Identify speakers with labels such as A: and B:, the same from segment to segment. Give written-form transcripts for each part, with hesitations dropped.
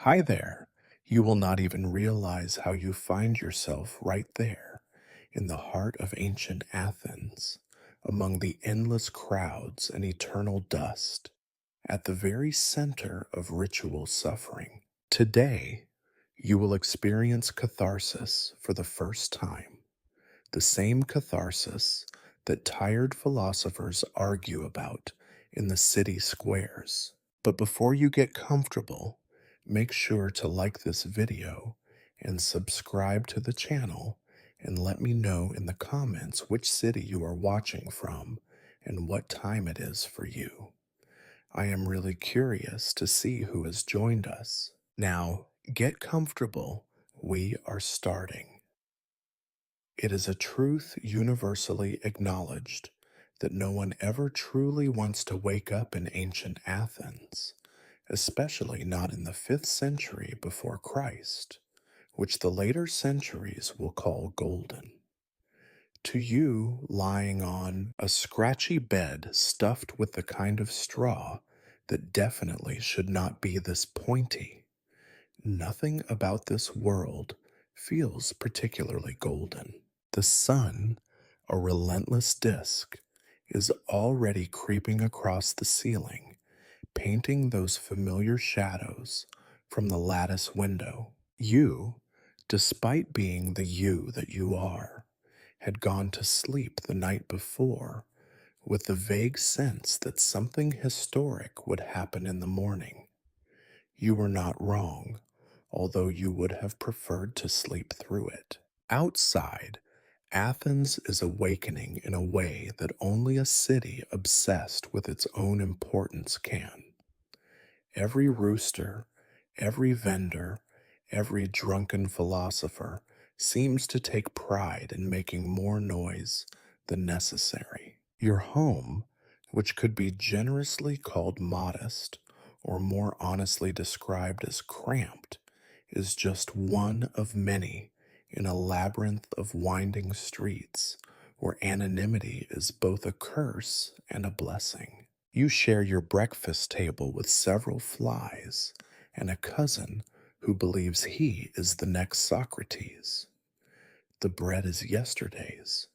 A: Hi there. You will not even realize how you find yourself right there, in the heart of ancient Athens, among the endless crowds and eternal dust, at the very center of ritual suffering. Today, you will experience catharsis for the first time, the same catharsis that tired philosophers argue about in the city squares. But before you get comfortable, make sure to like this video and subscribe to the channel, and let me know in the comments which city you are watching from and what time it is for you. I am really curious to see who has joined us. Now, get comfortable. We are starting. It is a truth universally acknowledged that no one ever truly wants to wake up in ancient Athens, especially not in the 5th century before Christ, which the later centuries will call golden. To you, lying on a scratchy bed stuffed with the kind of straw that definitely should not be this pointy, nothing about this world feels particularly golden. The sun, a relentless disk, is already creeping across the ceiling, painting those familiar shadows from the lattice window. You, despite being the you that you are, had gone to sleep the night before with the vague sense that something historic would happen in the morning. You were not wrong, although you would have preferred to sleep through it. Outside, Athens is awakening in a way that only a city obsessed with its own importance can. Every rooster, every vendor, every drunken philosopher seems to take pride in making more noise than necessary. Your home, which could be generously called modest, or more honestly described as cramped, is just one of many in a labyrinth of winding streets where anonymity is both a curse and a blessing. You share your breakfast table with several flies and a cousin who believes he is the next Socrates. The bread is yesterday's,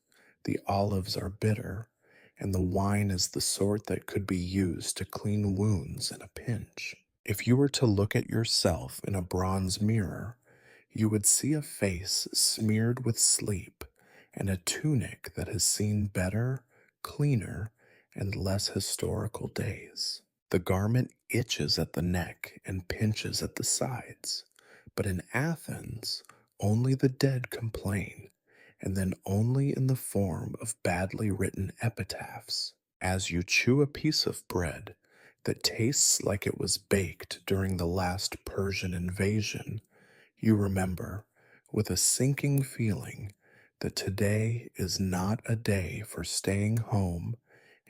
A: the olives are bitter, and the wine is the sort that could be used to clean wounds in a pinch. If you were to look at yourself in a bronze mirror, you would see a face smeared with sleep and a tunic that has seen better, cleaner, and less historical days. The garment itches at the neck and pinches at the sides, but in Athens, only the dead complain, and then only in the form of badly written epitaphs. As you chew a piece of bread that tastes like it was baked during the last Persian invasion, you remember, with a sinking feeling, that today is not a day for staying home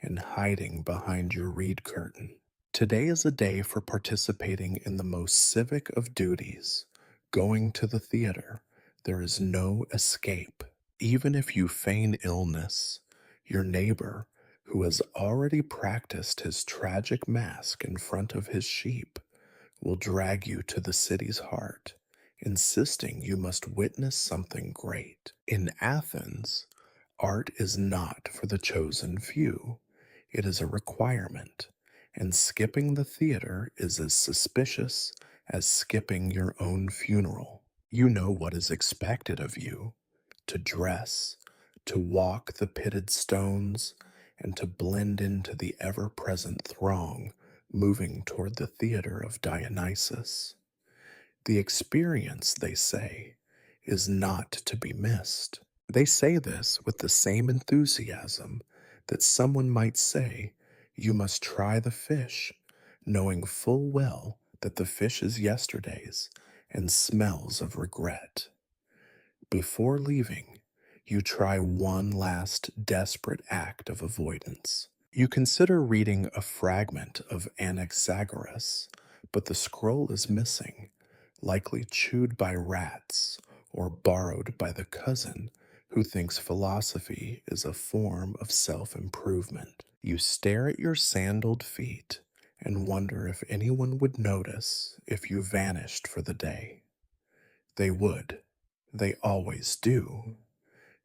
A: and hiding behind your reed curtain. Today is a day for participating in the most civic of duties, going to the theater. There is no escape. Even if you feign illness, your neighbor, who has already practiced his tragic mask in front of his sheep, will drag you to the city's heart, insisting you must witness something great. In Athens, art is not for the chosen few. It is a requirement, and skipping the theater is as suspicious as skipping your own funeral. You know what is expected of you: to dress, to walk the pitted stones, and to blend into the ever-present throng moving toward the Theatre of Dionysus. The experience, they say, is not to be missed. They say this with the same enthusiasm that someone might say, "You must try the fish," knowing full well that the fish is yesterday's and smells of regret. Before leaving, you try one last desperate act of avoidance. You consider reading a fragment of Anaxagoras, but the scroll is missing, likely chewed by rats or borrowed by the cousin who thinks philosophy is a form of self-improvement. You stare at your sandaled feet and wonder if anyone would notice if you vanished for the day. They would. They always do.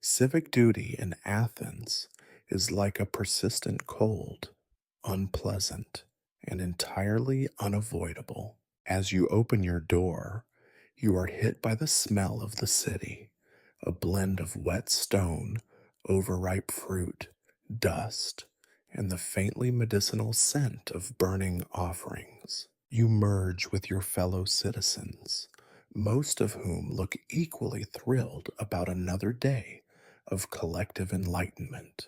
A: Civic duty in Athens is like a persistent cold, unpleasant, and entirely unavoidable. As you open your door, you are hit by the smell of the city, a blend of wet stone, overripe fruit, dust, and the faintly medicinal scent of burning offerings. You merge with your fellow citizens, most of whom look equally thrilled about another day of collective enlightenment.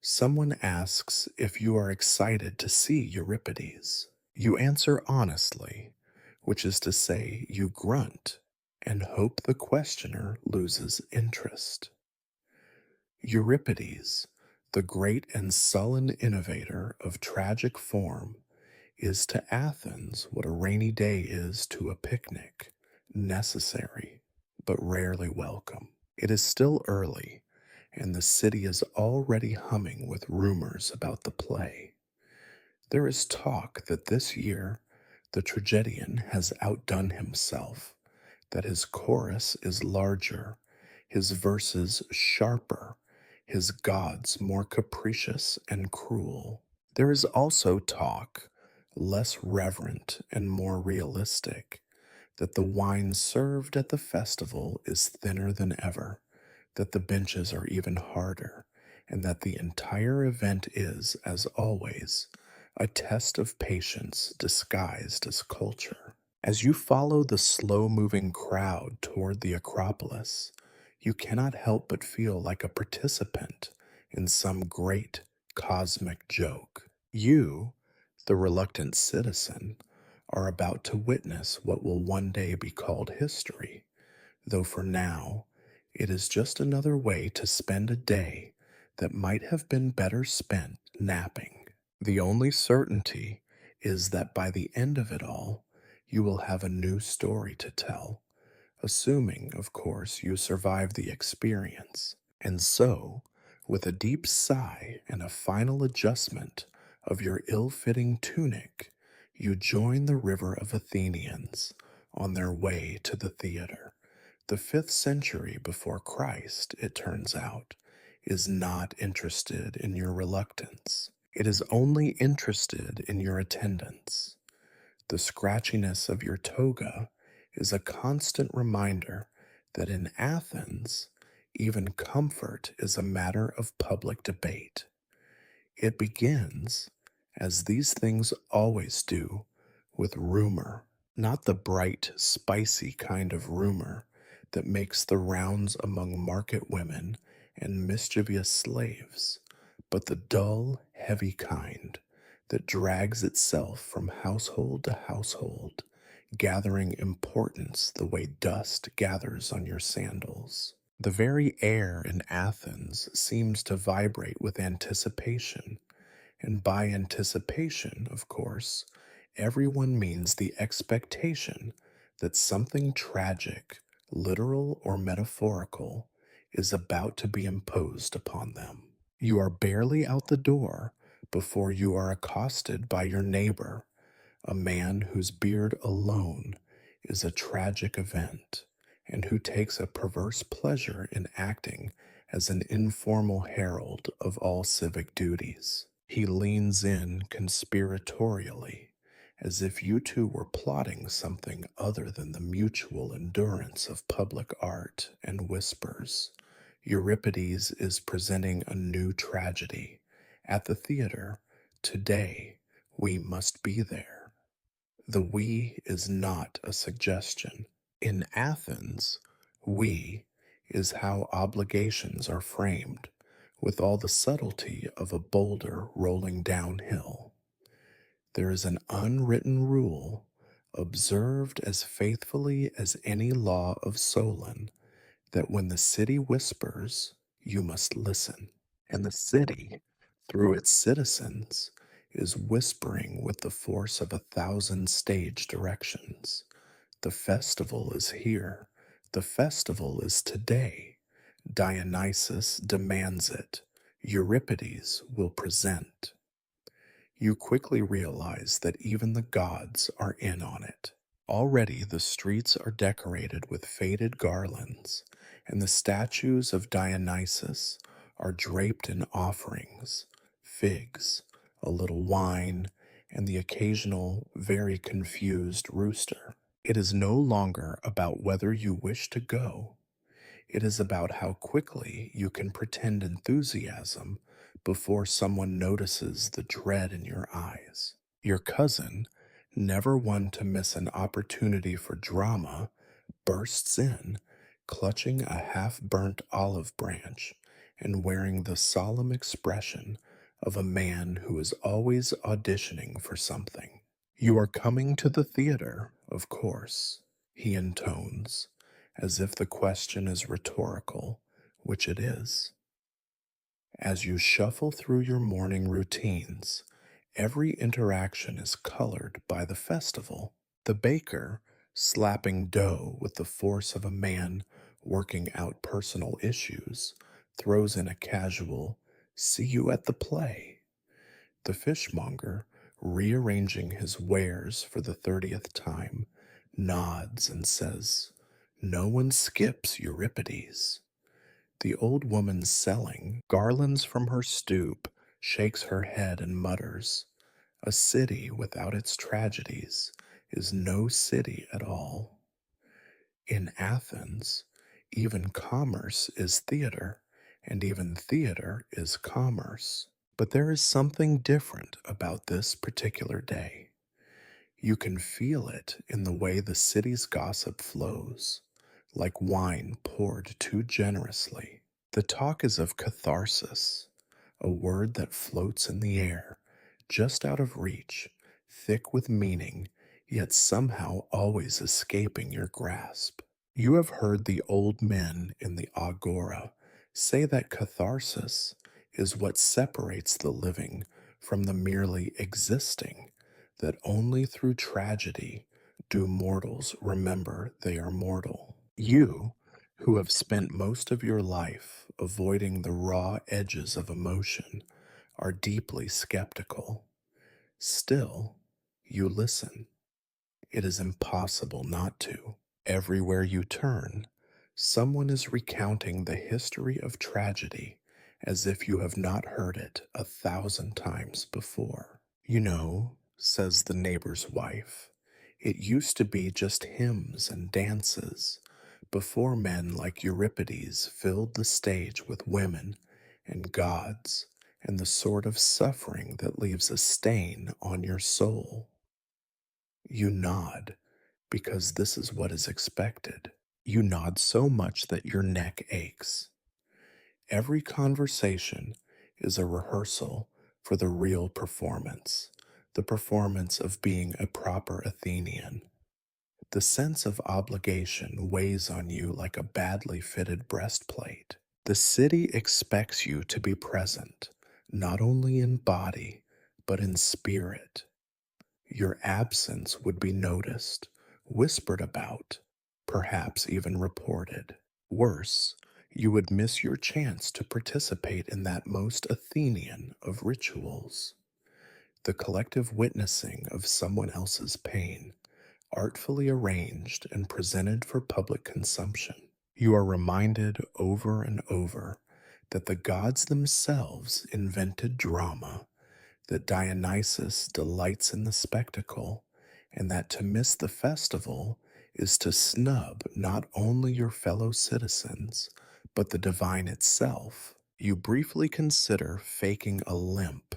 A: Someone asks if you are excited to see Euripides. You answer honestly, which is to say, you grunt and hope the questioner loses interest. Euripides, the great and sullen innovator of tragic form, is to Athens what a rainy day is to a picnic, necessary, but rarely welcome. It is still early, and the city is already humming with rumors about the play. There is talk that this year the tragedian has outdone himself, that his chorus is larger, his verses sharper, his gods more capricious and cruel. There is also talk, less reverent and more realistic, that the wine served at the festival is thinner than ever, that the benches are even harder, and that the entire event is, as always, a test of patience disguised as culture. As you follow the slow moving crowd toward the Acropolis, you cannot help but feel like a participant in some great cosmic joke. You, the reluctant citizen, are about to witness what will one day be called history, though for now it is just another way to spend a day that might have been better spent napping. The only certainty is that by the end of it all, you will have a new story to tell, assuming, of course, you survive the experience. And so, with a deep sigh and a final adjustment of your ill fitting tunic, you join the river of Athenians on their way to the theater. The 5th century before Christ, it turns out, is not interested in your reluctance. It is only interested in your attendance. The scratchiness of your toga is a constant reminder that in Athens, even comfort is a matter of public debate. It begins, as these things always do, with rumor, not the bright, spicy kind of rumor that makes the rounds among market women and mischievous slaves, but the dull, heavy kind that drags itself from household to household, gathering importance the way dust gathers on your sandals. The very air in Athens seems to vibrate with anticipation, and by anticipation, of course, everyone means the expectation that something tragic, literal or metaphorical, is about to be imposed upon them. You are barely out the door before you are accosted by your neighbor, a man whose beard alone is a tragic event, and who takes a perverse pleasure in acting as an informal herald of all civic duties. He leans in conspiratorially, as if you two were plotting something other than the mutual endurance of public art, and whispers, Euripides is presenting a new tragedy. At the theater, today, we must be there. The we is not a suggestion. In Athens, we is how obligations are framed, with all the subtlety of a boulder rolling downhill. There is an unwritten rule, observed as faithfully as any law of Solon, that when the city whispers, you must listen. And the city, through its citizens, is whispering with the force of 1,000 stage directions. The festival is here. The festival is today. Dionysus demands it. Euripides will present. You quickly realize that even the gods are in on it. Already the streets are decorated with faded garlands, and the statues of Dionysus are draped in offerings, figs, a little wine, and the occasional, very confused rooster. It is no longer about whether you wish to go. It is about how quickly you can pretend enthusiasm before someone notices the dread in your eyes. Your cousin, never one to miss an opportunity for drama, bursts in, clutching a half burnt olive branch and wearing the solemn expression of a man who is always auditioning for something. You are coming to the theater, of course, he intones, as if the question is rhetorical, which it is. As you shuffle through your morning routines, every interaction is colored by the festival. The baker, slapping dough with the force of a man working out personal issues, throws in a casual, "See you at the play." The fishmonger, rearranging his wares for the 30th time, nods and says, "No one skips Euripides." The old woman selling garlands from her stoop shakes her head and mutters, "A city without its tragedies is no city at all." In Athens, even commerce is theater, and even theater is commerce. But there is something different about this particular day. You can feel it in the way the city's gossip flows, like wine poured too generously. The talk is of catharsis, a word that floats in the air, just out of reach, thick with meaning, yet somehow always escaping your grasp. You have heard the old men in the agora say that catharsis is what separates the living from the merely existing, that only through tragedy do mortals remember they are mortal. You, who have spent most of your life avoiding the raw edges of emotion, are deeply skeptical. Still, you listen. It is impossible not to. Everywhere you turn, someone is recounting the history of tragedy as if you have not heard it 1,000 times before. "You know," says the neighbor's wife, "it used to be just hymns and dances before men like Euripides filled the stage with women and gods and the sort of suffering that leaves a stain on your soul." You nod, because this is what is expected. You nod so much that your neck aches. Every conversation is a rehearsal for the real performance, the performance of being a proper Athenian. The sense of obligation weighs on you like a badly fitted breastplate. The city expects you to be present, not only in body, but in spirit. Your absence would be noticed, whispered about, perhaps even reported. Worse, you would miss your chance to participate in that most Athenian of rituals, the collective witnessing of someone else's pain, artfully arranged and presented for public consumption. You are reminded over and over that the gods themselves invented drama, that Dionysus delights in the spectacle, and that to miss the festival is to snub not only your fellow citizens, but the divine itself. You briefly consider faking a limp,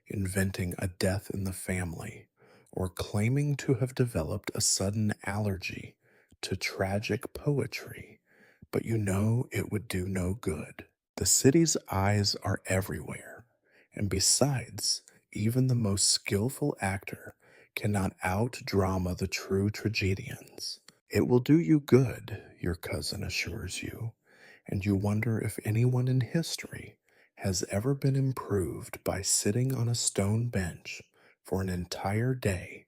A: inventing a death in the family, or claiming to have developed a sudden allergy to tragic poetry, but you know it would do no good. The city's eyes are everywhere, and besides, even the most skillful actor cannot out-drama the true tragedians. It will do you good, your cousin assures you, and you wonder if anyone in history has ever been improved by sitting on a stone bench for an entire day,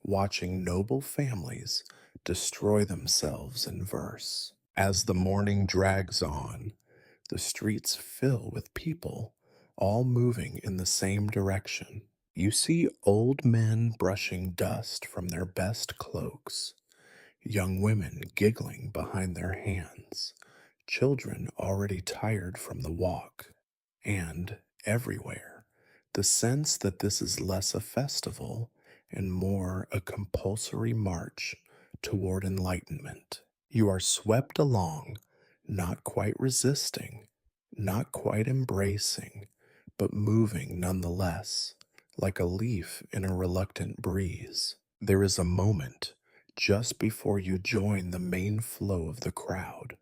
A: watching noble families destroy themselves in verse. As the morning drags on, the streets fill with people, all moving in the same direction. You see old men brushing dust from their best cloaks, young women giggling behind their hands, children already tired from the walk, and everywhere, the sense that this is less a festival and more a compulsory march toward enlightenment. You are swept along, not quite resisting, not quite embracing, but moving nonetheless, like a leaf in a reluctant breeze. There is a moment just before you join the main flow of the crowd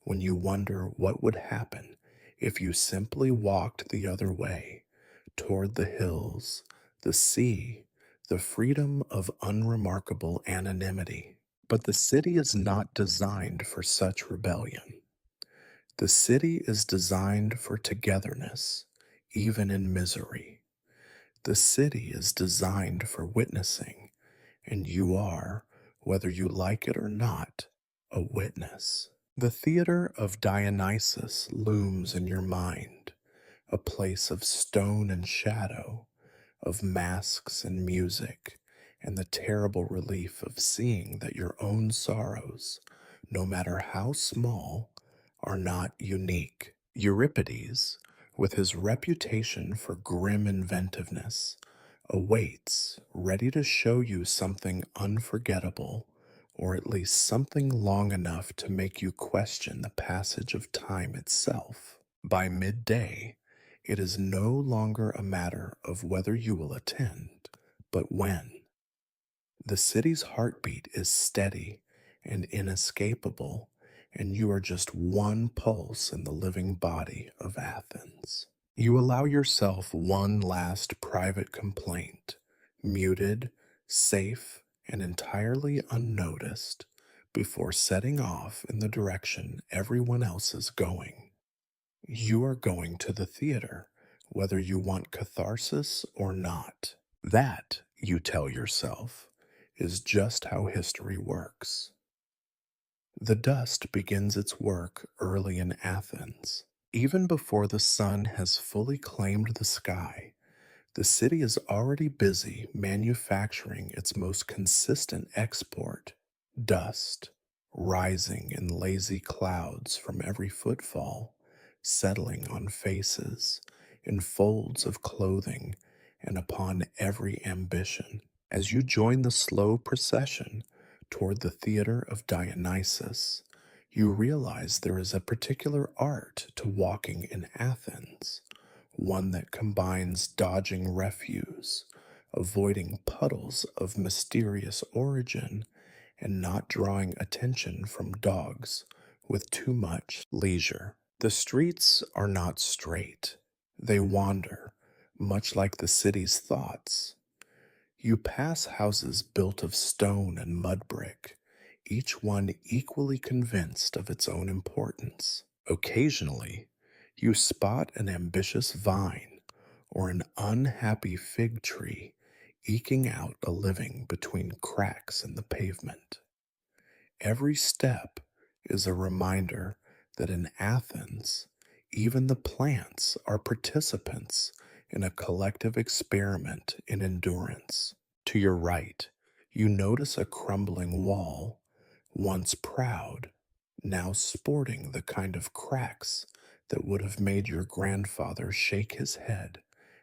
A: when you wonder what would happen if you simply walked the other way toward the hills, the sea, the freedom of unremarkable anonymity. But the city is not designed for such rebellion. The city is designed for togetherness, even in misery. The city is designed for witnessing, and you are, whether you like it or not, a witness. The Theatre of Dionysus looms in your mind, a place of stone and shadow, of masks and music, and the terrible relief of seeing that your own sorrows, no matter how small, are not unique. Euripides, with his reputation for grim inventiveness, awaits, ready to show you something unforgettable, or at least something long enough to make you question the passage of time itself. By midday, it is no longer a matter of whether you will attend, but when. The city's heartbeat is steady and inescapable, and you are just one pulse in the living body of Athens. You allow yourself one last private complaint, muted, safe, and entirely unnoticed, before setting off in the direction everyone else is going. You are going to the theater, whether you want catharsis or not. That, you tell yourself, is just how history works. The dust begins its work early in Athens. Even before the sun has fully claimed the sky, the city is already busy manufacturing its most consistent export, dust, rising in lazy clouds from every footfall, settling on faces, in folds of clothing, and upon every ambition. As you join the slow procession toward the Theatre of Dionysus, you realize there is a particular art to walking in Athens, one that combines dodging refuse, avoiding puddles of mysterious origin, and not drawing attention from dogs with too much leisure. The streets are not straight. They wander, much like the city's thoughts. You pass houses built of stone and mud brick, each one equally convinced of its own importance. Occasionally, you spot an ambitious vine or an unhappy fig tree eking out a living between cracks in the pavement. Every step is a reminder that in Athens, even the plants are participants in a collective experiment in endurance. To your right, you notice a crumbling wall, once proud, now sporting the kind of cracks that would have made your grandfather shake his head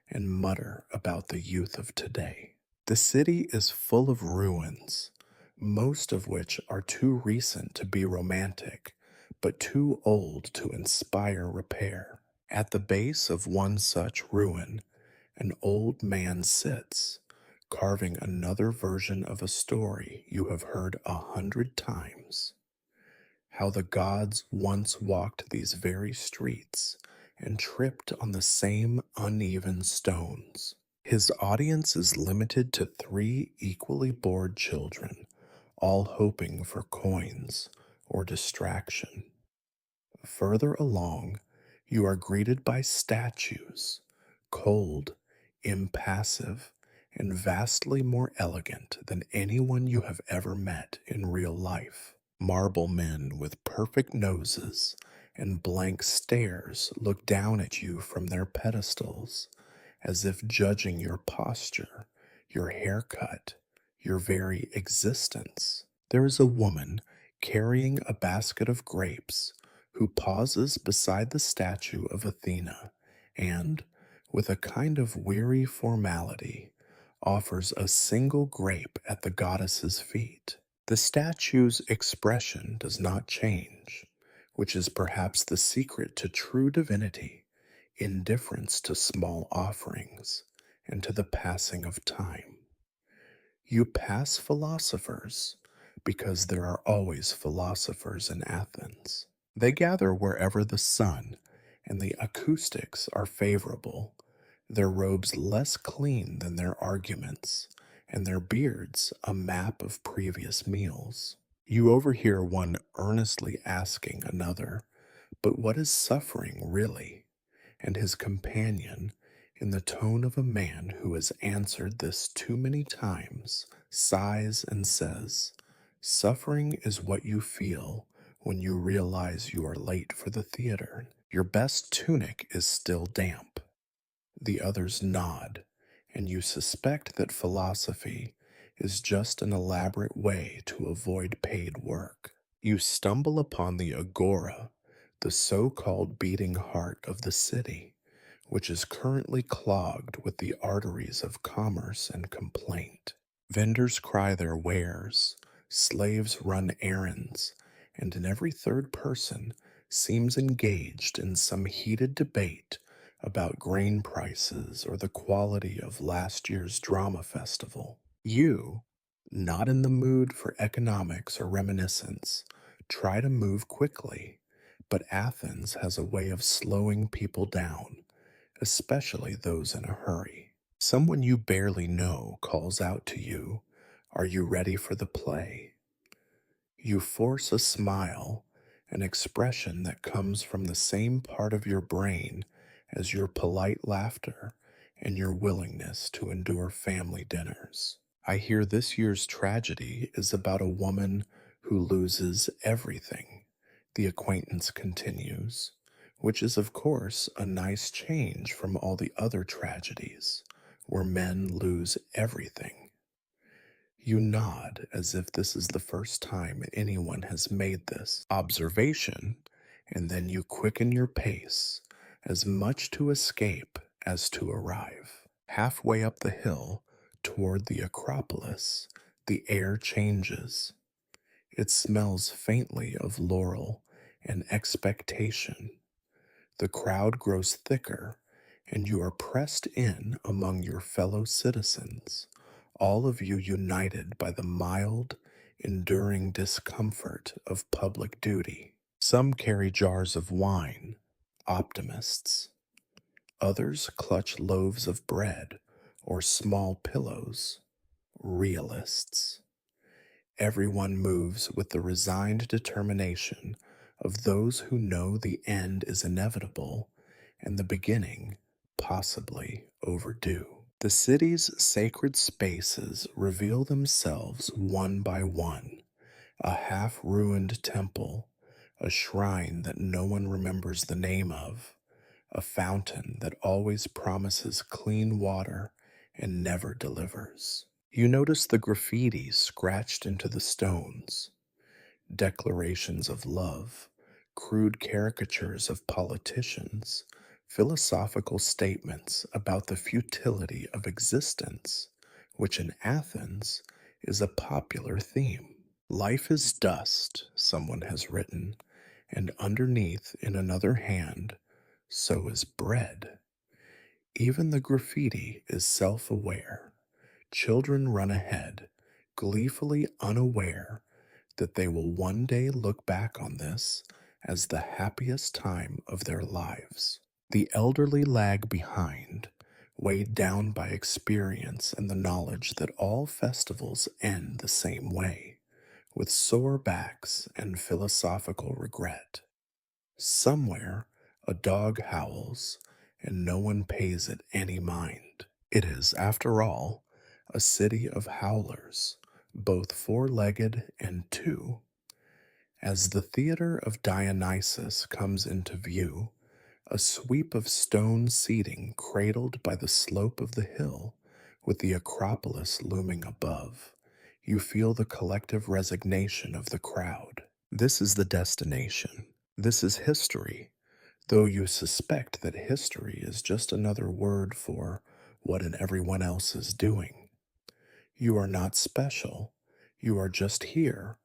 A: and mutter about the youth of today. The city is full of ruins, most of which are too recent to be romantic, but too old to inspire repair. At the base of one such ruin, an old man sits, carving another version of a story you have heard 100 times. How the gods once walked these very streets and tripped on the same uneven stones. His audience is limited to 3 equally bored children, all hoping for coins or distraction. Further along, you are greeted by statues, cold, impassive, and vastly more elegant than anyone you have ever met in real life. Marble men with perfect noses and blank stares look down at you from their pedestals, as if judging your posture, your haircut, your very existence. There is a woman carrying a basket of grapes who pauses beside the statue of Athena and, with a kind of weary formality, offers a single grape at the goddess's feet. The statue's expression does not change, which is perhaps the secret to true divinity, indifference to small offerings and to the passing of time. You pass philosophers because there are always philosophers in Athens. They gather wherever the sun and the acoustics are favorable, their robes less clean than their arguments, and their beards a map of previous meals. You overhear one earnestly asking another, "But what is suffering really?" And his companion, in the tone of a man who has answered this too many times, sighs and says, "Suffering is what you feel when you realize you are late for the theater. Your best tunic is still damp." The others nod, and you suspect that philosophy is just an elaborate way to avoid paid work. You stumble upon the agora, the so-called beating heart of the city, which is currently clogged with the arteries of commerce and complaint. Vendors cry their wares, slaves run errands, and in every third person seems engaged in some heated debate about grain prices or the quality of last year's drama festival. You, not in the mood for economics or reminiscence, try to move quickly, but Athens has a way of slowing people down, especially those in a hurry. Someone you barely know calls out to you, "Are you ready for the play?" You force a smile, an expression that comes from the same part of your brain as your polite laughter and your willingness to endure family dinners. I hear this year's tragedy is about a woman who loses everything, the acquaintance continues, which is, of course, a nice change from all the other tragedies where men lose everything. You nod as if this is the first time anyone has made this observation, and then you quicken your pace, as much to escape as to arrive. Halfway up the hill toward the Acropolis, the air changes. It smells faintly of laurel and expectation. The crowd grows thicker, and you are pressed in among your fellow citizens, all of you united by the mild, enduring discomfort of public duty. Some carry jars of wine, optimists. Others clutch loaves of bread or small pillows, realists. Everyone moves with the resigned determination of those who know the end is inevitable and the beginning possibly overdue. The city's sacred spaces reveal themselves one by one, a half-ruined temple, a shrine that no one remembers the name of, a fountain that always promises clean water and never delivers. You notice the graffiti scratched into the stones, declarations of love, crude caricatures of politicians, philosophical statements about the futility of existence, which in Athens is a popular theme. Life is dust, someone has written, and underneath, in another hand, so is bread. Even the graffiti is self-aware. Children run ahead, gleefully unaware that they will one day look back on this as the happiest time of their lives. The elderly lag behind, weighed down by experience and the knowledge that all festivals end the same way, with sore backs and philosophical regret. Somewhere, a dog howls, and no one pays it any mind. It is, after all, a city of howlers, both four-legged and two. As the Theatre of Dionysus comes into view, A sweep of stone seating cradled by the slope of the hill, with the Acropolis looming above. You feel the collective resignation of the crowd. This is the destination. This is history, though you suspect that history is just another word for what everyone else is doing. You are not special. You are just here,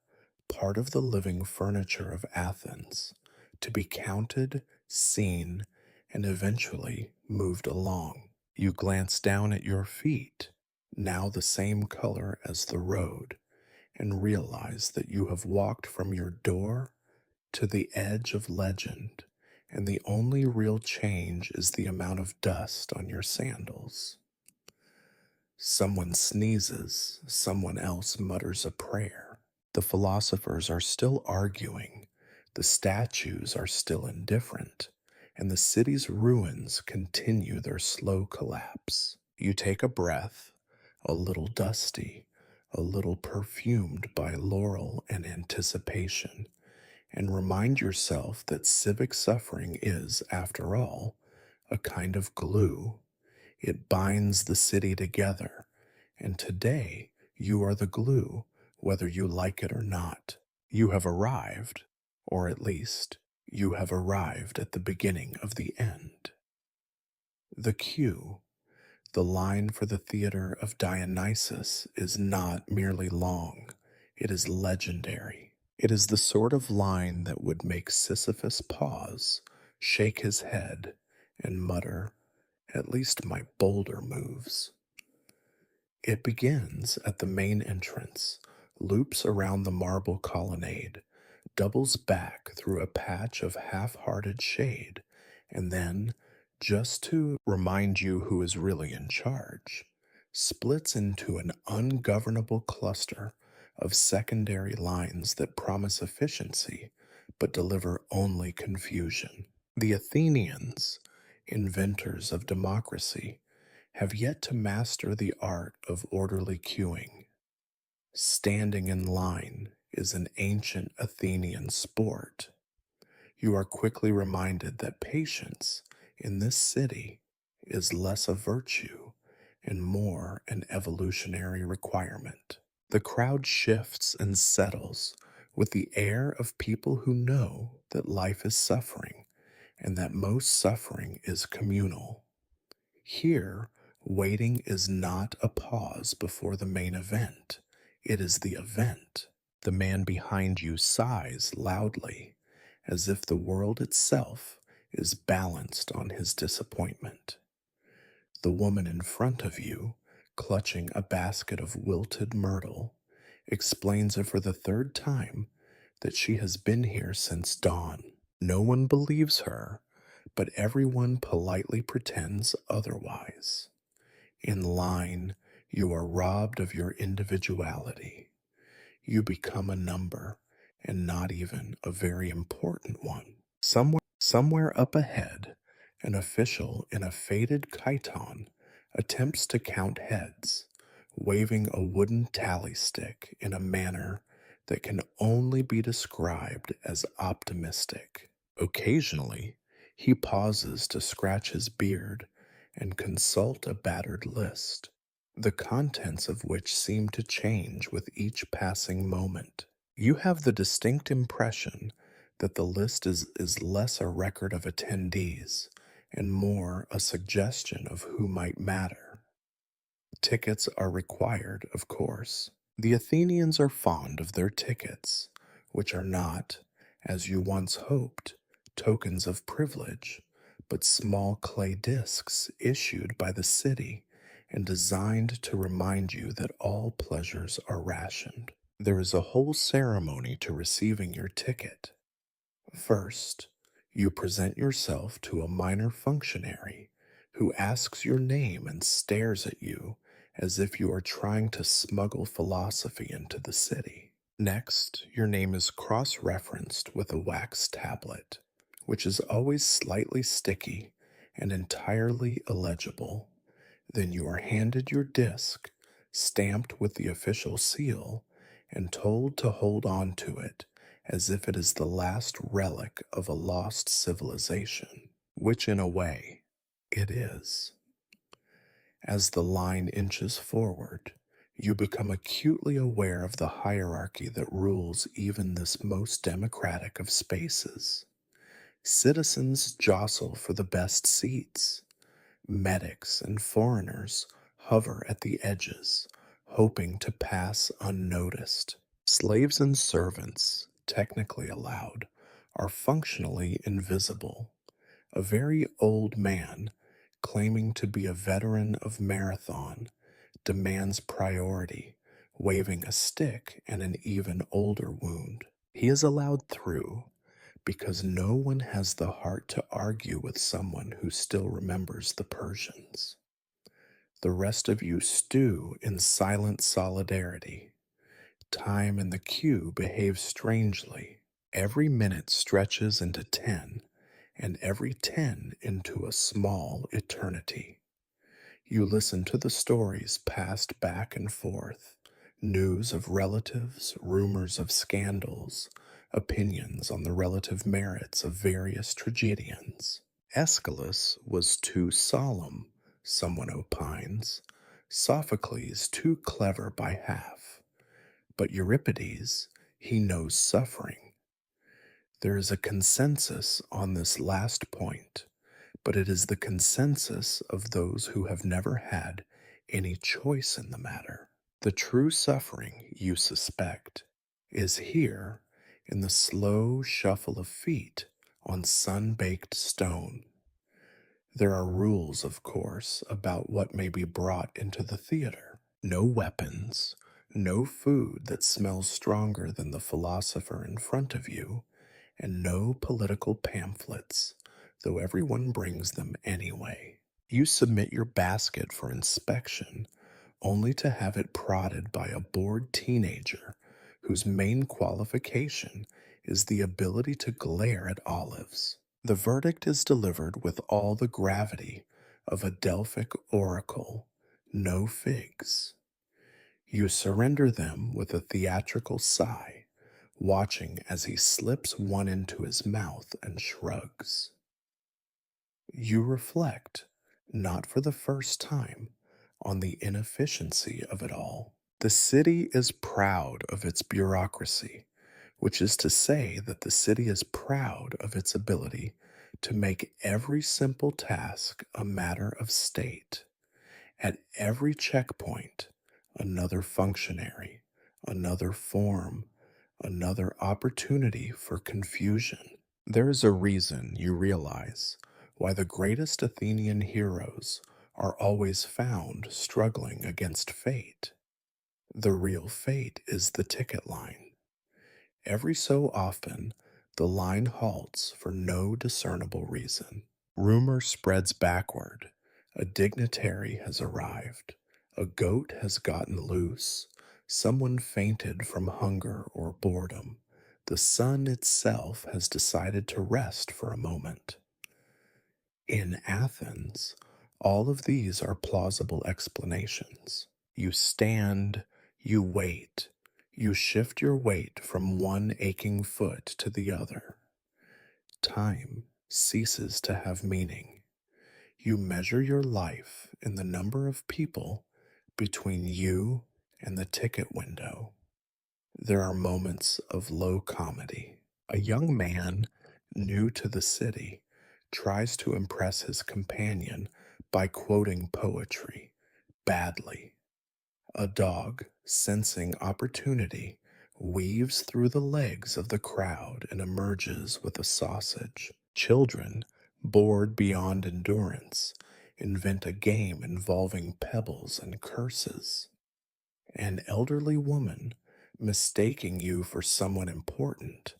A: part of the living furniture of Athens, to be counted, seen, and eventually moved along. You glance down at your feet, now the same color as the road, and realize that you have walked from your door to the edge of legend, and the only real change is the amount of dust on your sandals. Someone sneezes, someone else mutters a prayer. The philosophers are still arguing, the statues are still indifferent, and the city's ruins continue their slow collapse. You take a breath, a little dusty, a little perfumed by laurel and anticipation, and remind yourself that civic suffering is, after all, a kind of glue. It binds the city together, and today you are the glue, whether you like it or not. You have arrived, or at least, you have arrived at the beginning of the end. The cue, the line for the Theatre of Dionysus, is not merely long, it is legendary. It is the sort of line that would make Sisyphus pause, shake his head, and mutter, "At least my boulder moves." It begins at the main entrance, loops around the marble colonnade, doubles back through a patch of half-hearted shade, and then, just to remind you who is really in charge, splits into an ungovernable cluster of secondary lines that promise efficiency but deliver only confusion. The Athenians, inventors of democracy, have yet to master the art of orderly queuing. Standing in line is an ancient Athenian sport. You are quickly reminded that patience in this city is less a virtue and more an evolutionary requirement. The crowd shifts and settles with the air of people who know that life is suffering and that most suffering is communal. Here, waiting is not a pause before the main event, it is the event. The man behind you sighs loudly, as if the world itself is balanced on his disappointment. The woman in front of you, clutching a basket of wilted myrtle, explains it for the third time that she has been here since dawn. No one believes her, but everyone politely pretends otherwise. In line, you are robbed of your individuality. You become a number, and not even a very important one. Somewhere up ahead, an official in a faded chiton attempts to count heads, waving a wooden tally stick in a manner that can only be described as optimistic. Occasionally, he pauses to scratch his beard and consult a battered list, the contents of which seem to change with each passing moment. You have the distinct impression that the list is less a record of attendees and more a suggestion of who might matter. Tickets are required, of course. The Athenians are fond of their tickets, which are not, as you once hoped, tokens of privilege, but small clay discs issued by the city and designed to remind you that all pleasures are rationed. There is a whole ceremony to receiving your ticket. First, you present yourself to a minor functionary who asks your name and stares at you as if you are trying to smuggle philosophy into the city. Next, your name is cross-referenced with a wax tablet, which is always slightly sticky and entirely illegible. Then you are handed your disc, stamped with the official seal, and told to hold on to it as if it is the last relic of a lost civilization. which in a way it is. As the line inches forward, you become acutely aware of the hierarchy that rules even this most democratic of spaces. Citizens jostle for the best seats. Medics and foreigners hover at the edges, hoping to pass unnoticed. Slaves and servants, technically allowed, are functionally invisible. A very old man, claiming to be a veteran of marathon, demands priority, waving a stick and an even older wound. He is allowed through because no one has the heart to argue with someone who still remembers the Persians. The rest of you stew in silent solidarity. Time in the queue behaves strangely. Every minute stretches into 10, and every 10 into a small eternity. You listen to the stories passed back and forth, news of relatives, rumors of scandals, opinions on the relative merits of various tragedians. Aeschylus was too solemn, someone opines, Sophocles too clever by half, but Euripides, he knows suffering. There is a consensus on this last point, but it is the consensus of those who have never had any choice in the matter. The true suffering, you suspect, is here in the slow shuffle of feet on sun-baked stone. There are rules, of course, about what may be brought into the theater. No weapons, no food that smells stronger than the philosopher in front of you, and no political pamphlets, though everyone brings them anyway. You submit your basket for inspection, only to have it prodded by a bored teenager whose main qualification is the ability to glare at olives. The verdict is delivered with all the gravity of a Delphic oracle: no figs. You surrender them with a theatrical sigh, watching as he slips one into his mouth and shrugs. You reflect, not for the first time, on the inefficiency of it all. The city is proud of its bureaucracy, which is to say that the city is proud of its ability to make every simple task a matter of state. At every checkpoint, another functionary, another form, another opportunity for confusion. There is a reason, you realize, why the greatest Athenian heroes are always found struggling against fate. The real fate is the ticket line. Every so often, the line halts for no discernible reason. Rumor spreads backward. A dignitary has arrived. A goat has gotten loose. Someone fainted from hunger or boredom. The sun itself has decided to rest for a moment. In Athens, all of these are plausible explanations. You stand, you wait, you shift your weight from one aching foot to the other. Time ceases to have meaning. You measure your life in the number of people between you and the ticket window. There are moments of low comedy. A young man, new to the city, tries to impress his companion by quoting poetry, badly. A dog, sensing opportunity, weaves through the legs of the crowd and emerges with a sausage. Children, bored beyond endurance, invent a game involving pebbles and curses. An elderly woman, mistaking you for someone important,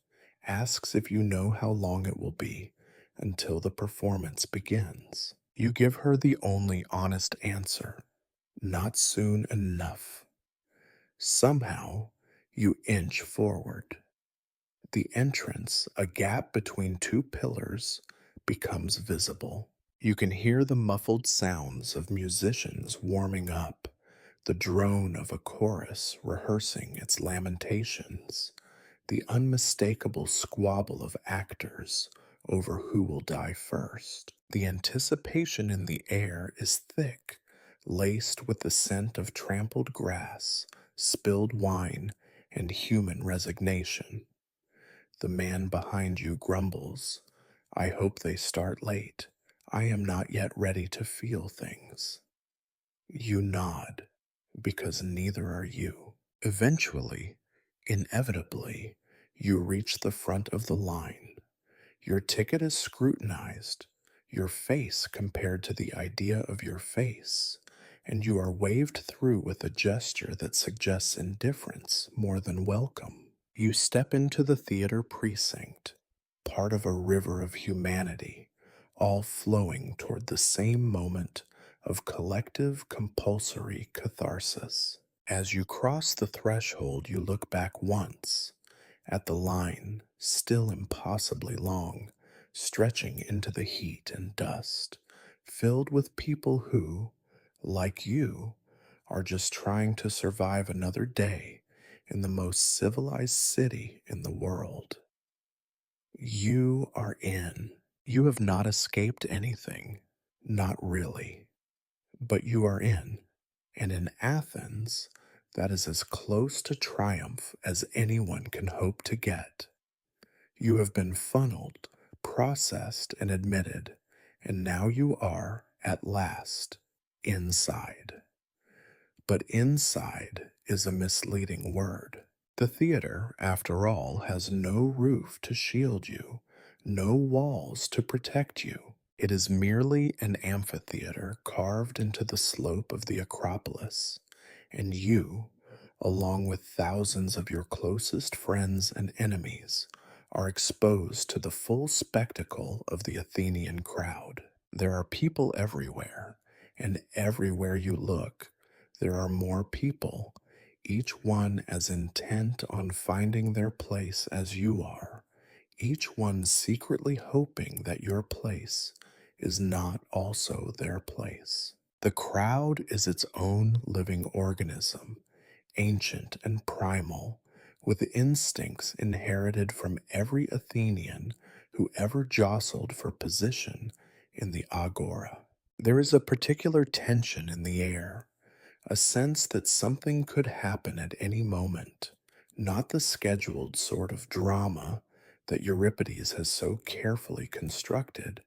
A: asks if you know how long it will be until the performance begins. You give her the only honest answer: not soon enough. Somehow, you inch forward. The entrance, a gap between two pillars, becomes visible. You can hear the muffled sounds of musicians warming up, the drone of a chorus rehearsing its lamentations, the unmistakable squabble of actors over who will die first. The anticipation in the air is thick, laced with the scent of trampled grass, spilled wine, and human resignation. The man behind you grumbles, I hope they start late. I am not yet ready to feel things. You nod, because neither are you. Eventually, inevitably, you reach the front of the line. Your ticket is scrutinized, your face compared to the idea of your face, and you are waved through with a gesture that suggests indifference more than welcome. You step into the theater precinct, part of a river of humanity, all flowing toward the same moment of collective compulsory catharsis. As you cross the threshold, you look back once at the line, still impossibly long, stretching into the heat and dust, filled with people who, like you, are just trying to survive another day in the most civilized city in the world. You are in. You have not escaped anything. Not really. But you are in. And in Athens, that is as close to triumph as anyone can hope to get. You have been funneled, processed, and admitted, and now you are, at last, inside. But inside is a misleading word. The theater, after all, has no roof to shield you, no walls to protect you. It is merely an amphitheater carved into the slope of the Acropolis, and you, along with thousands of your closest friends and enemies, are exposed to the full spectacle of the Athenian crowd. There are people everywhere, and everywhere you look, there are more people, each one as intent on finding their place as you are, each one secretly hoping that your place is not also their place. The crowd is its own living organism, ancient and primal, with instincts inherited from every Athenian who ever jostled for position in the agora. There is a particular tension in the air, a sense that something could happen at any moment, not the scheduled sort of drama that Euripides has so carefully constructed,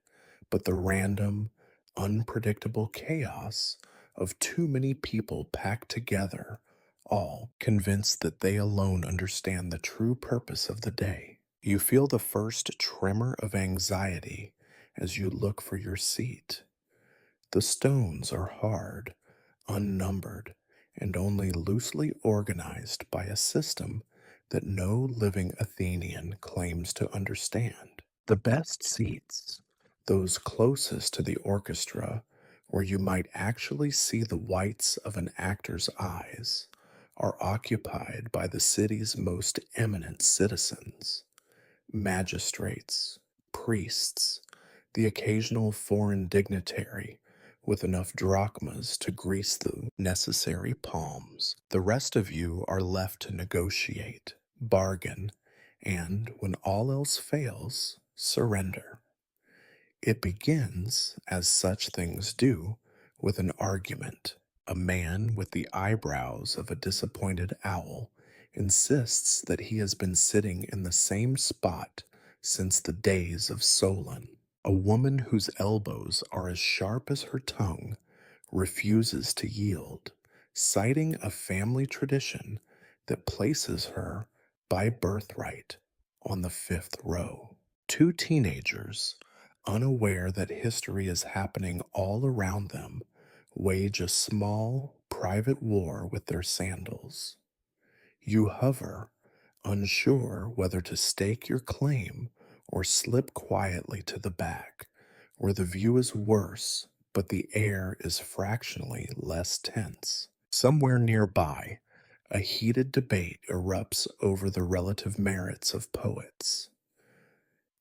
A: but the random, unpredictable chaos of too many people packed together, all convinced that they alone understand the true purpose of the day. You feel the first tremor of anxiety as you look for your seat. The stones are hard, unnumbered, and only loosely organized by a system that no living Athenian claims to understand. The best seats, those closest to the orchestra, where you might actually see the whites of an actor's eyes, are occupied by the city's most eminent citizens, magistrates, priests, the occasional foreign dignitary with enough drachmas to grease the necessary palms. The rest of you are left to negotiate, bargain, and, when all else fails, surrender. It begins, as such things do, with an argument. A man with the eyebrows of a disappointed owl insists that he has been sitting in the same spot since the days of Solon. A woman whose elbows are as sharp as her tongue refuses to yield, citing a family tradition that places her, by birthright, on the fifth row. Two teenagers, unaware that history is happening all around them, wage a small, private war with their sandals. You hover, unsure whether to stake your claim or slip quietly to the back, where the view is worse, but the air is fractionally less tense. Somewhere nearby, a heated debate erupts over the relative merits of poets.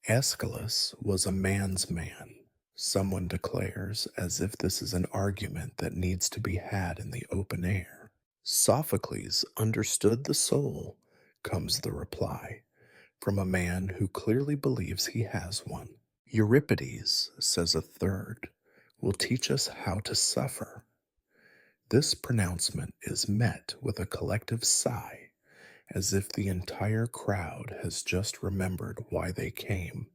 A: Aeschylus was a man's man, someone declares, as if this is an argument that needs to be had in the open air. Sophocles understood the soul, comes the reply, from a man who clearly believes he has one. Euripides, says a third, will teach us how to suffer. This pronouncement is met with a collective sigh, as if the entire crowd has just remembered why they came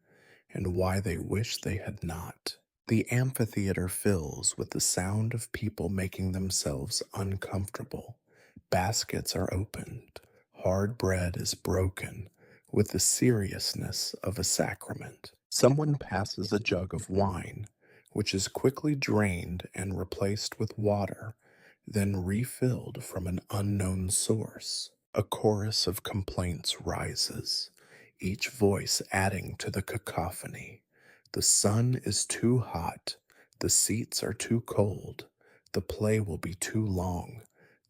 A: and why they wish they had not. The amphitheater fills with the sound of people making themselves uncomfortable. Baskets are opened. Hard bread is broken with the seriousness of a sacrament. Someone passes a jug of wine, which is quickly drained and replaced with water, then refilled from an unknown source. A chorus of complaints rises, each voice adding to the cacophony. The sun is too hot, the seats are too cold, the play will be too long,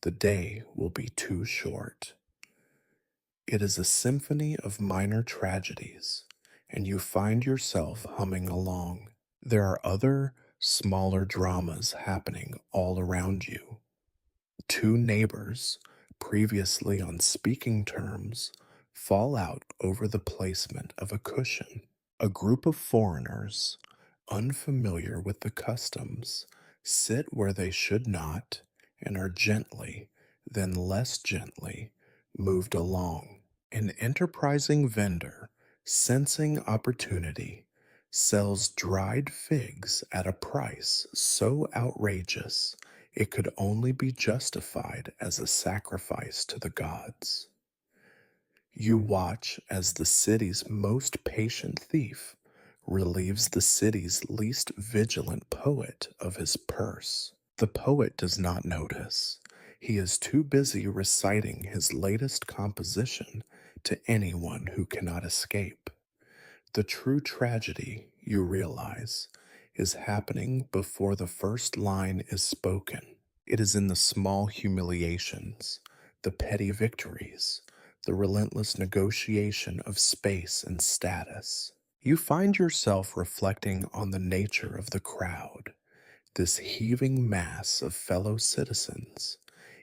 A: the day will be too short. It is a symphony of minor tragedies, and you find yourself humming along. There are other, smaller dramas happening all around you. Two neighbors, previously on speaking terms, fall out over the placement of a cushion. A group of foreigners, unfamiliar with the customs, sit where they should not and are gently, then less gently, moved along. An enterprising vendor, sensing opportunity, sells dried figs at a price so outrageous it could only be justified as a sacrifice to the gods. You watch as the city's most patient thief relieves the city's least vigilant poet of his purse. The poet does not notice. He is too busy reciting his latest composition to anyone who cannot escape. The true tragedy, you realize, is happening before the first line is spoken. It is in the small humiliations, the petty victories, the relentless negotiation of space and status. You find yourself reflecting on the nature of the crowd, this heaving mass of fellow citizens,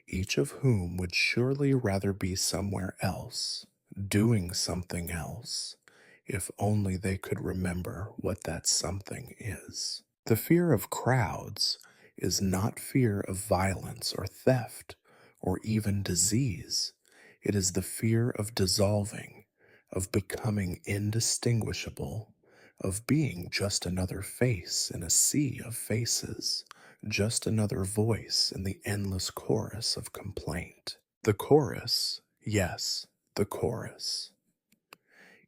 A: each of whom would surely rather be somewhere else, doing something else, if only they could remember what that something is. The fear of crowds is not fear of violence or theft or even disease. It is the fear of dissolving, of becoming indistinguishable, of being just another face in a sea of faces, just another voice in the endless chorus of complaint. The chorus, yes, the chorus.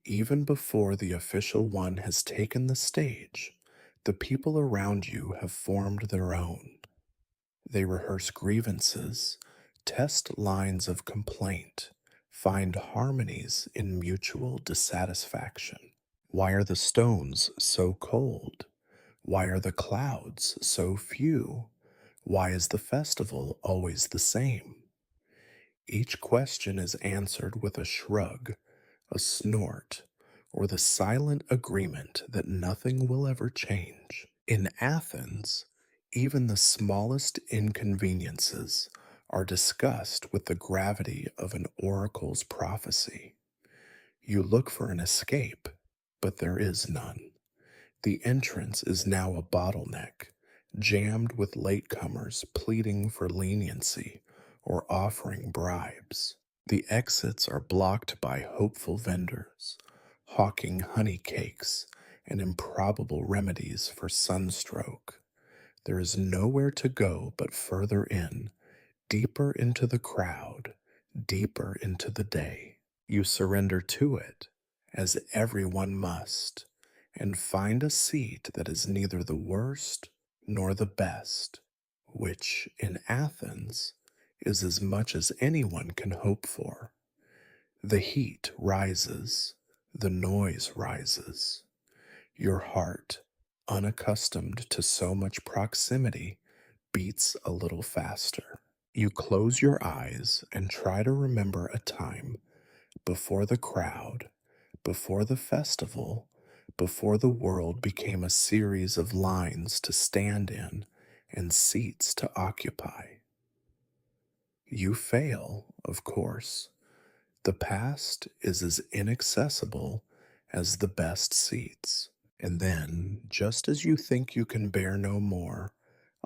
A: Even before the official one has taken the stage, the people around you have formed their own. They rehearse grievances, test lines of complaint, find harmonies in mutual dissatisfaction. Why are the stones so cold? Why are the clouds so few? Why is the festival always the same? Each question is answered with a shrug, a snort, or the silent agreement that nothing will ever change. In Athens, even the smallest inconveniences are discussed with the gravity of an oracle's prophecy. You look for an escape, but there is none. The entrance is now a bottleneck, jammed with latecomers pleading for leniency or offering bribes. The exits are blocked by hopeful vendors, hawking honey cakes and improbable remedies for sunstroke. There is nowhere to go but further in, deeper into the crowd, deeper into the day. You surrender to it, as everyone must, and find a seat that is neither the worst nor the best, which, in Athens, is as much as anyone can hope for. The heat rises, the noise rises. Your heart, unaccustomed to so much proximity, beats a little faster. You close your eyes and try to remember a time before the crowd, before the festival, before the world became a series of lines to stand in and seats to occupy. You fail, of course. The past is as inaccessible as the best seats. And then, just as you think you can bear no more,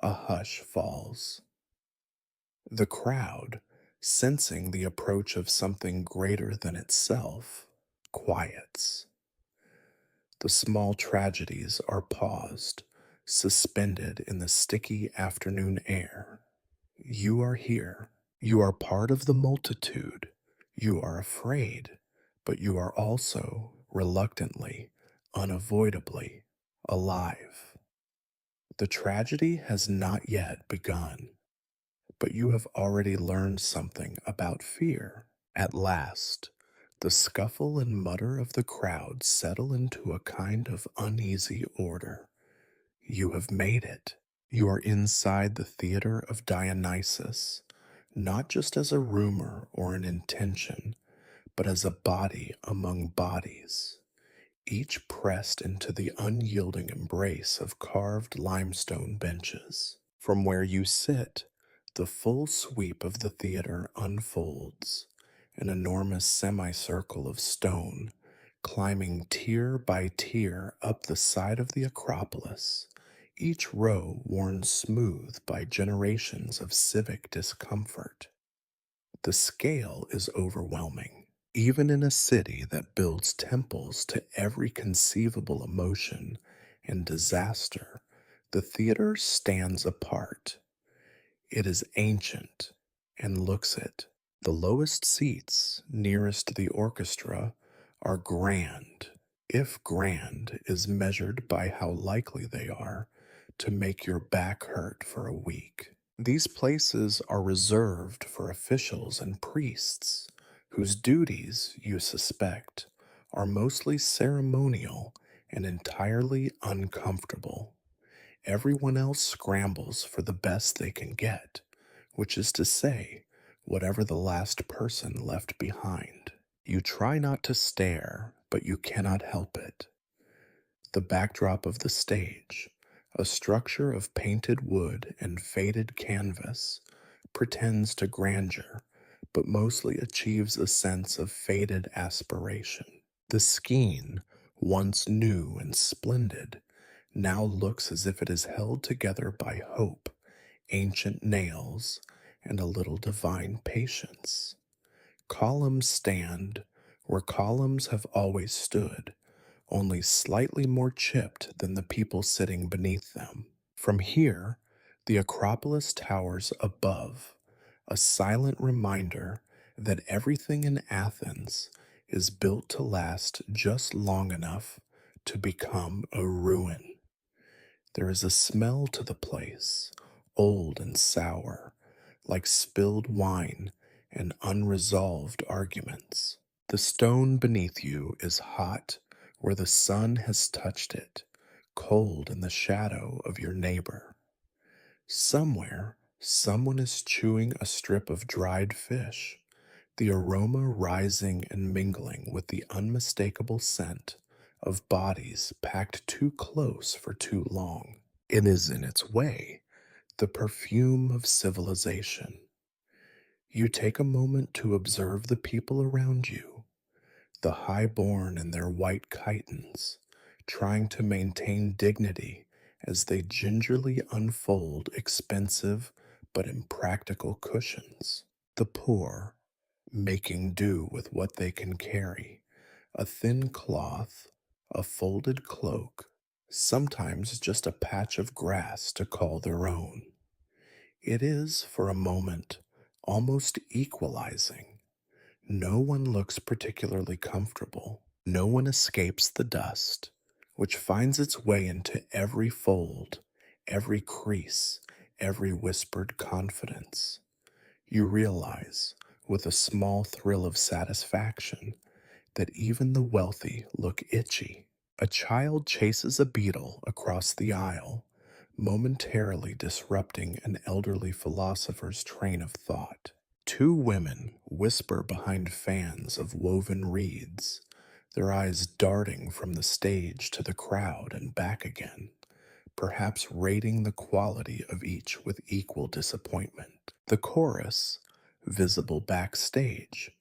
A: a hush falls. The crowd, sensing the approach of something greater than itself, quiets. The small tragedies are paused, suspended in the sticky afternoon air. You are here. You are part of the multitude. You are afraid, but you are also reluctantly, unavoidably alive. The tragedy has not yet begun, but you have already learned something about fear. At last, the scuffle and mutter of the crowd settle into a kind of uneasy order. You have made it. You are inside the Theatre of Dionysus, not just as a rumor or an intention, but as a body among bodies, each pressed into the unyielding embrace of carved limestone benches. From where you sit, the full sweep of the theater unfolds, an enormous semicircle of stone, climbing tier by tier up the side of the Acropolis, each row worn smooth by generations of civic discomfort. The scale is overwhelming. Even in a city that builds temples to every conceivable emotion and disaster, the theater stands apart. It is ancient and looks it. The lowest seats nearest the orchestra are grand, if grand is measured by how likely they are to make your back hurt for a week. These places are reserved for officials and priests, whose duties, you suspect, are mostly ceremonial and entirely uncomfortable. Everyone else scrambles for the best they can get, which is to say, whatever the last person left behind. You try not to stare, but you cannot help it. The backdrop of the stage, a structure of painted wood and faded canvas, pretends to grandeur, but mostly achieves a sense of faded aspiration. The skein, once new and splendid, now looks as if it is held together by hope, ancient nails, and a little divine patience. Columns stand where columns have always stood, only slightly more chipped than the people sitting beneath them. From here, the Acropolis towers above, a silent reminder that everything in Athens is built to last just long enough to become a ruin. There is a smell to the place, old and sour, like spilled wine and unresolved arguments. The stone beneath you is hot where the sun has touched it, cold in the shadow of your neighbor. Somewhere, someone is chewing a strip of dried fish, the aroma rising and mingling with the unmistakable scent of bodies packed too close for too long. It is in its way the perfume of civilization. You take a moment to observe the people around you, the high-born in their white chitons, trying to maintain dignity as they gingerly unfold expensive but impractical cushions. The poor, making do with what they can carry, a thin cloth, a folded cloak, sometimes just a patch of grass to call their own. It is, for a moment, almost equalizing. No one looks particularly comfortable. No one escapes the dust, which finds its way into every fold, every crease, every whispered confidence. You realize, with a small thrill of satisfaction, that even the wealthy look itchy. A child chases a beetle across the aisle, momentarily disrupting an elderly philosopher's train of thought. Two women whisper behind fans of woven reeds, their eyes darting from the stage to the crowd and back again, perhaps rating the quality of each with equal disappointment. The chorus, visible backstage,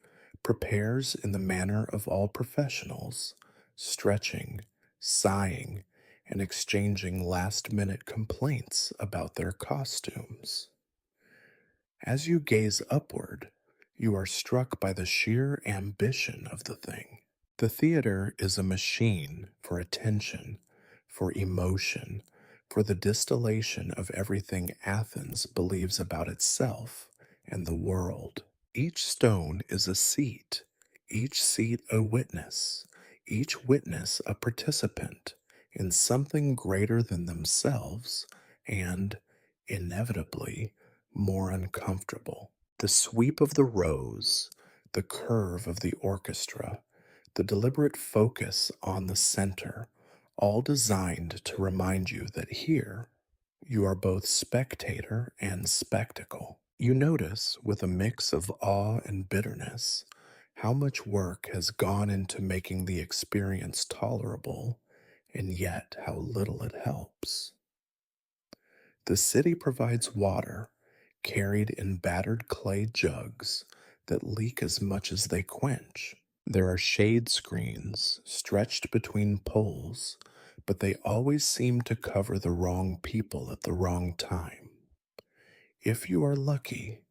A: prepares in the manner of all professionals, stretching, sighing and exchanging last-minute complaints about their costumes. As you gaze upward, you are struck by the sheer ambition of the thing. The theater is a machine for attention, for emotion, for the distillation of everything Athens believes about itself and the world. Each stone is a seat, each seat a witness, each witness a participant in something greater than themselves and, inevitably, more uncomfortable. The sweep of the rose, the curve of the orchestra, the deliberate focus on the center, all designed to remind you that here you are both spectator and spectacle. You notice, with a mix of awe and bitterness, how much work has gone into making the experience tolerable, and yet how little it helps. The city provides water, carried in battered clay jugs that leak as much as they quench. There are shade screens stretched between poles, but they always seem to cover the wrong people at the wrong time. If you are lucky,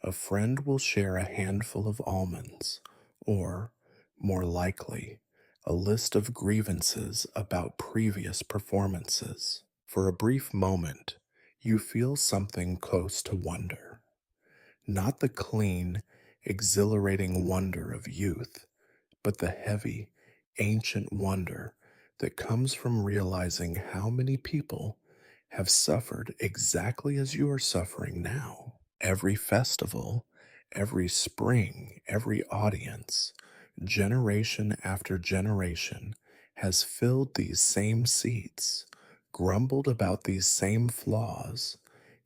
A: a friend will share a handful of almonds, or, more likely, a list of grievances about previous performances. For a brief moment, you feel something close to wonder. Not the clean, exhilarating wonder of youth, but the heavy, ancient wonder that comes from realizing how many people have suffered exactly as you are suffering now. Every festival, every spring, every audience, generation after generation, has filled these same seats, grumbled about these same flaws,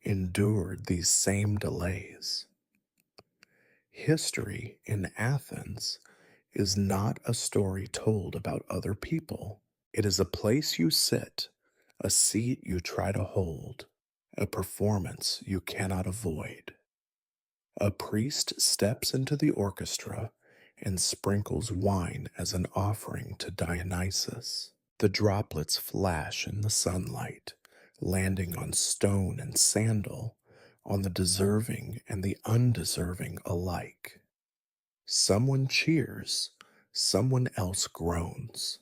A: endured these same delays. History in Athens is not a story told about other people. It is a place you sit, a seat you try to hold, a performance you cannot avoid. A priest steps into the orchestra and sprinkles wine as an offering to Dionysus. The droplets flash in the sunlight, landing on stone and sandal, on the deserving and the undeserving alike. Someone cheers, someone else groans.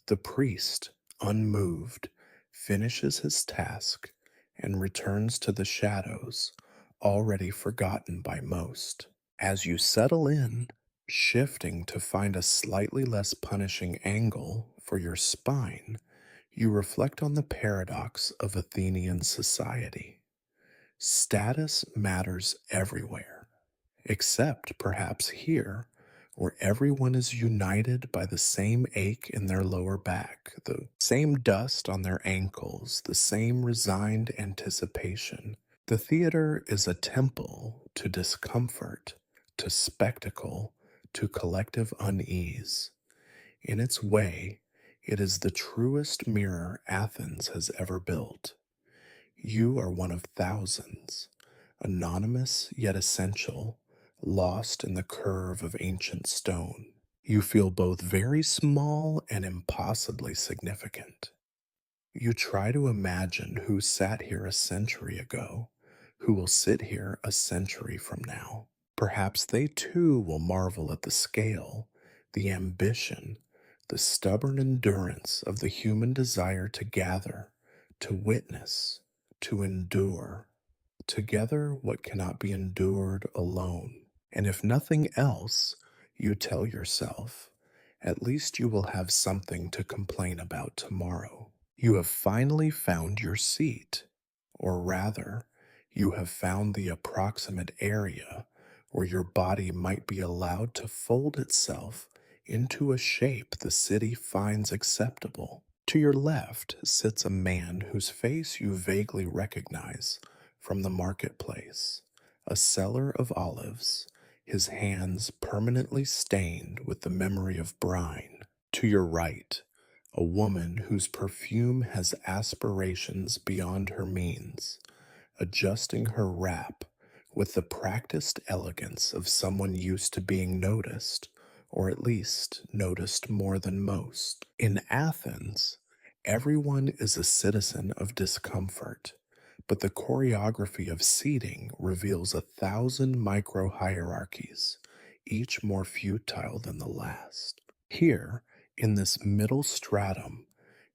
A: The priest, unmoved, finishes his task and returns to the shadows, already forgotten by most. As you settle in, shifting to find a slightly less punishing angle for your spine, you reflect on the paradox of Athenian society. Status matters everywhere, except perhaps here, where everyone is united by the same ache in their lower back, the same dust on their ankles, the same resigned anticipation. The theater is a temple to discomfort, to spectacle, to collective unease. In its way, it is the truest mirror Athens has ever built. You are one of thousands, anonymous yet essential, lost in the curve of ancient stone. You feel both very small and impossibly significant. You try to imagine who sat here a century ago, who will sit here a century from now. Perhaps they too will marvel at the scale, the ambition, the stubborn endurance of the human desire to gather, to witness, to endure together what cannot be endured alone. And if nothing else, you tell yourself, at least you will have something to complain about tomorrow. You have finally found your seat, or rather, you have found the approximate area where your body might be allowed to fold itself into a shape the city finds acceptable. To your left sits a man whose face you vaguely recognize from the marketplace, a seller of olives, his hands permanently stained with the memory of brine. To your right, a woman whose perfume has aspirations beyond her means, adjusting her wrap with the practiced elegance of someone used to being noticed, or at least noticed more than most. In Athens, everyone is a citizen of discomfort, but the choreography of seating reveals 1,000 micro hierarchies, each more futile than the last. Here, in this middle stratum,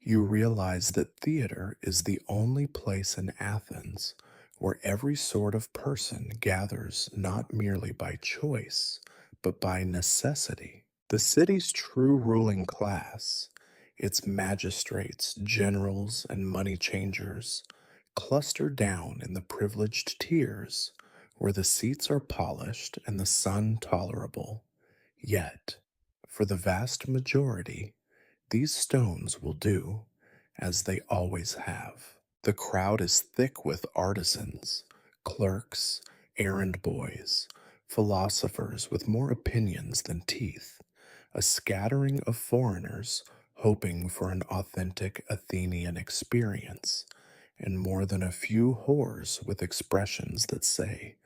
A: you realize that theater is the only place in Athens where every sort of person gathers not merely by choice, but by necessity. The city's true ruling class, its magistrates, generals, and money changers, cluster down in the privileged tiers where the seats are polished and the sun tolerable. Yet, for the vast majority, these stones will do, as they always have. The crowd is thick with artisans, clerks, errand boys, philosophers with more opinions than teeth, a scattering of foreigners hoping for an authentic Athenian experience, and more than a few whores with expressions that say,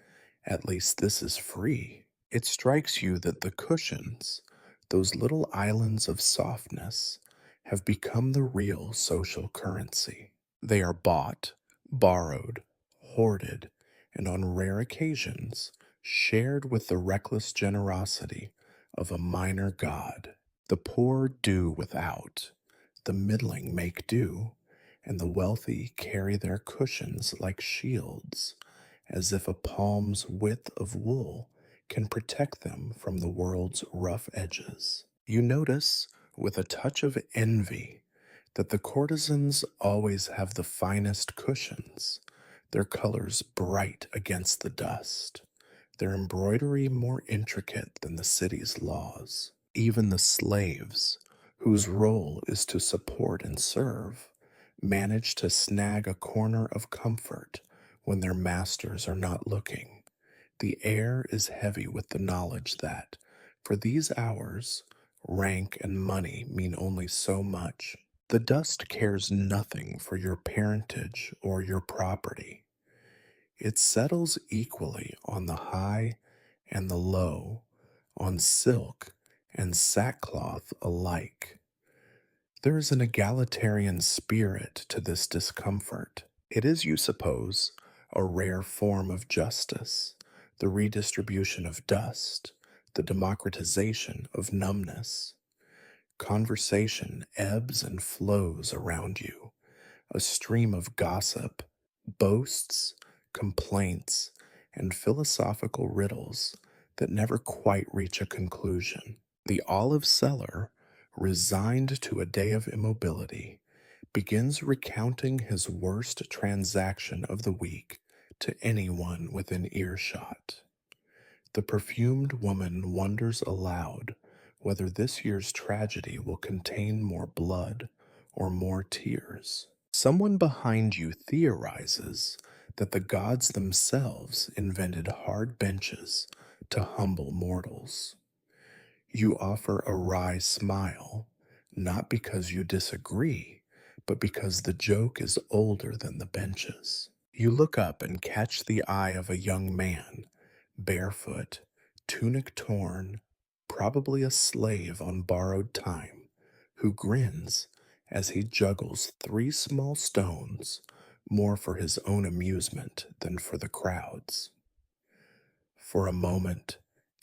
A: "At least this is free." It strikes you that the cushions, those little islands of softness, have become the real social currency. They are bought, borrowed, hoarded, and on rare occasions shared with the reckless generosity of a minor god. The poor do without, the middling make do, and the wealthy carry their cushions like shields, as if a palm's width of wool can protect them from the world's rough edges. You notice, with a touch of envy, that the courtesans always have the finest cushions, their colors bright against the dust, their embroidery more intricate than the city's laws. Even the slaves, whose role is to support and serve, manage to snag a corner of comfort when their masters are not looking. The air is heavy with the knowledge that, for these hours, rank and money mean only so much. The dust cares nothing for your parentage or your property. It settles equally on the high and the low, on silk and sackcloth alike. There is an egalitarian spirit to this discomfort. It is, you suppose, a rare form of justice, the redistribution of dust, the democratization of numbness. Conversation ebbs and flows around you, a stream of gossip, boasts, complaints, and philosophical riddles that never quite reach a conclusion. The olive seller, resigned to a day of immobility, begins recounting his worst transaction of the week to anyone within earshot. The perfumed woman wonders aloud whether this year's tragedy will contain more blood or more tears. Someone behind you theorizes that the gods themselves invented hard benches to humble mortals. You offer a wry smile, not because you disagree, but because the joke is older than the benches. You look up and catch the eye of a young man, barefoot, tunic torn, probably a slave on borrowed time, who grins as he juggles 3 small stones, more for his own amusement than for the crowd's. For a moment,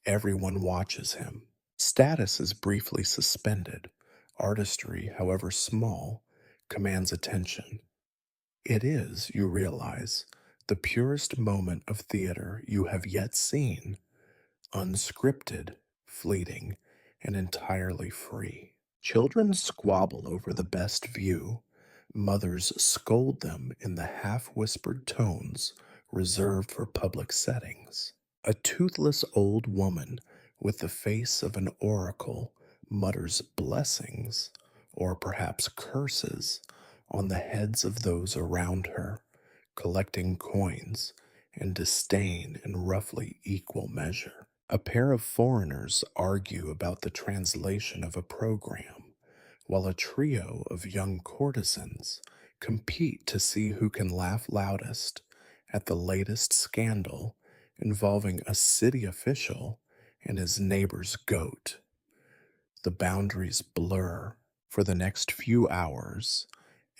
A: everyone watches him. Status is briefly suspended. Artistry, however small, commands attention. It is, you realize, the purest moment of theater you have yet seen, unscripted, fleeting, and entirely free. Children squabble over the best view. Mothers scold them in the half-whispered tones reserved for public settings. A toothless old woman with the face of an oracle mutters blessings, or perhaps curses, on the heads of those around her, collecting coins and disdain in roughly equal measure. A pair of foreigners argue about the translation of a program, while a trio of young courtesans compete to see who can laugh loudest at the latest scandal involving a city official and his neighbor's goat. The boundaries blur. For the next few hours,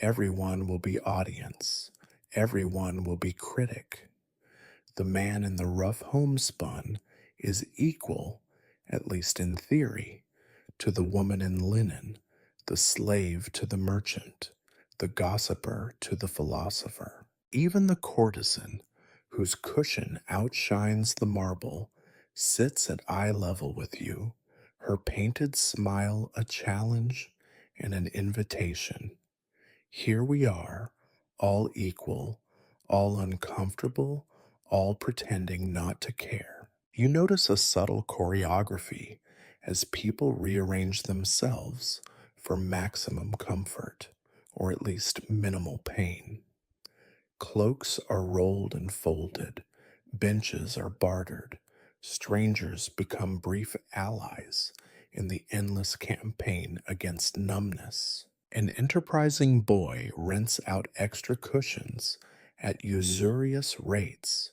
A: everyone will be audience, everyone will be critic. The man in the rough homespun is equal, at least in theory, to the woman in linen, the slave to the merchant, the gossiper to the philosopher. Even the courtesan, whose cushion outshines the marble, sits at eye level with you, her painted smile a challenge and an invitation. Here we are, all equal, all uncomfortable, all pretending not to care. You notice a subtle choreography as people rearrange themselves for maximum comfort, or at least minimal pain. Cloaks are rolled and folded, benches are bartered, strangers become brief allies in the endless campaign against numbness. An enterprising boy rents out extra cushions at usurious rates,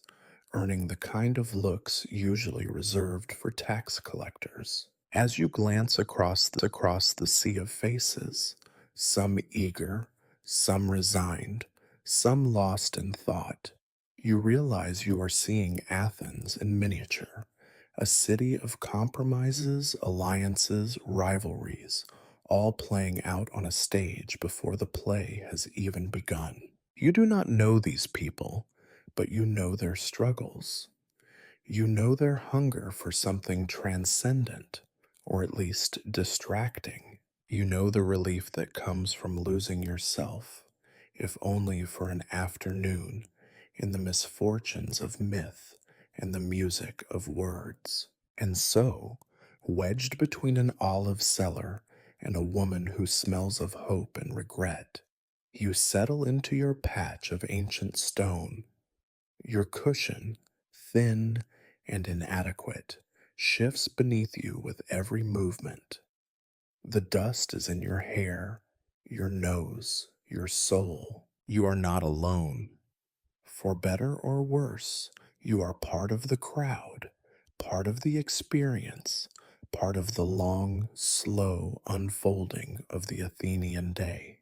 A: earning the kind of looks usually reserved for tax collectors. As you glance across the sea of faces, some eager, some resigned, some lost in thought, you realize you are seeing Athens in miniature, a city of compromises, alliances, rivalries, all playing out on a stage before the play has even begun. You do not know these people, but you know their struggles. You know their hunger for something transcendent, or at least distracting. You know the relief that comes from losing yourself, if only for an afternoon, in the misfortunes of myth and the music of words. And so, wedged between an olive cellar and a woman who smells of hope and regret, you settle into your patch of ancient stone. Your cushion, thin and inadequate, shifts beneath you with every movement. The dust is in your hair, your nose, your soul. You are not alone. For better or worse, you are part of the crowd, part of the experience, part of the long, slow unfolding of the Athenian day.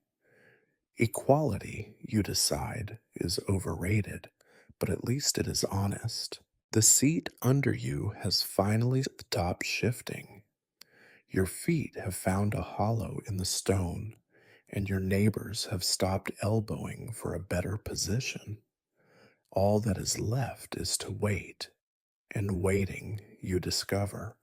A: Equality, you decide, is overrated, but at least it is honest. The seat under you has finally stopped shifting. Your feet have found a hollow in the stone, and your neighbors have stopped elbowing for a better position. All that is left is to wait, and waiting, you discover,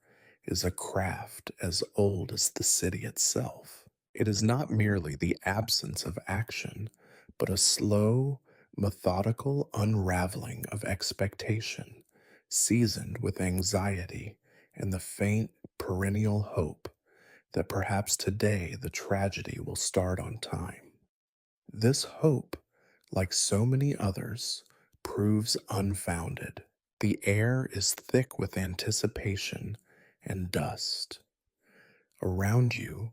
A: is a craft as old as the city itself. It is not merely the absence of action, but a slow, methodical unraveling of expectation, seasoned with anxiety and the faint, perennial hope that perhaps today the tragedy will start on time. This hope, like so many others, proves unfounded. The air is thick with anticipation and dust. Around you,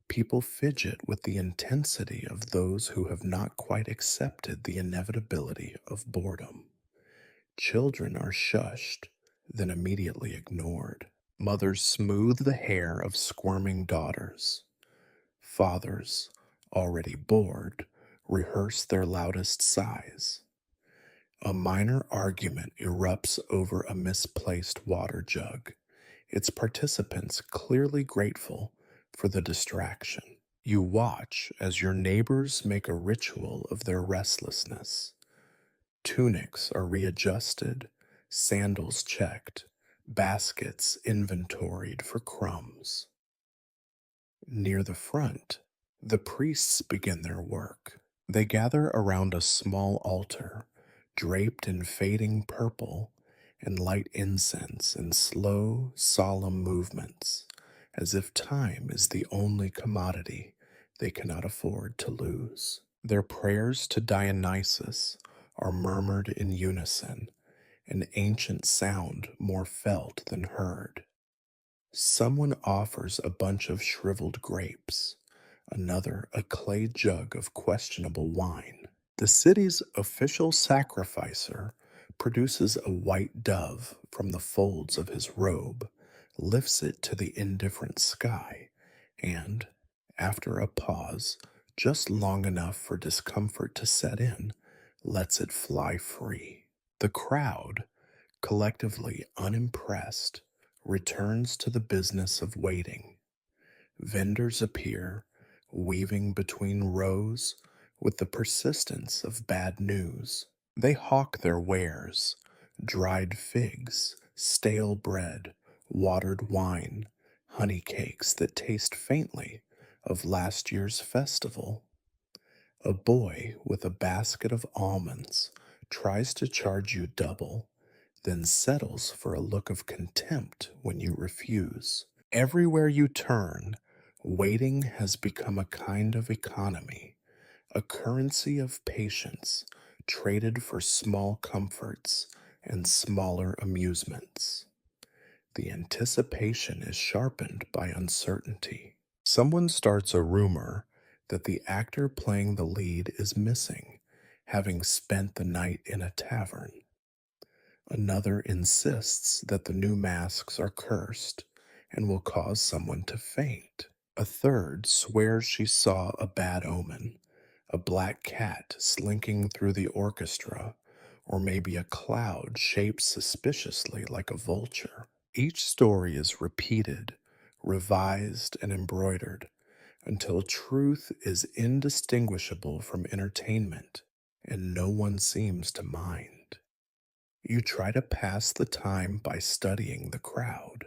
A: people fidget with the intensity of those who have not quite accepted the inevitability of boredom. Children are shushed, then immediately ignored. Mothers smooth the hair of squirming daughters. Fathers, already bored, rehearse their loudest sighs. A minor argument erupts over a misplaced water jug, its participants clearly grateful for the distraction. You watch as your neighbors make a ritual of their restlessness. Tunics are readjusted, sandals checked, baskets inventoried for crumbs. Near the front, the priests begin their work. They gather around a small altar, draped in fading purple, and light incense in slow, solemn movements, as if time is the only commodity they cannot afford to lose. Their prayers to Dionysus are murmured in unison, an ancient sound more felt than heard. Someone offers a bunch of shriveled grapes, another a clay jug of questionable wine. The city's official sacrificer produces a white dove from the folds of his robe, lifts it to the indifferent sky, and, after a pause, just long enough for discomfort to set in, lets it fly free. The crowd, collectively unimpressed, returns to the business of waiting. Vendors appear, weaving between rows with the persistence of bad news. They hawk their wares: dried figs, stale bread, watered wine, honey cakes that taste faintly of last year's festival. A boy with a basket of almonds tries to charge you double, then settles for a look of contempt when you refuse. Everywhere you turn, waiting has become a kind of economy, a currency of patience traded for small comforts and smaller amusements. The anticipation is sharpened by uncertainty. Someone starts a rumor that the actor playing the lead is missing, having spent the night in a tavern. Another insists that the new masks are cursed and will cause someone to faint. A third swears she saw a bad omen, a black cat slinking through the orchestra, or maybe a cloud shaped suspiciously like a vulture. Each story is repeated, revised, and embroidered until truth is indistinguishable from entertainment, and no one seems to mind. You try to pass the time by studying the crowd.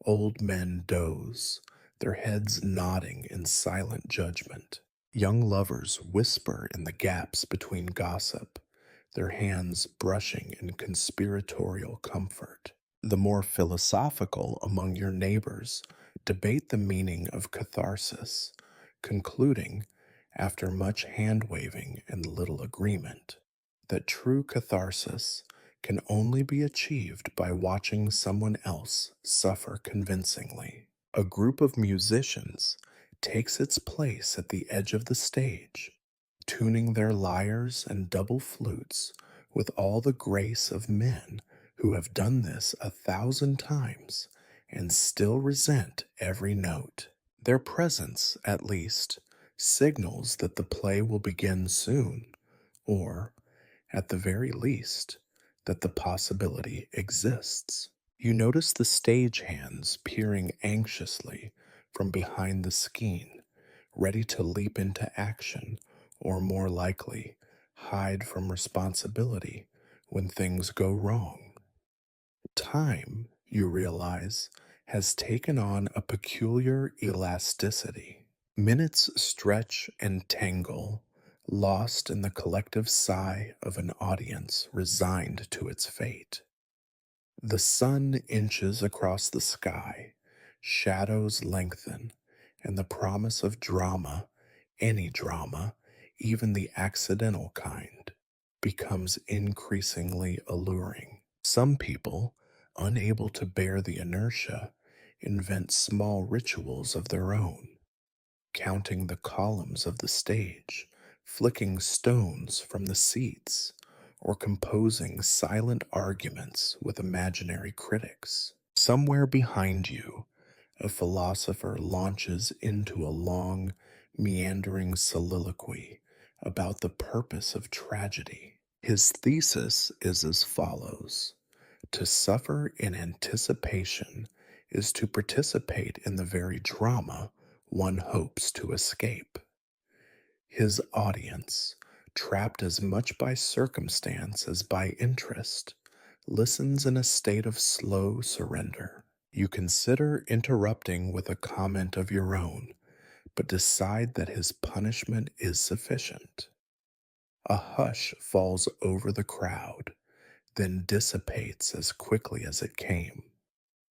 A: Old men doze, their heads nodding in silent judgment. Young lovers whisper in the gaps between gossip, their hands brushing in conspiratorial comfort. The more philosophical among your neighbors debate the meaning of catharsis, concluding, after much hand waving and little agreement, that true catharsis can only be achieved by watching someone else suffer convincingly. A group of musicians takes its place at the edge of the stage, tuning their lyres and double flutes with all the grace of men who have done this 1,000 times and still resent every note. Their presence, at least, signals that the play will begin soon, or, at the very least, that the possibility exists. You notice the stage hands peering anxiously from behind the skein, ready to leap into action, or more likely, hide from responsibility when things go wrong. Time, you realize, has taken on a peculiar elasticity. Minutes stretch and tangle, lost in the collective sigh of an audience resigned to its fate. The sun inches across the sky, shadows lengthen, and the promise of drama, any drama, even the accidental kind, becomes increasingly alluring. Some people, unable to bear the inertia, invent small rituals of their own, counting the columns of the stage, flicking stones from the seats, or composing silent arguments with imaginary critics. Somewhere behind you, a philosopher launches into a long, meandering soliloquy about the purpose of tragedy. His thesis is as follows: to suffer in anticipation is to participate in the very drama one hopes to escape. His audience, trapped as much by circumstance as by interest, listens in a state of slow surrender. You consider interrupting with a comment of your own, but decide that his punishment is sufficient. A hush falls over the crowd, then dissipates as quickly as it came.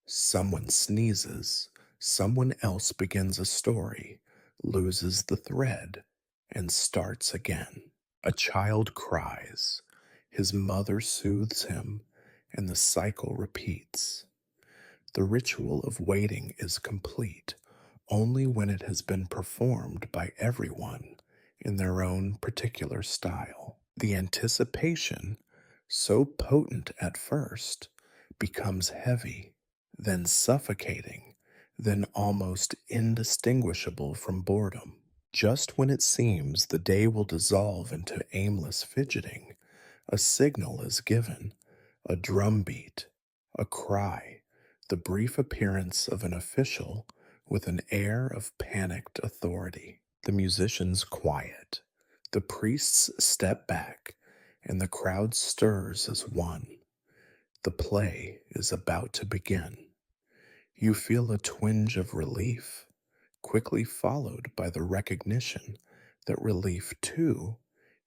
A: Someone sneezes, someone else begins a story, loses the thread, and starts again. A child cries, his mother soothes him, and the cycle repeats. The ritual of waiting is complete only when it has been performed by everyone in their own particular style. The anticipation, so potent at first, becomes heavy, then suffocating, then almost indistinguishable from boredom. Just when it seems the day will dissolve into aimless fidgeting, a signal is given, a drumbeat, a cry, the brief appearance of an official with an air of panicked authority. The musicians quiet, the priests step back, and the crowd stirs as one. The play is about to begin. You feel a twinge of relief, quickly followed by the recognition that relief, too,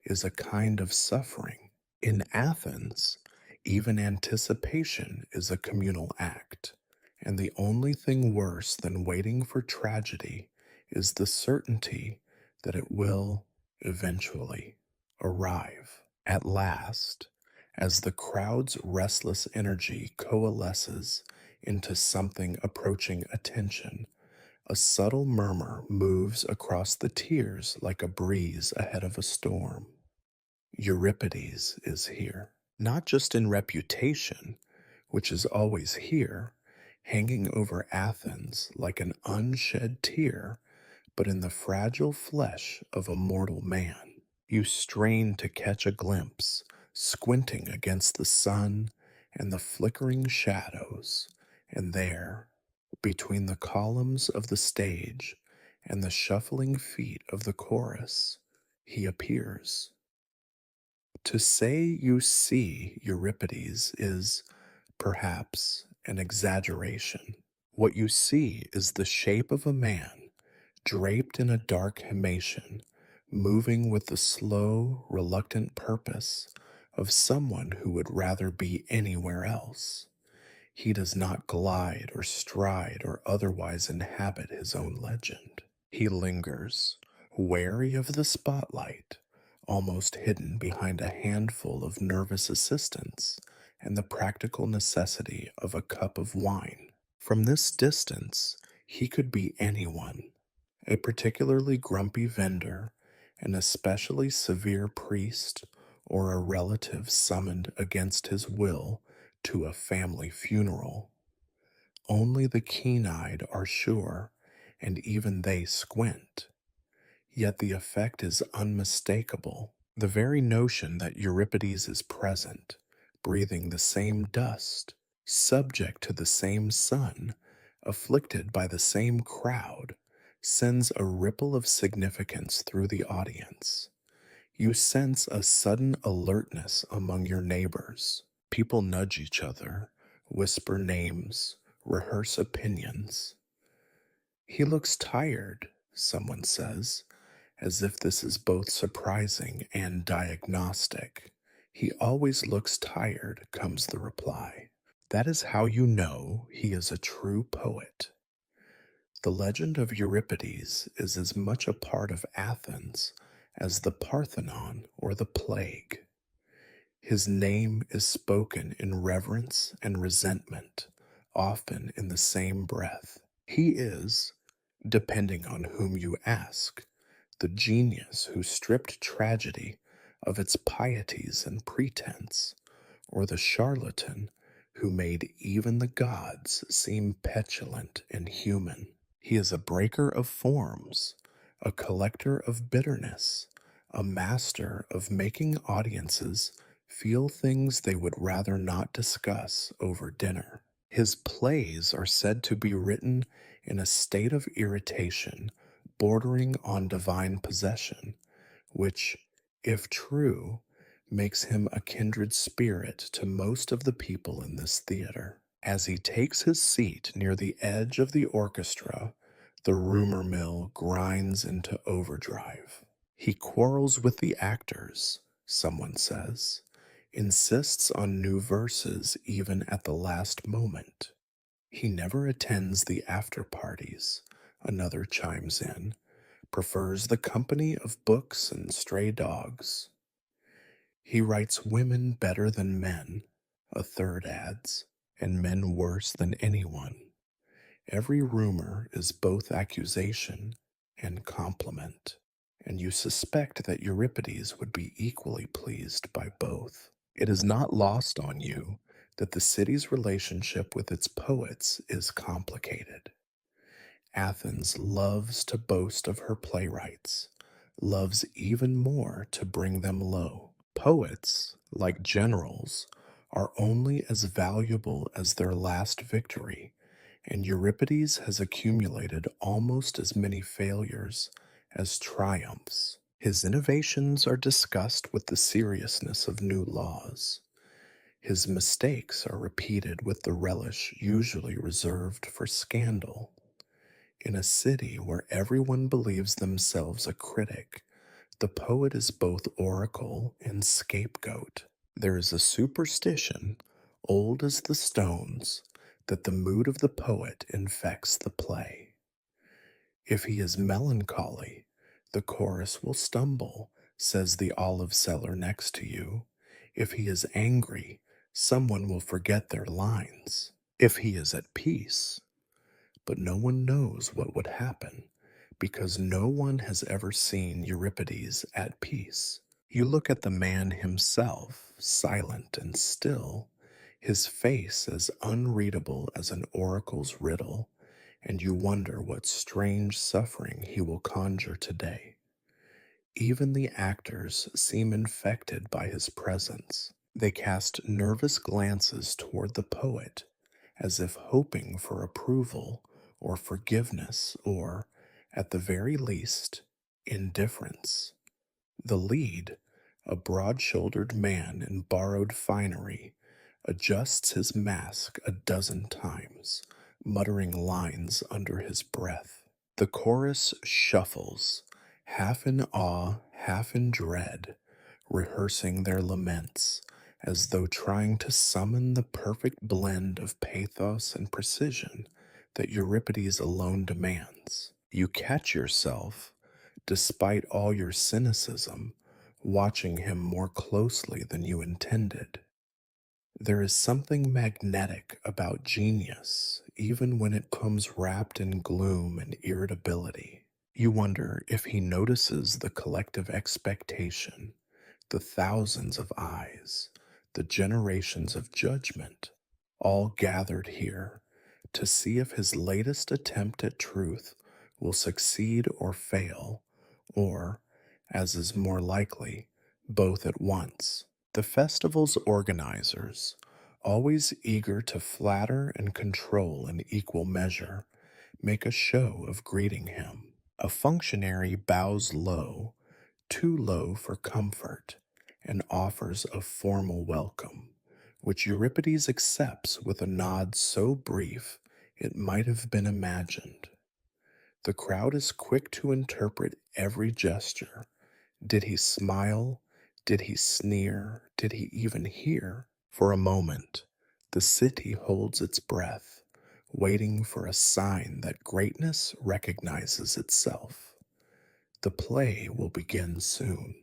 A: is a kind of suffering. In Athens, even anticipation is a communal act, and the only thing worse than waiting for tragedy is the certainty that it will eventually arrive. At last, as the crowd's restless energy coalesces into something approaching attention, a subtle murmur moves across the tiers like a breeze ahead of a storm. Euripides is here, not just in reputation, which is always here, hanging over Athens like an unshed tear, but in the fragile flesh of a mortal man. You strain to catch a glimpse, squinting against the sun and the flickering shadows, and there, between the columns of the stage and the shuffling feet of the chorus, he appears. To say you see Euripides is, perhaps, an exaggeration. What you see is the shape of a man, draped in a dark himation, moving with the slow, reluctant purpose of someone who would rather be anywhere else. He does not glide or stride or otherwise inhabit his own legend. He lingers, wary of the spotlight, almost hidden behind a handful of nervous assistants and the practical necessity of a cup of wine. From this distance, he could be anyone, a particularly grumpy vendor, an especially severe priest, or a relative summoned against his will to a family funeral. Only the keen-eyed are sure, and even they squint. Yet the effect is unmistakable. The very notion that Euripides is present, breathing the same dust, subject to the same sun, afflicted by the same crowd, sends a ripple of significance through the audience. You sense a sudden alertness among your neighbors. People nudge each other, whisper names, rehearse opinions. He looks tired, someone says, as if this is both surprising and diagnostic. He always looks tired, comes the reply. That is how you know he is a true poet. The legend of Euripides is as much a part of Athens as the Parthenon or the plague. His name is spoken in reverence and resentment, often in the same breath. He is, depending on whom you ask, the genius who stripped tragedy of its pieties and pretense, or the charlatan who made even the gods seem petulant and human. He is a breaker of forms, a collector of bitterness, a master of making audiences feel things they would rather not discuss over dinner. His plays are said to be written in a state of irritation bordering on divine possession, which, if true, makes him a kindred spirit to most of the people in this theater. As he takes his seat near the edge of the orchestra, the rumor mill grinds into overdrive. He quarrels with the actors, someone says, insists on new verses even at the last moment. He never attends the after parties, another chimes in, prefers the company of books and stray dogs. He writes women better than men, a third adds, and men worse than anyone. Every rumor is both accusation and compliment, and you suspect that Euripides would be equally pleased by both. It is not lost on you that the city's relationship with its poets is complicated. Athens loves to boast of her playwrights, loves even more to bring them low. Poets, like generals, are only as valuable as their last victory, and Euripides has accumulated almost as many failures as triumphs. His innovations are discussed with the seriousness of new laws. His mistakes are repeated with the relish usually reserved for scandal. In a city where everyone believes themselves a critic, the poet is both oracle and scapegoat. There is a superstition, old as the stones, that the mood of the poet infects the play. If he is melancholy, the chorus will stumble, says the olive seller next to you. If he is angry, someone will forget their lines. If he is at peace, but no one knows what would happen because no one has ever seen Euripides at peace. You look at the man himself, silent and still, his face as unreadable as an oracle's riddle, and you wonder what strange suffering he will conjure today. Even the actors seem infected by his presence. They cast nervous glances toward the poet, as if hoping for approval or forgiveness or, at the very least, indifference. The lead, a broad shouldered man in borrowed finery, adjusts his mask a dozen times, muttering lines under his breath. The chorus shuffles, half in awe, half in dread, rehearsing their laments, as though trying to summon the perfect blend of pathos and precision that Euripides alone demands. You catch yourself, despite all your cynicism, watching him more closely than you intended. There is something magnetic about genius, even when it comes wrapped in gloom and irritability. You wonder if he notices the collective expectation, the thousands of eyes, the generations of judgment, all gathered here to see if his latest attempt at truth will succeed or fail, or, as is more likely, both at once. The festival's organizers, always eager to flatter and control in equal measure, make a show of greeting him. A functionary bows low, too low for comfort, and offers a formal welcome, which Euripides accepts with a nod so brief it might have been imagined. The crowd is quick to interpret every gesture. Did he smile? Did he sneer? Did he even hear? For a moment, the city holds its breath, waiting for a sign that greatness recognizes itself. The play will begin soon.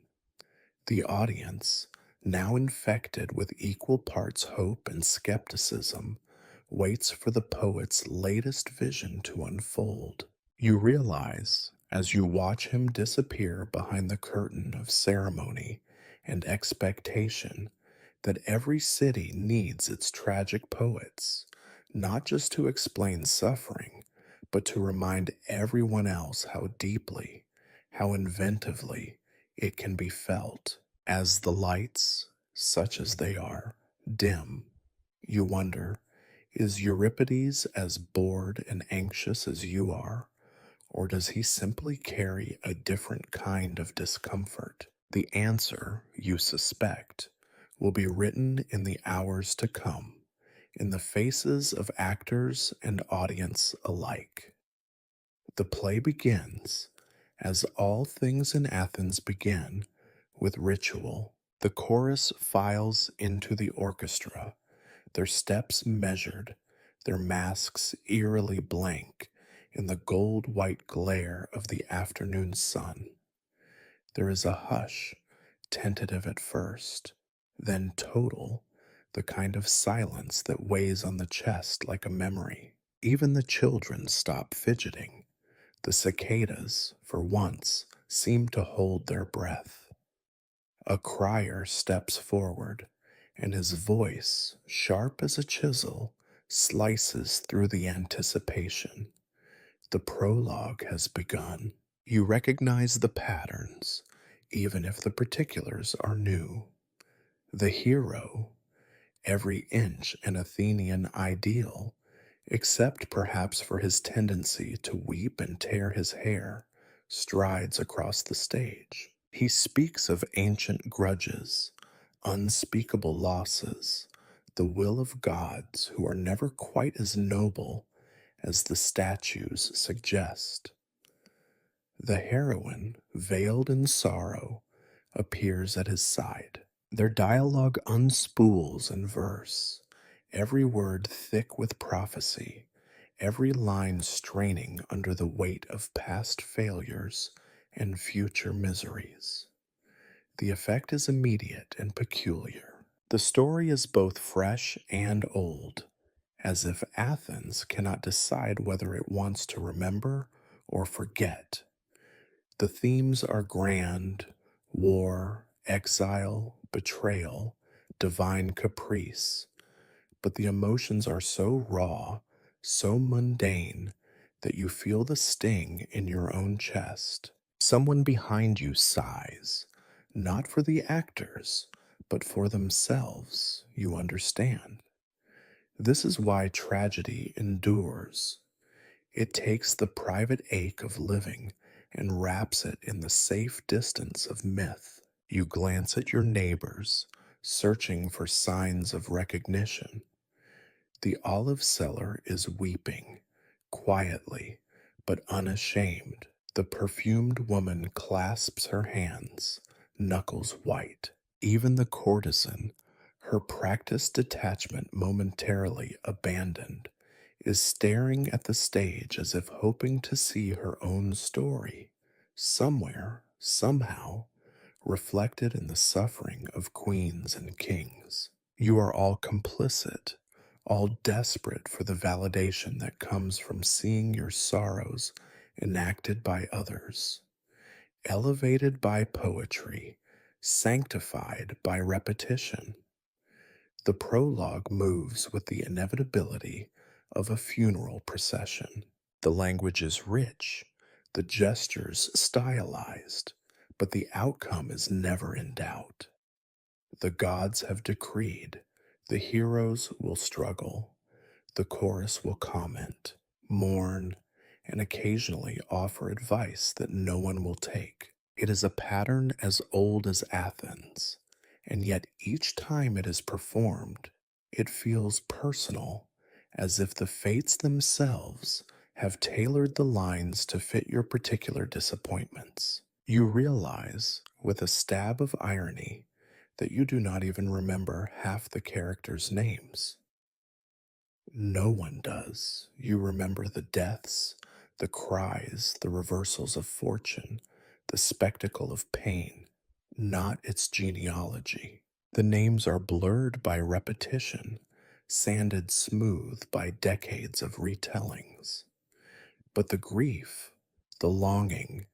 A: The audience, now infected with equal parts hope and skepticism, waits for the poet's latest vision to unfold. You realize, as you watch him disappear behind the curtain of ceremony and expectation, that every city needs its tragic poets, not just to explain suffering, but to remind everyone else how deeply, how inventively it can be felt. As the lights, such as they are, dim, you wonder, is Euripides as bored and anxious as you are? Or does he simply carry a different kind of discomfort? The answer, you suspect, will be written in the hours to come, in the faces of actors and audience alike. The play begins, as all things in Athens begin, with ritual. The chorus files into the orchestra, their steps measured, their masks eerily blank in the gold-white glare of the afternoon sun. There is a hush, tentative at first, then total, the kind of silence that weighs on the chest like a memory. Even the children stop fidgeting. The cicadas, for once, seem to hold their breath. A crier steps forward, and his voice, sharp as a chisel, slices through the anticipation. The prologue has begun. You recognize the patterns, even if the particulars are new. The hero, every inch an Athenian ideal, except perhaps for his tendency to weep and tear his hair, strides across the stage. He speaks of ancient grudges, unspeakable losses, the will of gods who are never quite as noble as the statues suggest. The heroine, veiled in sorrow, appears at his side. Their dialogue unspools in verse, every word thick with prophecy, every line straining under the weight of past failures and future miseries. The effect is immediate and peculiar. The story is both fresh and old, as if Athens cannot decide whether it wants to remember or forget. The themes are grand: war, exile, betrayal, divine caprice, but the emotions are so raw, so mundane, that you feel the sting in your own chest. Someone behind you sighs, not for the actors, but for themselves, you understand. This is why tragedy endures. It takes the private ache of living and wraps it in the safe distance of myth. You glance at your neighbors, searching for signs of recognition. The olive seller is weeping, quietly but unashamed. The perfumed woman clasps her hands, knuckles white. Even the courtesan, her practiced detachment momentarily abandoned, is staring at the stage as if hoping to see her own story, somewhere, somehow, reflected in the suffering of queens and kings. You are all complicit, all desperate for the validation that comes from seeing your sorrows enacted by others, elevated by poetry, sanctified by repetition. The prologue moves with the inevitability of a funeral procession. The language is rich, the gestures stylized, but the outcome is never in doubt. The gods have decreed, the heroes will struggle, the chorus will comment, mourn, and occasionally offer advice that no one will take. It is a pattern as old as Athens, and yet each time it is performed, it feels personal, as if the fates themselves have tailored the lines to fit your particular disappointments. You realize, with a stab of irony, that you do not even remember half the characters' names. No one does. You remember the deaths, the cries, the reversals of fortune, the spectacle of pain, not its genealogy. The names are blurred by repetition, sanded smooth by decades of retellings. But the grief, the longing,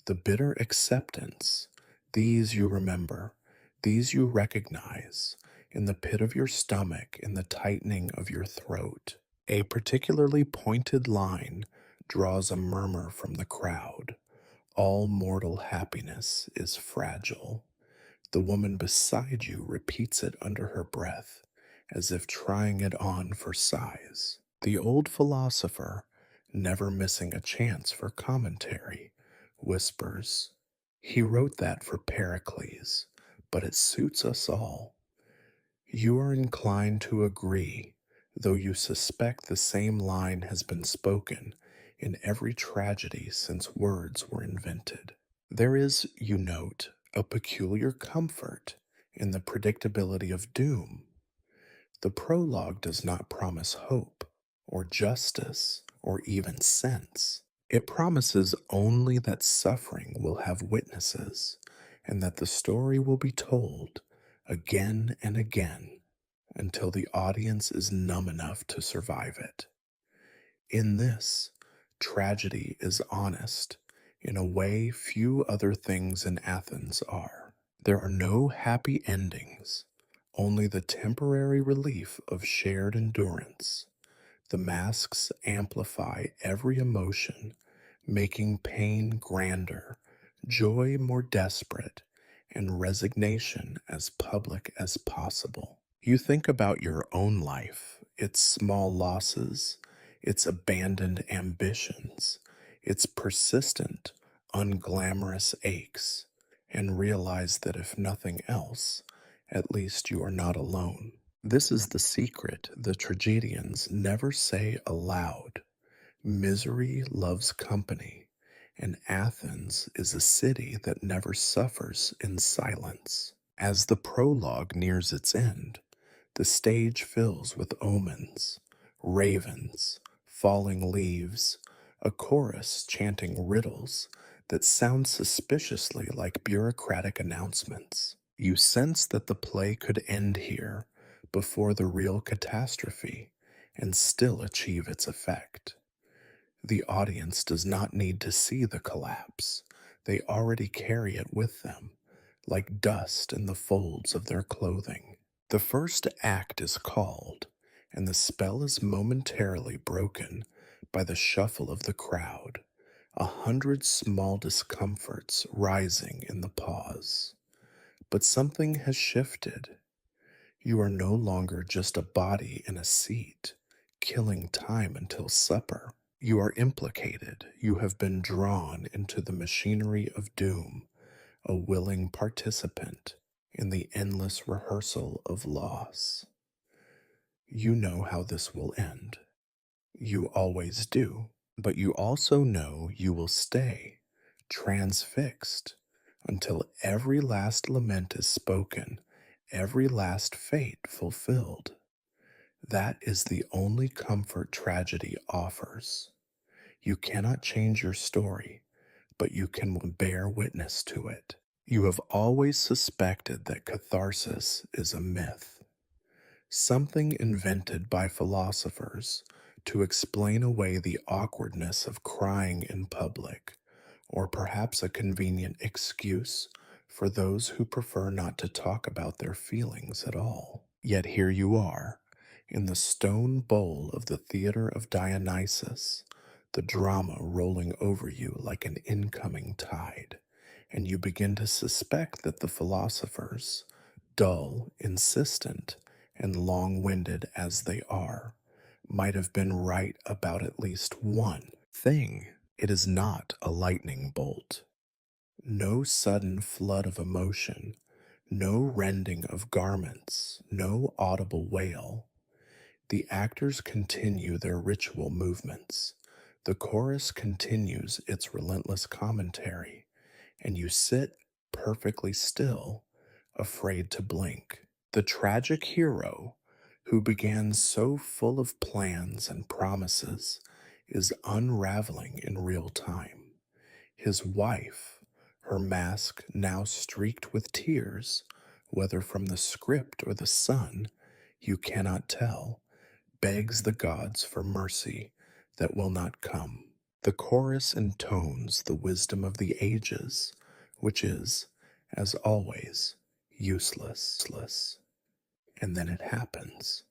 A: the bitter acceptance, these you remember, these you recognize, in the pit of your stomach, in the tightening of your throat. A particularly pointed line draws a murmur from the crowd. All mortal happiness is fragile. The woman beside you repeats it under her breath, as if trying it on for size. The old philosopher, never missing a chance for commentary, whispers, "He wrote that for Pericles, but it suits us all." You are inclined to agree, though you suspect the same line has been spoken in every tragedy since words were invented. There is, you note, a peculiar comfort in the predictability of doom. The prologue does not promise hope, or justice, or even sense. It promises only that suffering will have witnesses, and that the story will be told again and again until the audience is numb enough to survive it. In this, tragedy is honest in a way few other things in Athens are. There are no happy endings, only the temporary relief of shared endurance. The masks amplify every emotion, making pain grander, joy more desperate, and resignation as public as possible. You think about your own life, its small losses, its abandoned ambitions, its persistent, unglamorous aches, and realize that if nothing else, at least you are not alone. This is the secret the tragedians never say aloud. Misery loves company, and Athens is a city that never suffers in silence. As the prologue nears its end, the stage fills with omens, ravens, falling leaves, a chorus chanting riddles that sound suspiciously like bureaucratic announcements. You sense that the play could end here before the real catastrophe and still achieve its effect. The audience does not need to see the collapse. They already carry it with them, like dust in the folds of their clothing. The first act is called, and the spell is momentarily broken by the shuffle of the crowd, 100 small discomforts rising in the pause. But something has shifted. You are no longer just a body in a seat, killing time until supper. You are implicated. You have been drawn into the machinery of doom, a willing participant in the endless rehearsal of loss. You know how this will end. You always do. But you also know you will stay transfixed until every last lament is spoken, every last fate fulfilled. That is the only comfort tragedy offers. You cannot change your story, but you can bear witness to it. You have always suspected that catharsis is a myth, something invented by philosophers to explain away the awkwardness of crying in public, or perhaps a convenient excuse for those who prefer not to talk about their feelings at all. Yet here you are, in the stone bowl of the Theatre of Dionysus, the drama rolling over you like an incoming tide, and you begin to suspect that the philosophers, dull, insistent, and long winded as they are, might have been right about at least one thing. It is not a lightning bolt. No sudden flood of emotion, no rending of garments, no audible wail. The actors continue their ritual movements. The chorus continues its relentless commentary, and you sit perfectly still, afraid to blink. The tragic hero, who began so full of plans and promises, is unraveling in real time. His wife, her mask now streaked with tears, whether from the script or the sun, you cannot tell, begs the gods for mercy that will not come. The chorus intones the wisdom of the ages, which is, as always, useless. And then it happens.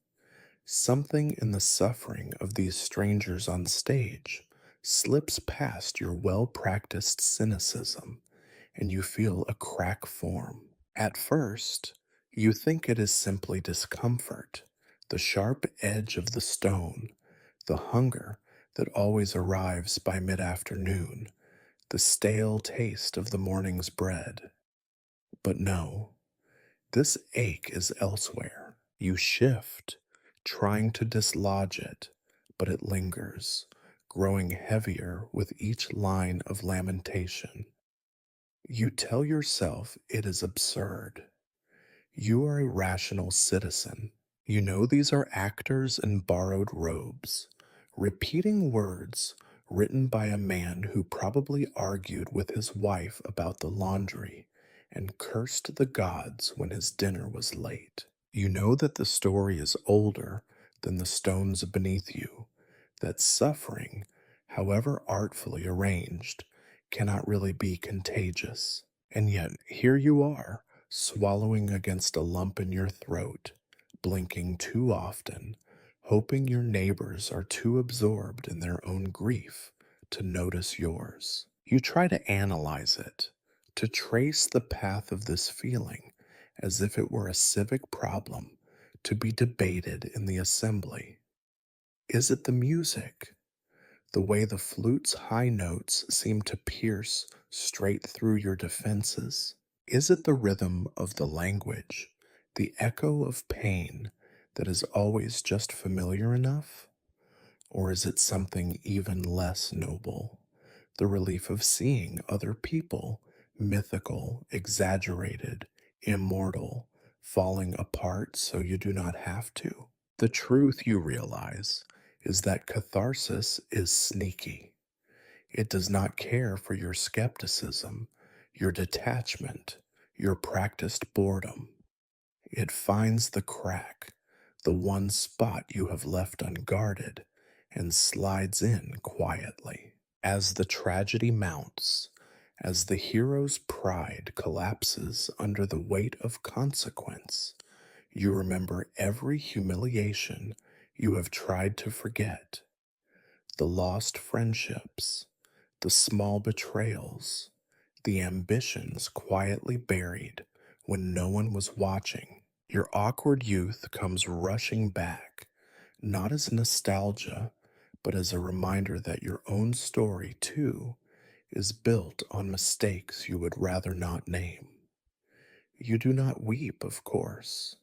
A: Something in the suffering of these strangers on stage slips past your well practiced cynicism, and you feel a crack form. At first, you think it is simply discomfort, the sharp edge of the stone, the hunger that always arrives by mid afternoon, the stale taste of the morning's bread. But no, this ache is elsewhere. You shift, trying to dislodge it, but it lingers, growing heavier with each line of lamentation. You tell yourself it is absurd. You are a rational citizen. You know these are actors in borrowed robes, repeating words written by a man who probably argued with his wife about the laundry and cursed the gods when his dinner was late. You know that the story is older than the stones beneath you, that suffering, however artfully arranged, cannot really be contagious. And yet, here you are, swallowing against a lump in your throat, blinking too often, hoping your neighbors are too absorbed in their own grief to notice yours. You try to analyze it, to trace the path of this feeling as if it were a civic problem to be debated in the assembly. Is it the music? The way the flute's high notes seem to pierce straight through your defenses? Is it the rhythm of the language, the echo of pain that is always just familiar enough? Or is it something even less noble, the relief of seeing other people, mythical, exaggerated, immortal, falling apart so you do not have to? The truth you realize is that catharsis is sneaky. It does not care for your skepticism, your detachment, your practiced boredom. It finds the crack, the one spot you have left unguarded, and slides in quietly. As the tragedy mounts, as the hero's pride collapses under the weight of consequence, you remember every humiliation you have tried to forget, the lost friendships, the small betrayals, the ambitions quietly buried when no one was watching. Your awkward youth comes rushing back, not as nostalgia, but as a reminder that your own story, too, is built on mistakes you would rather not name. You do not weep, of course.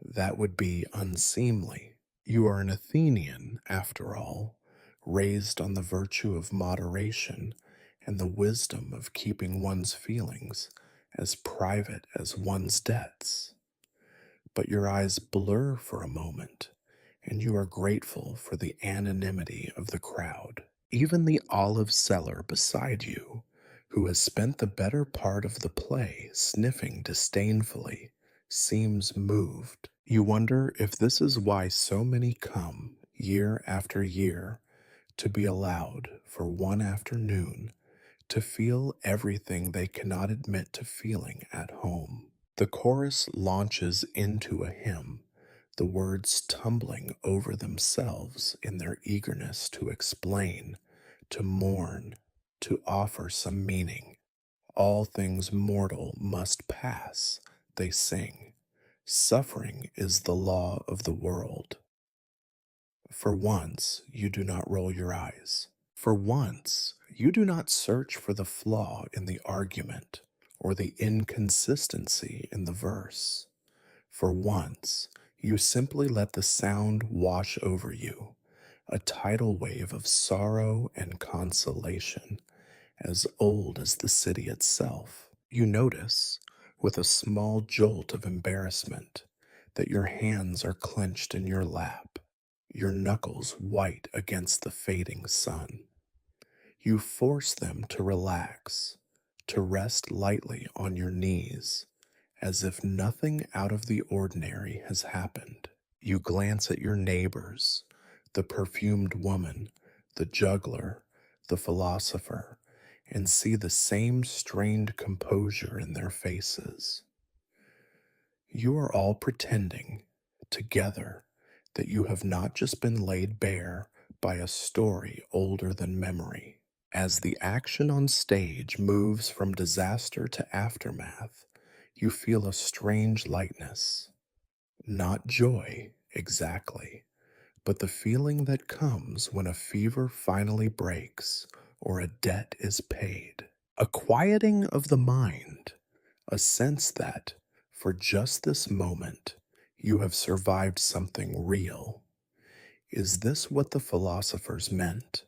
A: That would be unseemly. You are an Athenian, after all, raised on the virtue of moderation and the wisdom of keeping one's feelings as private as one's debts. But your eyes blur for a moment, and you are grateful for the anonymity of the crowd. Even the olive seller beside you, who has spent the better part of the play sniffing disdainfully, seems moved. You wonder if this is why so many come, year after year, to be allowed, for one afternoon, to feel everything they cannot admit to feeling at home. The chorus launches into a hymn, the words tumbling over themselves in their eagerness to explain, to mourn, to offer some meaning. All things mortal must pass, they sing. Suffering is the law of the world. For once, you do not roll your eyes. For once, you do not search for the flaw in the argument or the inconsistency in the verse. For once, you simply let the sound wash over you, a tidal wave of sorrow and consolation, as old as the city itself. You notice, with a small jolt of embarrassment, that your hands are clenched in your lap, your knuckles white against the fading sun. You force them to relax, to rest lightly on your knees, as if nothing out of the ordinary has happened. You glance at your neighbors, the perfumed woman, the juggler, the philosopher, and see the same strained composure in their faces. You are all pretending, together, that you have not just been laid bare by a story older than memory. As the action on stage moves from disaster to aftermath, you feel a strange lightness. Not joy, exactly, but the feeling that comes when a fever finally breaks or a debt is paid. A quieting of the mind, a sense that, for just this moment, you have survived something real. Is this what the philosophers meant?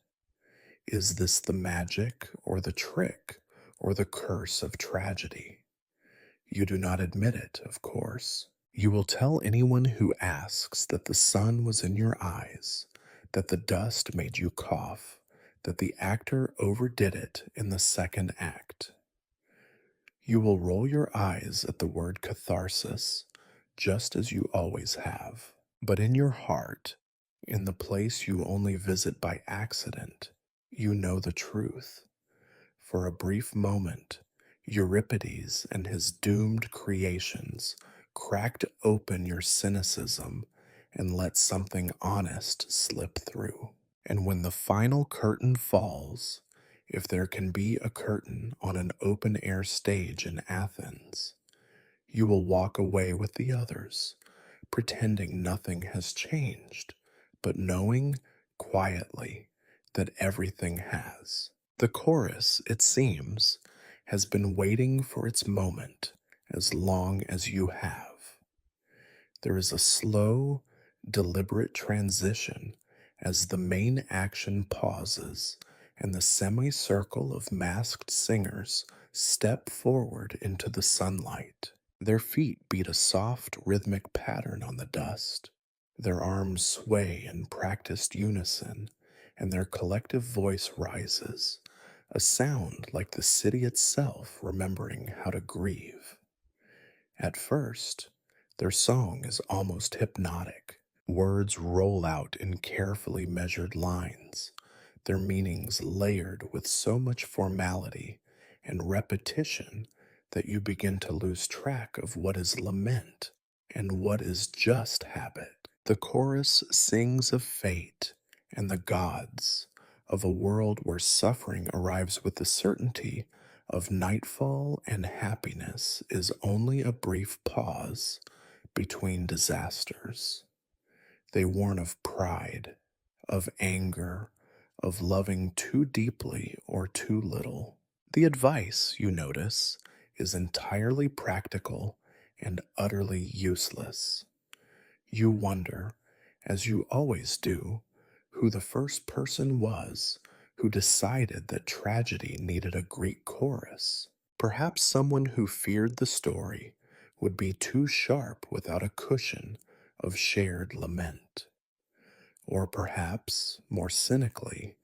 A: Is this the magic or the trick or the curse of tragedy? You do not admit it, of course. You will tell anyone who asks that the sun was in your eyes, that the dust made you cough, that the actor overdid it in the second act. You will roll your eyes at the word catharsis, just as you always have. But in your heart, in the place you only visit by accident, you know the truth. For a brief moment, Euripides and his doomed creations cracked open your cynicism and let something honest slip through. And when the final curtain falls, if there can be a curtain on an open air stage in Athens, you will walk away with the others, pretending nothing has changed, but knowing quietly that everything has. The chorus, it seems, has been waiting for its moment as long as you have. There is a slow, deliberate transition as the main action pauses and the semicircle of masked singers step forward into the sunlight. Their feet beat a soft, rhythmic pattern on the dust. Their arms sway in practiced unison, and their collective voice rises, a sound like the city itself remembering how to grieve. At first, their song is almost hypnotic. Words roll out in carefully measured lines, their meanings layered with so much formality and repetition that you begin to lose track of what is lament and what is just habit. The chorus sings of fate and the gods, of a world where suffering arrives with the certainty of nightfall and happiness is only a brief pause between disasters. They warn of pride, of anger, of loving too deeply or too little. The advice, you notice, is entirely practical and utterly useless. You wonder, as you always do, who the first person was who decided that tragedy needed a Greek chorus. Perhaps someone who feared the story would be too sharp without a cushion of shared lament. Or perhaps, more cynically,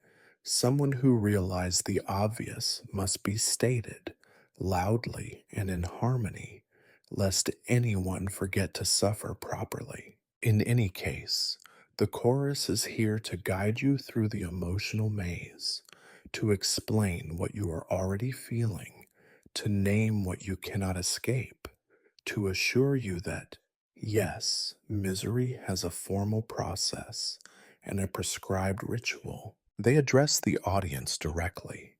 A: someone who realized the obvious must be stated loudly and in harmony, lest anyone forget to suffer properly. In any case, the chorus is here to guide you through the emotional maze, to explain what you are already feeling, to name what you cannot escape, to assure you that, yes, misery has a formal process and a prescribed ritual. They address the audience directly,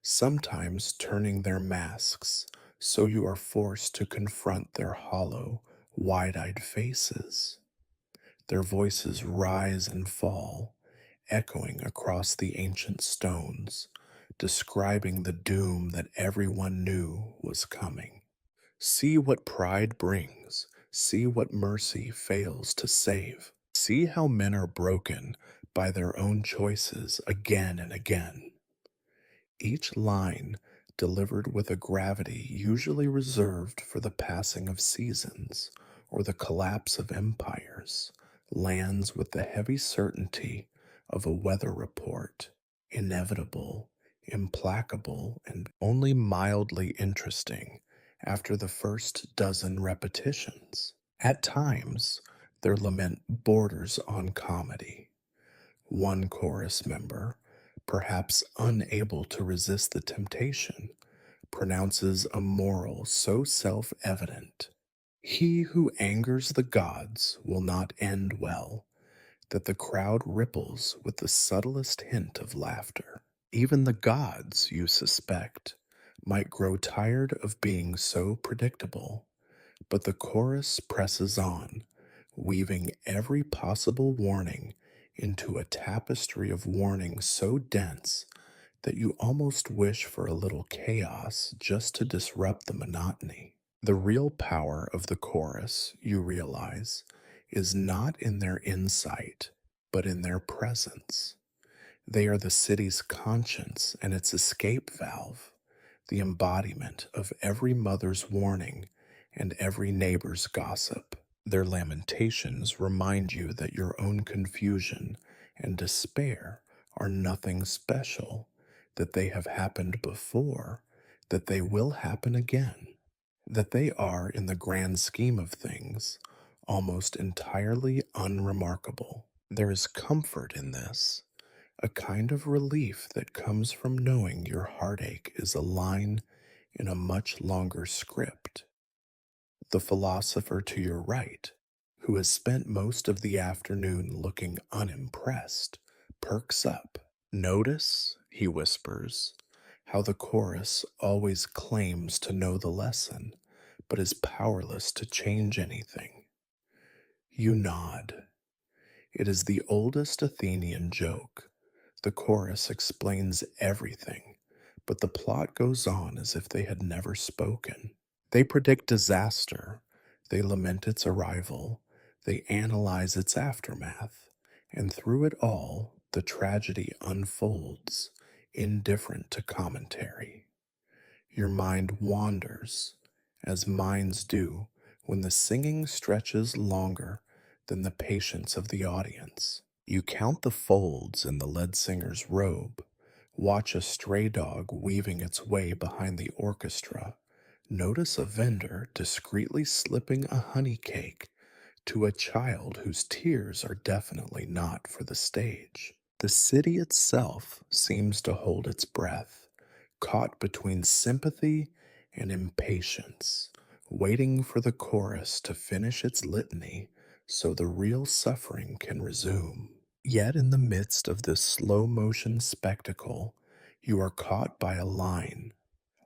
A: sometimes turning their masks so you are forced to confront their hollow, wide eyed faces. Their voices rise and fall, echoing across the ancient stones, describing the doom that everyone knew was coming. See what pride brings. See what mercy fails to save. See how men are broken by their own choices again and again. Each line delivered with a gravity usually reserved for the passing of seasons or the collapse of empires lands with the heavy certainty of a weather report, inevitable, implacable, and only mildly interesting after the first dozen repetitions. At times, their lament borders on comedy. One chorus member, perhaps unable to resist the temptation, pronounces a moral so self evident: he who angers the gods will not end well, that the crowd ripples with the subtlest hint of laughter. Even the gods, you suspect, might grow tired of being so predictable, but the chorus presses on, weaving every possible warning into a tapestry of warnings so dense that you almost wish for a little chaos just to disrupt the monotony. The real power of the chorus, you realize, is not in their insight, but in their presence. They are the city's conscience and its escape valve, the embodiment of every mother's warning and every neighbor's gossip. Their lamentations remind you that your own confusion and despair are nothing special, that they have happened before, that they will happen again, that they are, in the grand scheme of things, almost entirely unremarkable. There is comfort in this, a kind of relief that comes from knowing your heartache is a line in a much longer script. The philosopher to your right, who has spent most of the afternoon looking unimpressed, perks up. Notice, he whispers, how the chorus always claims to know the lesson, but is powerless to change anything. You nod. It is the oldest Athenian joke. The chorus explains everything, but the plot goes on as if they had never spoken. They predict disaster, they lament its arrival, they analyze its aftermath, and through it all, the tragedy unfolds, indifferent to commentary. Your mind wanders, as minds do when the singing stretches longer than the patience of the audience. You count the folds in the lead singer's robe, watch a stray dog weaving its way behind the orchestra, notice a vendor discreetly slipping a honey cake to a child whose tears are definitely not for the stage. The city itself seems to hold its breath, caught between sympathy and impatience, waiting for the chorus to finish its litany so the real suffering can resume. Yet, in the midst of this slow motion spectacle, you are caught by a line,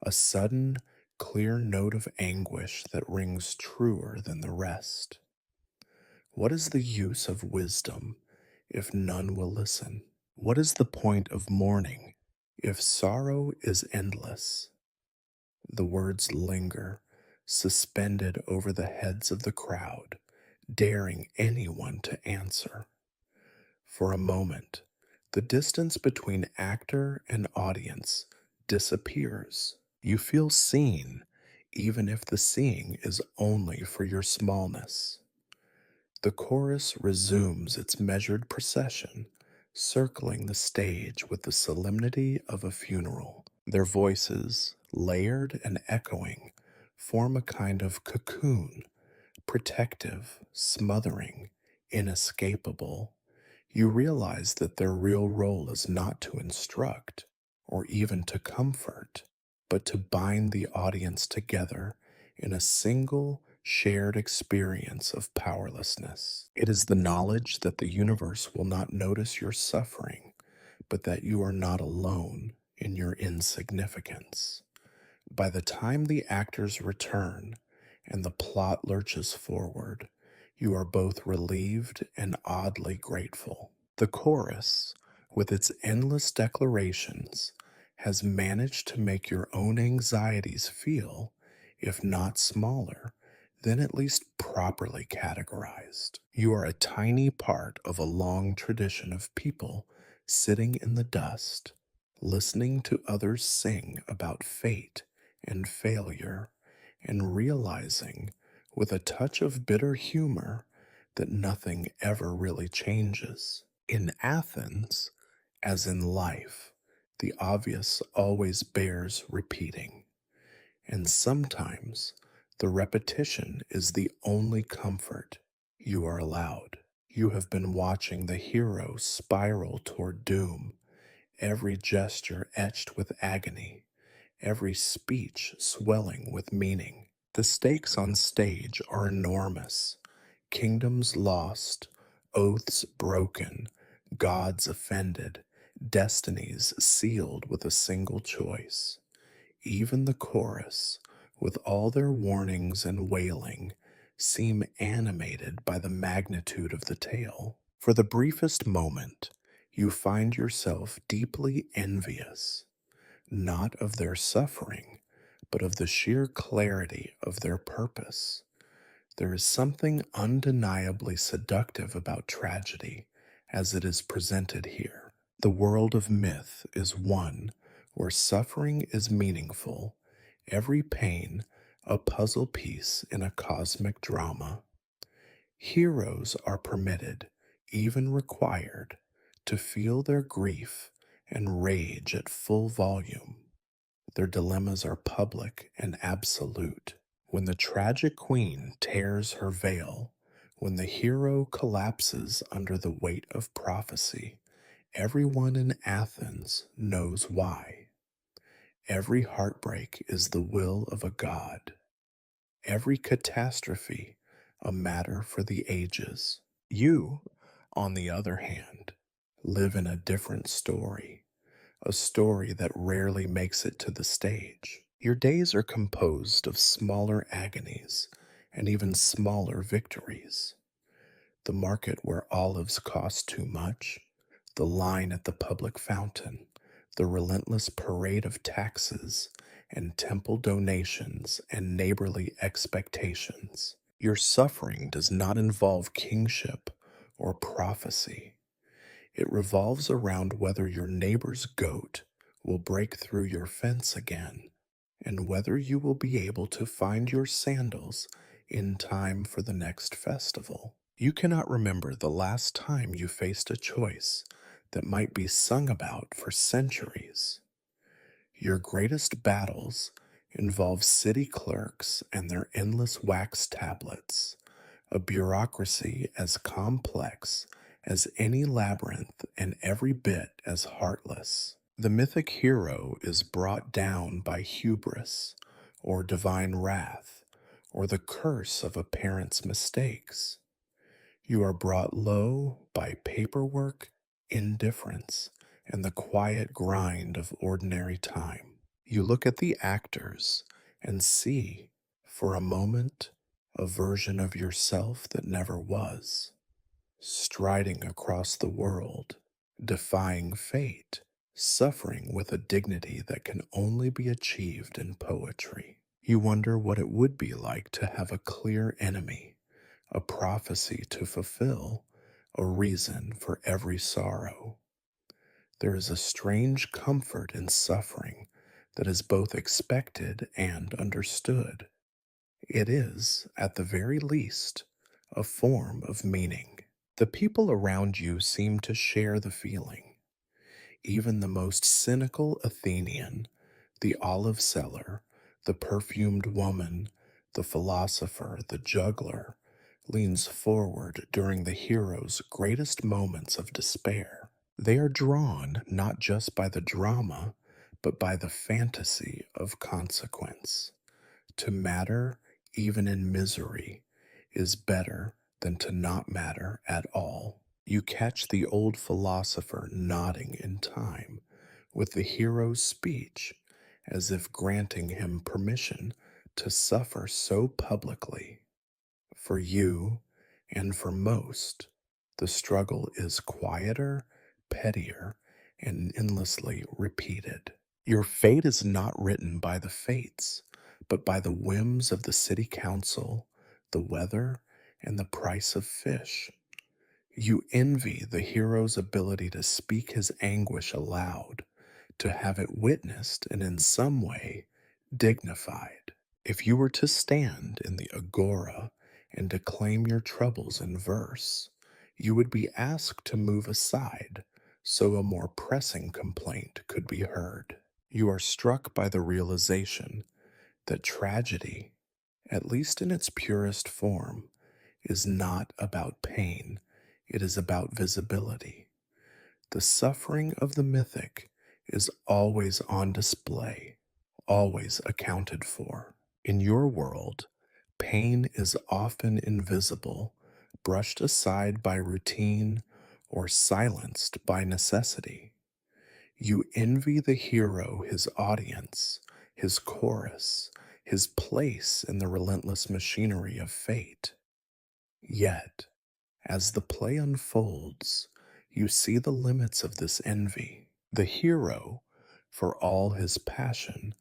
A: a sudden, clear note of anguish that rings truer than the rest. What is the use of wisdom if none will listen? What is the point of mourning if sorrow is endless? The words linger, suspended over the heads of the crowd, daring anyone to answer. For a moment, the distance between actor and audience disappears. You feel seen, even if the seeing is only for your smallness. The chorus resumes its measured procession, circling the stage with the solemnity of a funeral. Their voices, layered and echoing, form a kind of cocoon, protective, smothering, inescapable. You realize that their real role is not to instruct or even to comfort, but to bind the audience together in a single shared experience of powerlessness. It is the knowledge that the universe will not notice your suffering, but that you are not alone in your insignificance. By the time the actors return and the plot lurches forward, you are both relieved and oddly grateful. The chorus, with its endless declarations, has managed to make your own anxieties feel, if not smaller, then at least properly categorized. You are a tiny part of a long tradition of people sitting in the dust, listening to others sing about fate and failure, and realizing, with a touch of bitter humor, that nothing ever really changes. In Athens, as in life, the obvious always bears repeating, and sometimes the repetition is the only comfort you are allowed. You have been watching the hero spiral toward doom, every gesture etched with agony, every speech swelling with meaning. The stakes on stage are enormous. Kingdoms lost, oaths broken, gods offended, destinies sealed with a single choice. Even the chorus, with all their warnings and wailing, seem animated by the magnitude of the tale. For the briefest moment, you find yourself deeply envious, not of their suffering, but of the sheer clarity of their purpose. There is something undeniably seductive about tragedy as it is presented here. The world of myth is one where suffering is meaningful, every pain a puzzle piece in a cosmic drama. Heroes are permitted, even required, to feel their grief and rage at full volume. Their dilemmas are public and absolute. When the tragic queen tears her veil, when the hero collapses under the weight of prophecy, everyone in Athens knows why. Every heartbreak is the will of a god. Every catastrophe, a matter for the ages. You, on the other hand, live in a different story, a story that rarely makes it to the stage. Your days are composed of smaller agonies and even smaller victories. The market where olives cost too much, the line at the public fountain, the relentless parade of taxes and temple donations and neighborly expectations. Your suffering does not involve kingship or prophecy. It revolves around whether your neighbor's goat will break through your fence again, and whether you will be able to find your sandals in time for the next festival. You cannot remember the last time you faced a choice that might be sung about for centuries. Your greatest battles involve city clerks and their endless wax tablets, a bureaucracy as complex as any labyrinth and every bit as heartless. The mythic hero is brought down by hubris, or divine wrath, or the curse of a parent's mistakes. You are brought low by paperwork, indifference, and the quiet grind of ordinary time. You look at the actors and see, for a moment, a version of yourself that never was, striding across the world, defying fate, suffering with a dignity that can only be achieved in poetry. You wonder what it would be like to have a clear enemy, a prophecy to fulfill, a reason for every sorrow. There is a strange comfort in suffering that is both expected and understood. It is, at the very least, a form of meaning. The people around you seem to share the feeling. Even the most cynical Athenian, the olive seller, the perfumed woman, the philosopher, the juggler, leans forward during the hero's greatest moments of despair. They are drawn not just by the drama, but by the fantasy of consequence. To matter, even in misery, is better than to not matter at all. You catch the old philosopher nodding in time with the hero's speech, as if granting him permission to suffer so publicly. For you, and for most, the struggle is quieter, pettier, and endlessly repeated. Your fate is not written by the fates, but by the whims of the city council, the weather, and the price of fish. You envy the hero's ability to speak his anguish aloud, to have it witnessed and in some way dignified. If you were to stand in the agora and declaim your troubles in verse, you would be asked to move aside so a more pressing complaint could be heard. You are struck by the realization that tragedy, at least in its purest form, is not about pain, it is about visibility. The suffering of the mythic is always on display, always accounted for. In your world, pain is often invisible, brushed aside by routine, or silenced by necessity. You envy the hero his audience, his chorus, his place in the relentless machinery of fate. Yet, as the play unfolds, you see the limits of this envy. The hero, for all his passion,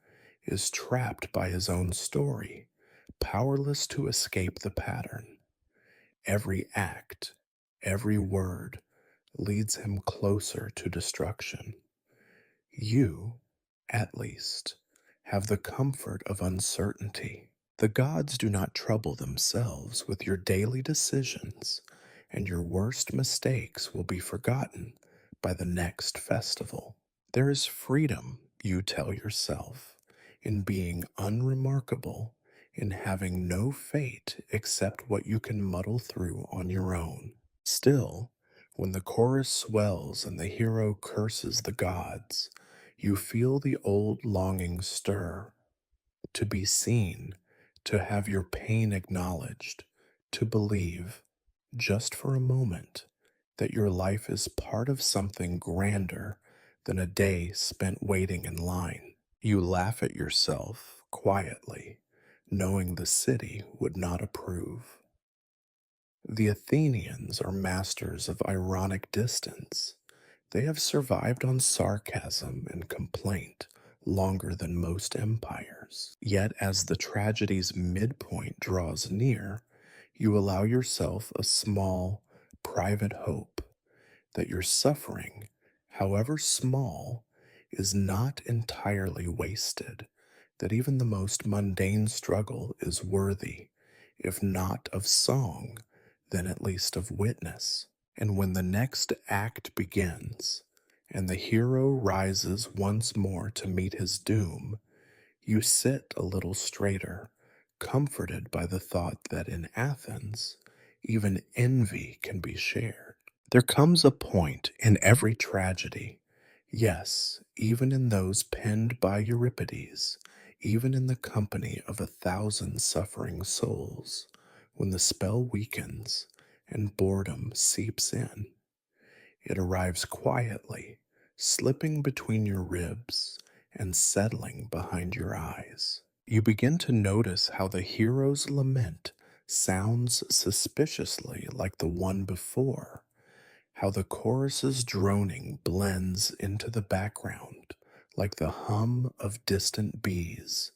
A: is trapped by his own story, powerless to escape the pattern. Every act, every word, leads him closer to destruction. You, at least, have the comfort of uncertainty. The gods do not trouble themselves with your daily decisions, and your worst mistakes will be forgotten by the next festival. There is freedom, you tell yourself, in being unremarkable, in having no fate except what you can muddle through on your own. Still, when the chorus swells and the hero curses the gods, you feel the old longing stir, to be seen, to have your pain acknowledged, to believe, just for a moment, that your life is part of something grander than a day spent waiting in line. You laugh at yourself quietly, knowing the city would not approve. The Athenians are masters of ironic distance. They have survived on sarcasm and complaint longer than most empires. Yet, as the tragedy's midpoint draws near, you allow yourself a small, private hope that your suffering, however small, is not entirely wasted, that even the most mundane struggle is worthy, if not of song, then at least of witness. And when the next act begins, and the hero rises once more to meet his doom, you sit a little straighter, comforted by the thought that in Athens, even envy can be shared. There comes a point in every tragedy, yes, even in those penned by Euripides, even in the company of 1,000 suffering souls, when the spell weakens and boredom seeps in. It arrives quietly, slipping between your ribs and settling behind your eyes. You begin to notice how the hero's lament sounds suspiciously like the one before, how the chorus's droning blends into the background like the hum of distant bees,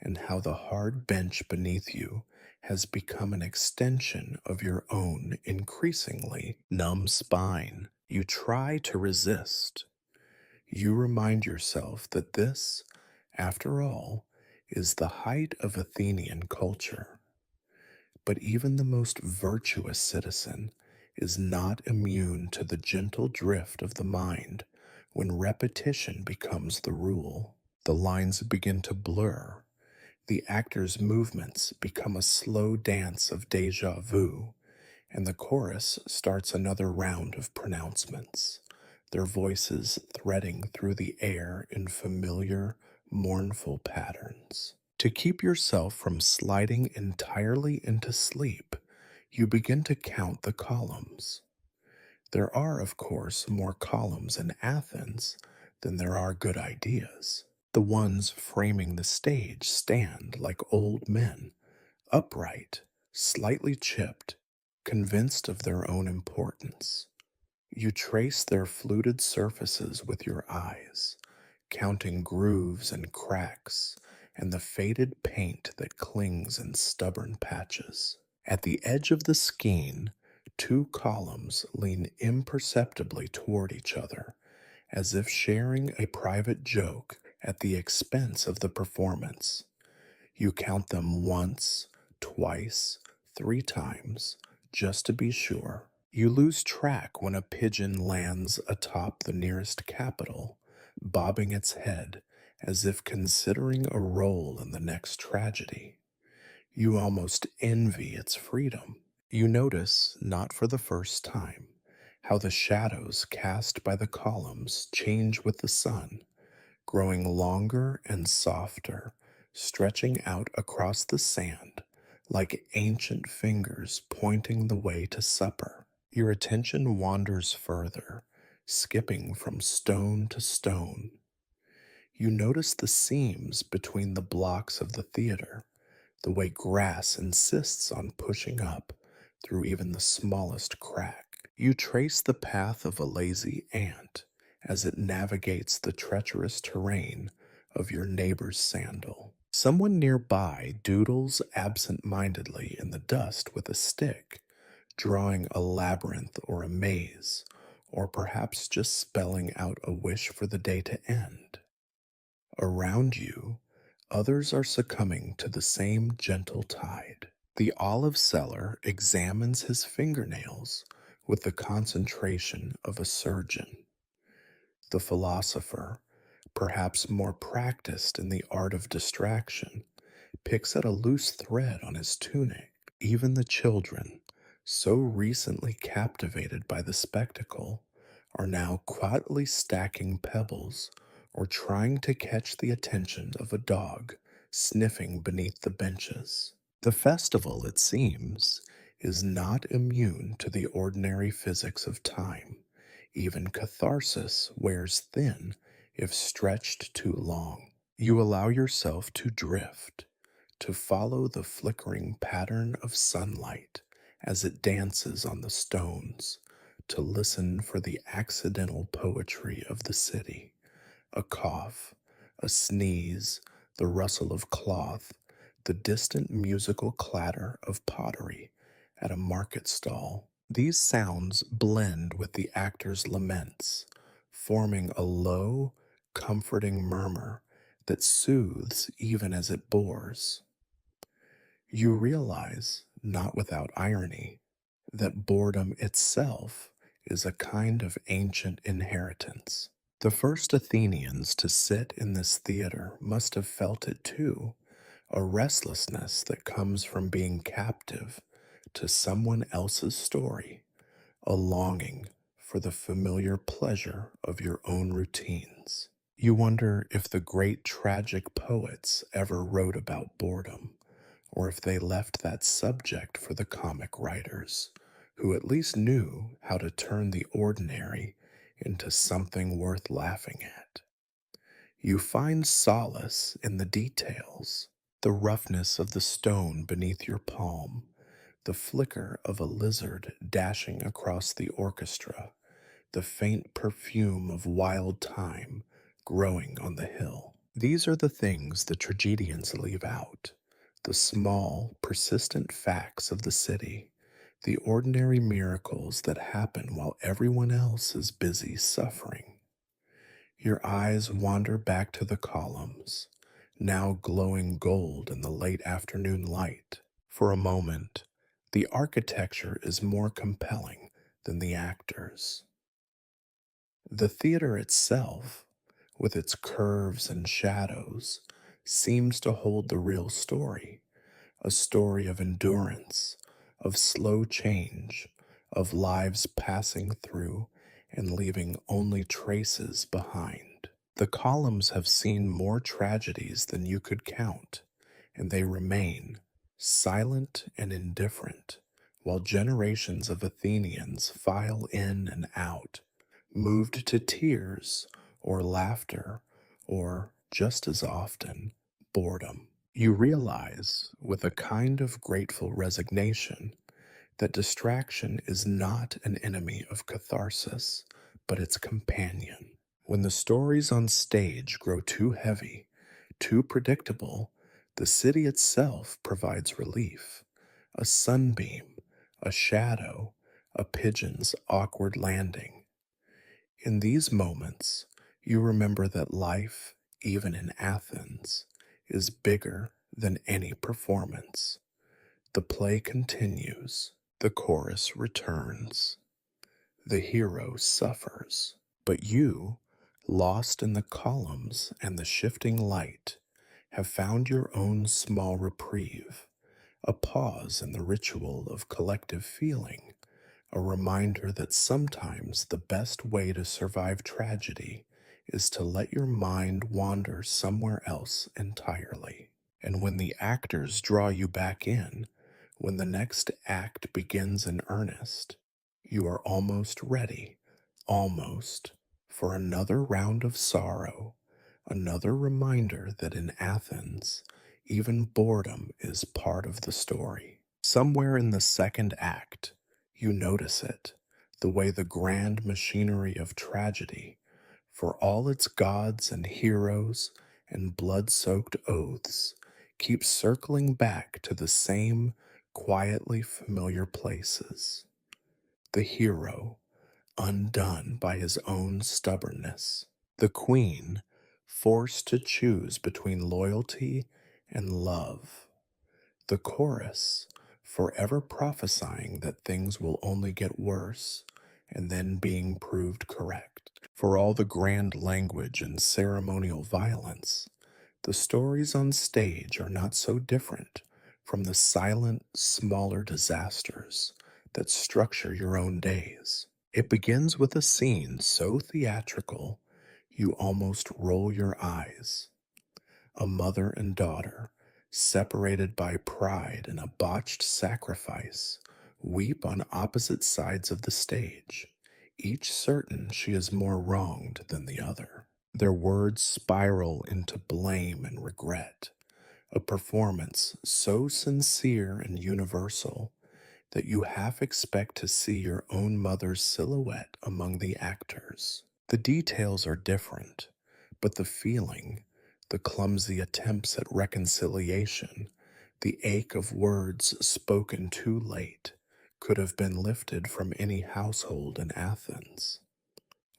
A: and how the hard bench beneath you has become an extension of your own increasingly numb spine. You try to resist. You remind yourself that this, after all, is the height of Athenian culture. But even the most virtuous citizen is not immune to the gentle drift of the mind when repetition becomes the rule. The lines begin to blur. The actor's movements become a slow dance of deja vu, and the chorus starts another round of pronouncements, their voices threading through the air in familiar, mournful patterns. To keep yourself from sliding entirely into sleep, you begin to count the columns. There are, of course, more columns in Athens than there are good ideas. The ones framing the stage stand like old men, upright, slightly chipped, convinced of their own importance. You trace their fluted surfaces with your eyes, counting grooves and cracks and the faded paint that clings in stubborn patches. At the edge of the skein, two columns lean imperceptibly toward each other, as if sharing a private joke at the expense of the performance. You count them once, twice, 3 times, just to be sure. You lose track when a pigeon lands atop the nearest capital, bobbing its head as if considering a role in the next tragedy. You almost envy its freedom. You notice, not for the first time, how the shadows cast by the columns change with the sun, growing longer and softer, stretching out across the sand like ancient fingers pointing the way to supper. Your attention wanders further, skipping from stone to stone. You notice the seams between the blocks of the theater, the way grass insists on pushing up through even the smallest crack. You trace the path of a lazy ant as it navigates the treacherous terrain of your neighbor's sandal. Someone nearby doodles absent-mindedly in the dust with a stick, drawing a labyrinth or a maze, or perhaps just spelling out a wish for the day to end. Around you, others are succumbing to the same gentle tide. The olive seller examines his fingernails with the concentration of a surgeon. The philosopher, perhaps more practiced in the art of distraction, picks at a loose thread on his tunic. Even the children, so recently captivated by the spectacle, are now quietly stacking pebbles or trying to catch the attention of a dog sniffing beneath the benches. The festival, it seems, is not immune to the ordinary physics of time. Even catharsis wears thin if stretched too long. You allow yourself to drift, to follow the flickering pattern of sunlight as it dances on the stones, to listen for the accidental poetry of the city, a cough, a sneeze, the rustle of cloth, the distant musical clatter of pottery at a market stall. These sounds blend with the actor's laments, forming a low, comforting murmur that soothes even as it bores. You realize, not without irony, that boredom itself is a kind of ancient inheritance. The first Athenians to sit in this theater must have felt it too, a restlessness that comes from being captive to someone else's story, a longing for the familiar pleasure of your own routines. You wonder if the great tragic poets ever wrote about boredom, or if they left that subject for the comic writers, who at least knew how to turn the ordinary into something worth laughing at. You find solace in the details, the roughness of the stone beneath your palm, the flicker of a lizard dashing across the orchestra, the faint perfume of wild thyme growing on the hill. These are the things the tragedians leave out, the small, persistent facts of the city, the ordinary miracles that happen while everyone else is busy suffering. Your eyes wander back to the columns, now glowing gold in the late afternoon light. For a moment, the architecture is more compelling than the actors. The theater itself, with its curves and shadows, seems to hold the real story, a story of endurance, of slow change, of lives passing through and leaving only traces behind. The columns have seen more tragedies than you could count, and they remain silent and indifferent, while generations of Athenians file in and out, moved to tears or laughter or, just as often, boredom. You realize, with a kind of grateful resignation, that distraction is not an enemy of catharsis, but its companion. When the stories on stage grow too heavy, too predictable, the city itself provides relief. A sunbeam, a shadow, a pigeon's awkward landing. In these moments, you remember that life, even in Athens, is bigger than any performance. The play continues. The chorus returns. The hero suffers. But you, lost in the columns and the shifting light, have found your own small reprieve, a pause in the ritual of collective feeling, a reminder that sometimes the best way to survive tragedy is to let your mind wander somewhere else entirely. And when the actors draw you back in, when the next act begins in earnest, you are almost ready, almost, for another round of sorrow, another reminder that in Athens, even boredom is part of the story. Somewhere in the second act, you notice it, the way the grand machinery of tragedy, for all its gods and heroes and blood-soaked oaths, keeps circling back to the same quietly familiar places. The hero, undone by his own stubbornness. The queen, forced to choose between loyalty and love. The chorus, forever prophesying that things will only get worse and then being proved correct. For all the grand language and ceremonial violence, the stories on stage are not so different from the silent, smaller disasters that structure your own days. It begins with a scene so theatrical you almost roll your eyes. A mother and daughter, separated by pride in a botched sacrifice, weep on opposite sides of the stage, each certain she is more wronged than the other. Their words spiral into blame and regret, a performance so sincere and universal that you half expect to see your own mother's silhouette among the actors. The details are different, but the feeling, the clumsy attempts at reconciliation, the ache of words spoken too late, could have been lifted from any household in Athens.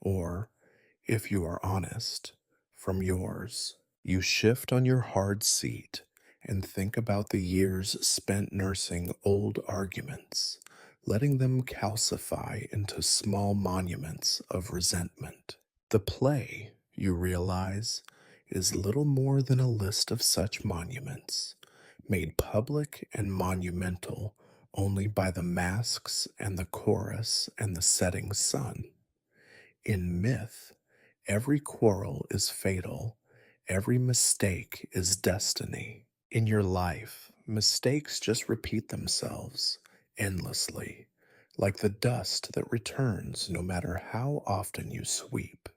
A: Or, if you are honest, from yours. You shift on your hard seat and think about the years spent nursing old arguments, letting them calcify into small monuments of resentment. The play, you realize, is little more than a list of such monuments, made public and monumental only by the masks and the chorus and the setting sun. In myth, every quarrel is fatal, every mistake is destiny. In your life, mistakes just repeat themselves endlessly, like the dust that returns no matter how often you sweep.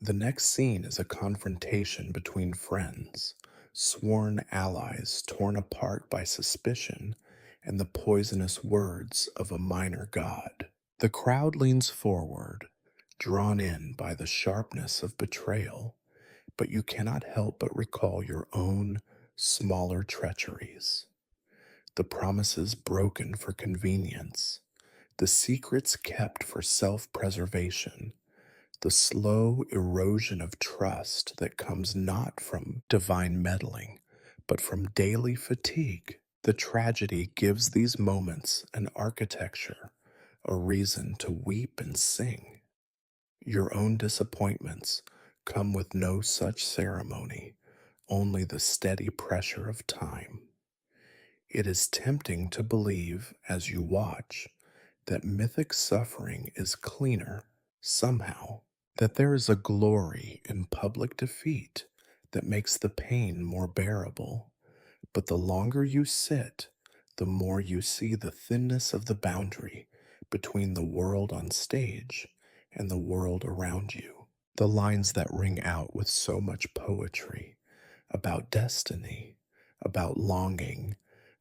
A: The next scene is a confrontation between friends, sworn allies torn apart by suspicion and the poisonous words of a minor god. The crowd leans forward, drawn in by the sharpness of betrayal, but you cannot help but recall your own smaller treacheries, the promises broken for convenience, the secrets kept for self preservation, the slow erosion of trust that comes not from divine meddling, but from daily fatigue. The tragedy gives these moments an architecture, a reason to weep and sing. Your own disappointments come with no such ceremony, only the steady pressure of time. It is tempting to believe, as you watch, that mythic suffering is cleaner, somehow, that there is a glory in public defeat that makes the pain more bearable. But the longer you sit, the more you see the thinness of the boundary between the world on stage and the world around you. The lines that ring out with so much poetry about destiny, about longing,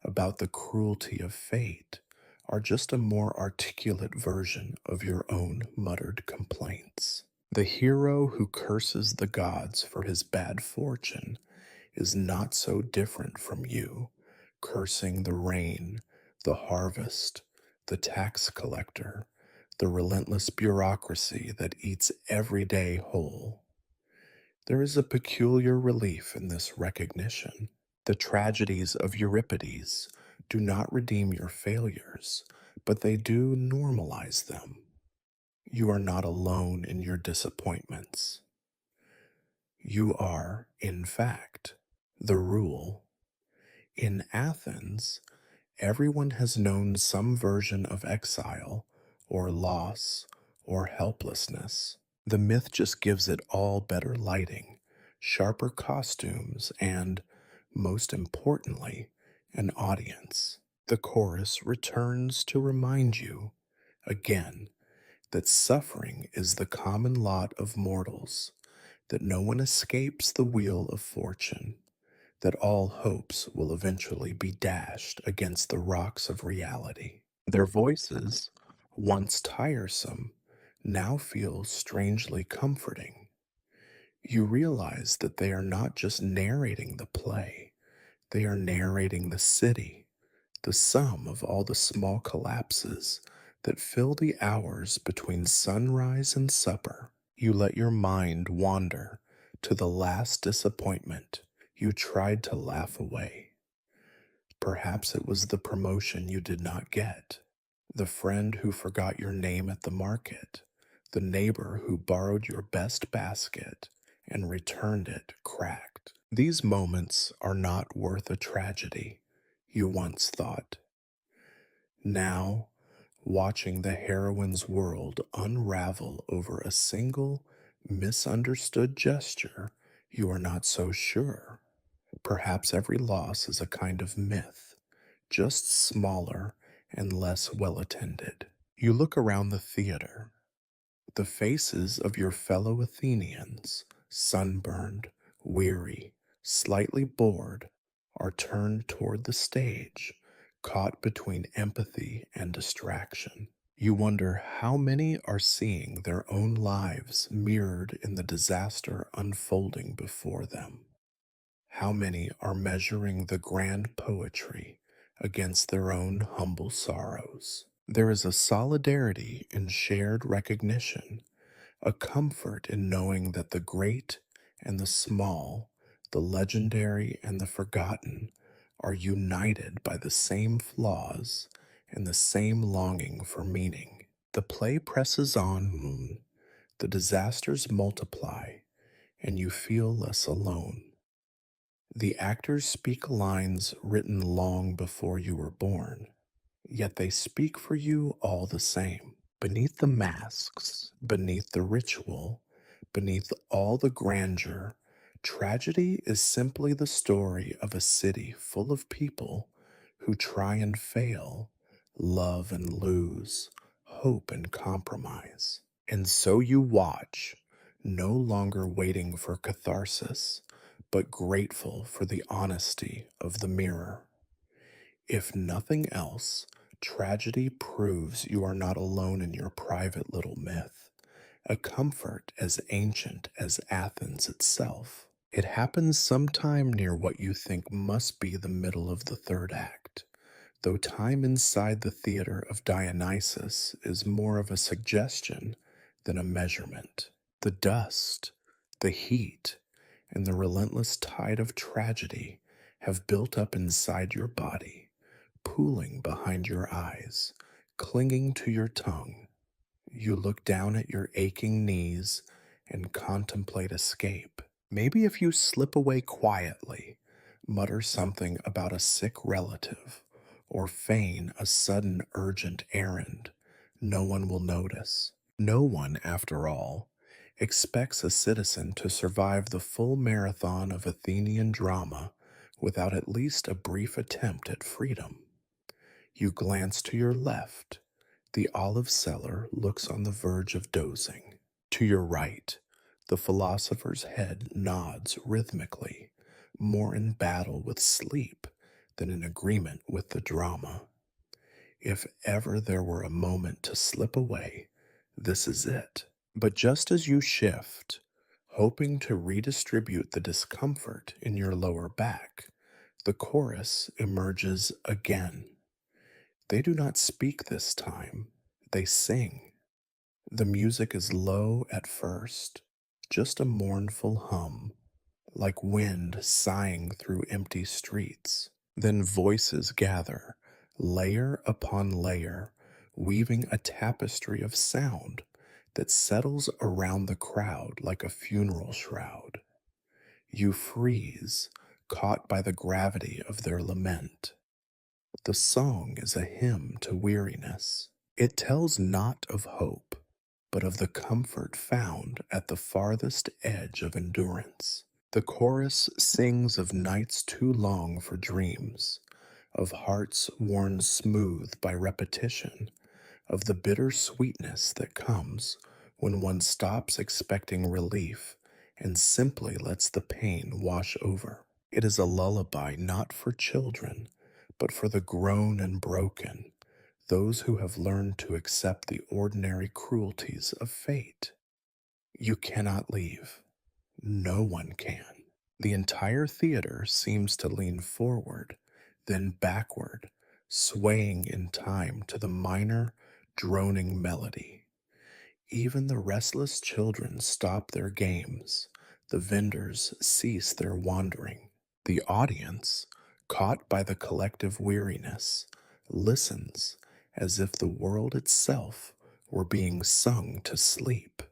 A: about the cruelty of fate are just a more articulate version of your own muttered complaints. The hero who curses the gods for his bad fortune is not so different from you, cursing the rain, the harvest, the tax collector, the relentless bureaucracy that eats every day whole. There is a peculiar relief in this recognition. The tragedies of Euripides do not redeem your failures, but they do normalize them. You are not alone in your disappointments. You are, in fact, the rule. In Athens, everyone has known some version of exile, or loss, or helplessness. The myth just gives it all better lighting, sharper costumes, and, most importantly, an audience. The chorus returns to remind you, again, that suffering is the common lot of mortals, that no one escapes the wheel of fortune, that all hopes will eventually be dashed against the rocks of reality. Their voices, once tiresome, now feel strangely comforting. You realize that they are not just narrating the play, they are narrating the city, the sum of all the small collapses that fill the hours between sunrise and supper. You let your mind wander to the last disappointment you tried to laugh away. Perhaps it was the promotion you did not get, the friend who forgot your name at the market, the neighbor who borrowed your best basket and returned it cracked. These moments are not worth a tragedy, you once thought. Now, watching the heroine's world unravel over a single misunderstood gesture, you are not so sure. Perhaps every loss is a kind of myth, just smaller and less well attended. You look around the theater. The faces of your fellow Athenians, sunburned, weary, slightly bored, are turned toward the stage, caught between empathy and distraction. You wonder how many are seeing their own lives mirrored in the disaster unfolding before them. How many are measuring the grand poetry against their own humble sorrows? There is a solidarity in shared recognition, a comfort in knowing that the great and the small, the legendary and the forgotten, are united by the same flaws and the same longing for meaning. The play presses on, the disasters multiply, and you feel less alone. The actors speak lines written long before you were born, yet they speak for you all the same. Beneath the masks, beneath the ritual, beneath all the grandeur, tragedy is simply the story of a city full of people who try and fail, love and lose, hope and compromise. And so you watch, no longer waiting for catharsis, but grateful for the honesty of the mirror. If nothing else, tragedy proves you are not alone in your private little myth, a comfort as ancient as Athens itself. It happens sometime near what you think must be the middle of the third act, though time inside the Theatre of Dionysus is more of a suggestion than a measurement. The dust, the heat, and the relentless tide of tragedy have built up inside your body, pooling behind your eyes, clinging to your tongue. You look down at your aching knees and contemplate escape. Maybe if you slip away quietly, mutter something about a sick relative, or feign a sudden urgent errand, no one will notice. No one, after all, expects a citizen to survive the full marathon of Athenian drama without at least a brief attempt at freedom. You glance to your left. The olive seller looks on the verge of dozing. To your right, the philosopher's head nods rhythmically, more in battle with sleep than in agreement with the drama. If ever there were a moment to slip away, this is it. But just as you shift, hoping to redistribute the discomfort in your lower back, the chorus emerges again. They do not speak this time, they sing. The music is low at first, just a mournful hum, like wind sighing through empty streets. Then voices gather, layer upon layer, weaving a tapestry of sound that settles around the crowd like a funeral shroud. You freeze, caught by the gravity of their lament. The song is a hymn to weariness. It tells not of hope, but of the comfort found at the farthest edge of endurance. The chorus sings of nights too long for dreams, of hearts worn smooth by repetition, of the bitter sweetness that comes when one stops expecting relief and simply lets the pain wash over. It is a lullaby not for children, but for the grown and broken, those who have learned to accept the ordinary cruelties of fate. You cannot leave. No one can. The entire theater seems to lean forward, then backward, swaying in time to the minor, droning melody. Even the restless children stop their games. The vendors cease their wandering. The audience, caught by the collective weariness, listens as if the world itself were being sung to sleep.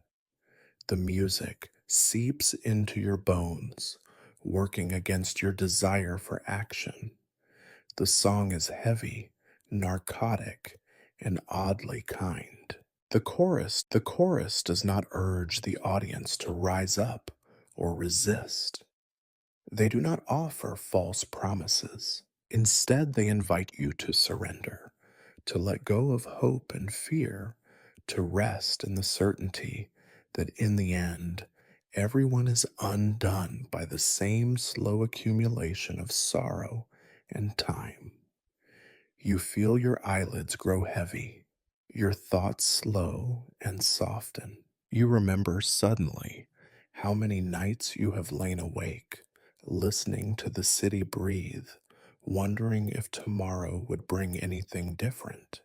A: The music seeps into your bones, working against your desire for action. The song is heavy, narcotic, and oddly kind. The chorus does not urge the audience to rise up or resist. They do not offer false promises. Instead, they invite you to surrender, to let go of hope and fear, to rest in the certainty that in the end, everyone is undone by the same slow accumulation of sorrow and time. You feel your eyelids grow heavy, your thoughts slow and soften. You remember suddenly how many nights you have lain awake, listening to the city breathe, wondering if tomorrow would bring anything different.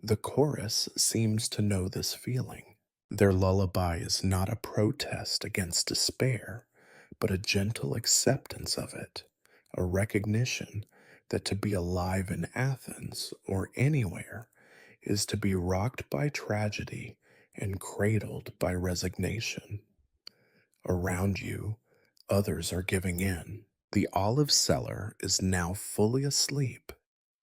A: The chorus seems to know this feeling. Their lullaby is not a protest against despair, but a gentle acceptance of it, a recognition that to be alive in Athens or anywhere is to be rocked by tragedy and cradled by resignation. Around you, others are giving in. The olive seller is now fully asleep,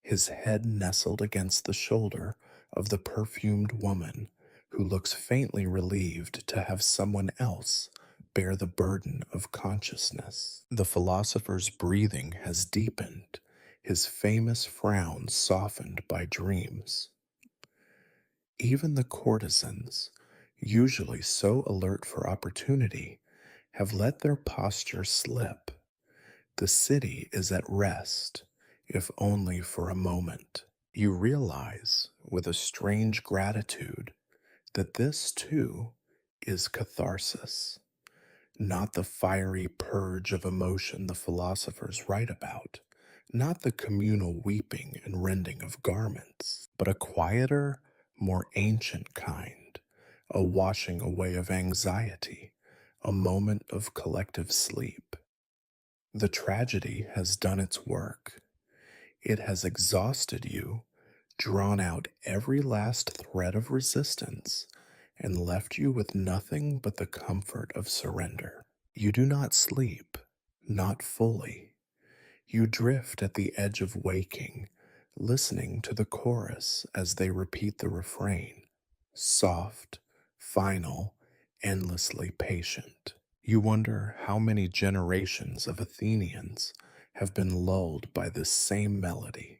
A: his head nestled against the shoulder of the perfumed woman who looks faintly relieved to have someone else bear the burden of consciousness. The philosopher's breathing has deepened, his famous frown softened by dreams. Even the courtesans, usually so alert for opportunity, have let their posture slip. The city is at rest, if only for a moment. You realize, with a strange gratitude, that this, too, is catharsis, not the fiery purge of emotion the philosophers write about, not the communal weeping and rending of garments, but a quieter, more ancient kind, a washing away of anxiety, a moment of collective sleep. The tragedy has done its work. It has exhausted you, drawn out every last thread of resistance, and left you with nothing but the comfort of surrender. You do not sleep, not fully. You drift at the edge of waking, listening to the chorus as they repeat the refrain, soft, final, endlessly patient. You wonder how many generations of Athenians have been lulled by this same melody.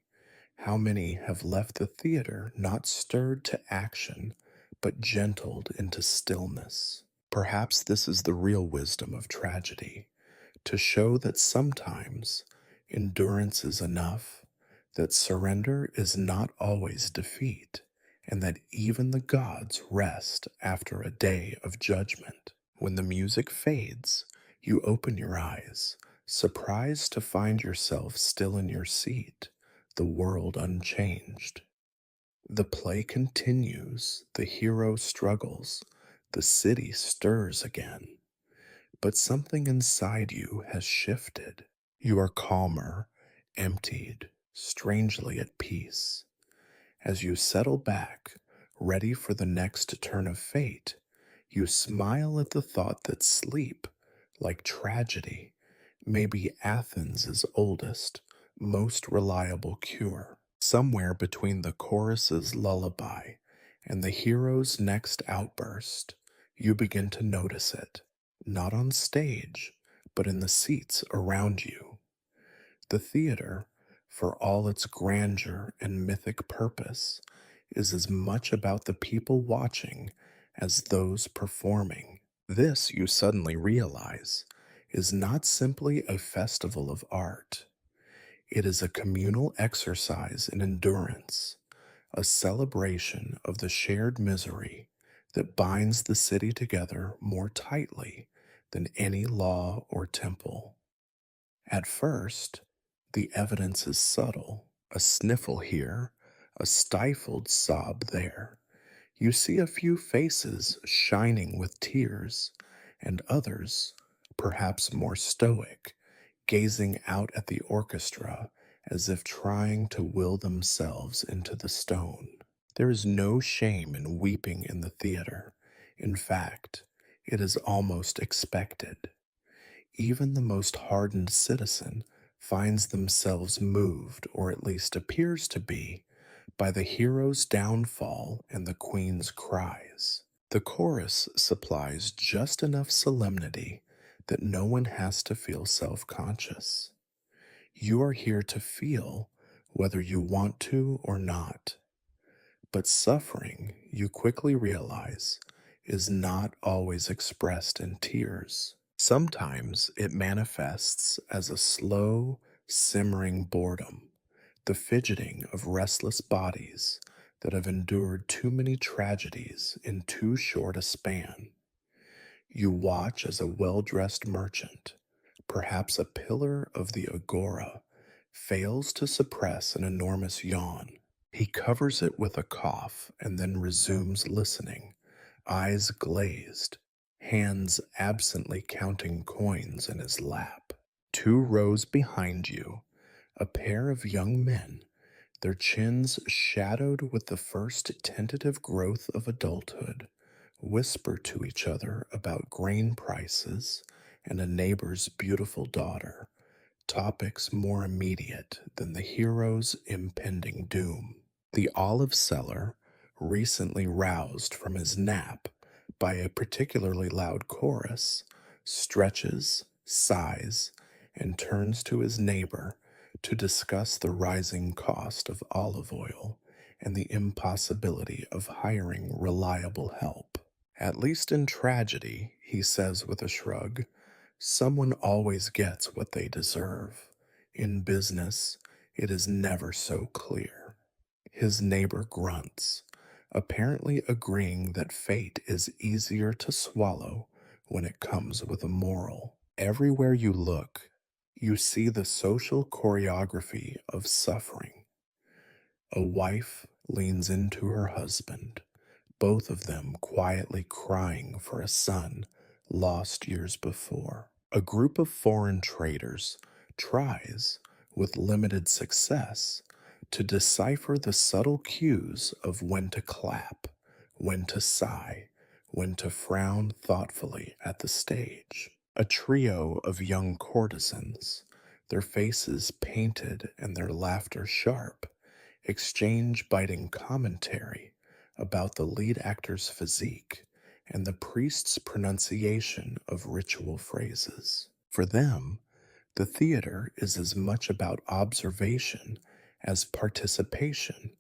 A: How many have left the theater not stirred to action, but gentled into stillness? Perhaps this is the real wisdom of tragedy, to show that sometimes endurance is enough, that surrender is not always defeat, and that even the gods rest after a day of judgment. When the music fades, you open your eyes, surprised to find yourself still in your seat, the world unchanged. The play continues, the hero struggles, the city stirs again. But something inside you has shifted. You are calmer, emptied, strangely at peace. As you settle back, ready for the next turn of fate, you smile at the thought that sleep, like tragedy, may be Athens' oldest, most reliable cure. Somewhere between the chorus's lullaby and the hero's next outburst, you begin to notice it, not on stage, but in the seats around you. The theater, for all its grandeur and mythic purpose, is as much about the people watching as those performing. This, you suddenly realize, is not simply a festival of art. It is a communal exercise in endurance, a celebration of the shared misery that binds the city together more tightly than any law or temple. At first, the evidence is subtle, a sniffle here, a stifled sob there. You see a few faces shining with tears, and others, perhaps more stoic, gazing out at the orchestra as if trying to will themselves into the stone. There is no shame in weeping in the theater. In fact, it is almost expected. Even the most hardened citizen finds themselves moved, or at least appears to be, by the hero's downfall and the queen's cries. The chorus supplies just enough solemnity that no one has to feel self-conscious. You are here to feel whether you want to or not. But suffering, you quickly realize, is not always expressed in tears. Sometimes it manifests as a slow, simmering boredom, the fidgeting of restless bodies that have endured too many tragedies in too short a span. You watch as a well dressed merchant, perhaps a pillar of the agora, fails to suppress an enormous yawn. He covers it with a cough and then resumes listening, eyes glazed, hands absently counting coins in his lap. 2 rows behind you, a pair of young men, their chins shadowed with the first tentative growth of adulthood, whisper to each other about grain prices and a neighbor's beautiful daughter, topics more immediate than the hero's impending doom. The olive seller, recently roused from his nap by a particularly loud chorus, stretches, sighs, and turns to his neighbor to discuss the rising cost of olive oil and the impossibility of hiring reliable help. At least in tragedy, he says with a shrug, someone always gets what they deserve. In business, it is never so clear. His neighbor grunts, apparently agreeing that fate is easier to swallow when it comes with a moral. Everywhere you look, you see the social choreography of suffering. A wife leans into her husband, both of them quietly crying for a son lost years before. A group of foreign traders tries, with limited success, to decipher the subtle cues of when to clap, when to sigh, when to frown thoughtfully at the stage. A trio of young courtesans, their faces painted and their laughter sharp, exchange biting commentary about the lead actor's physique and the priest's pronunciation of ritual phrases. For them, the theater is as much about observation as participation,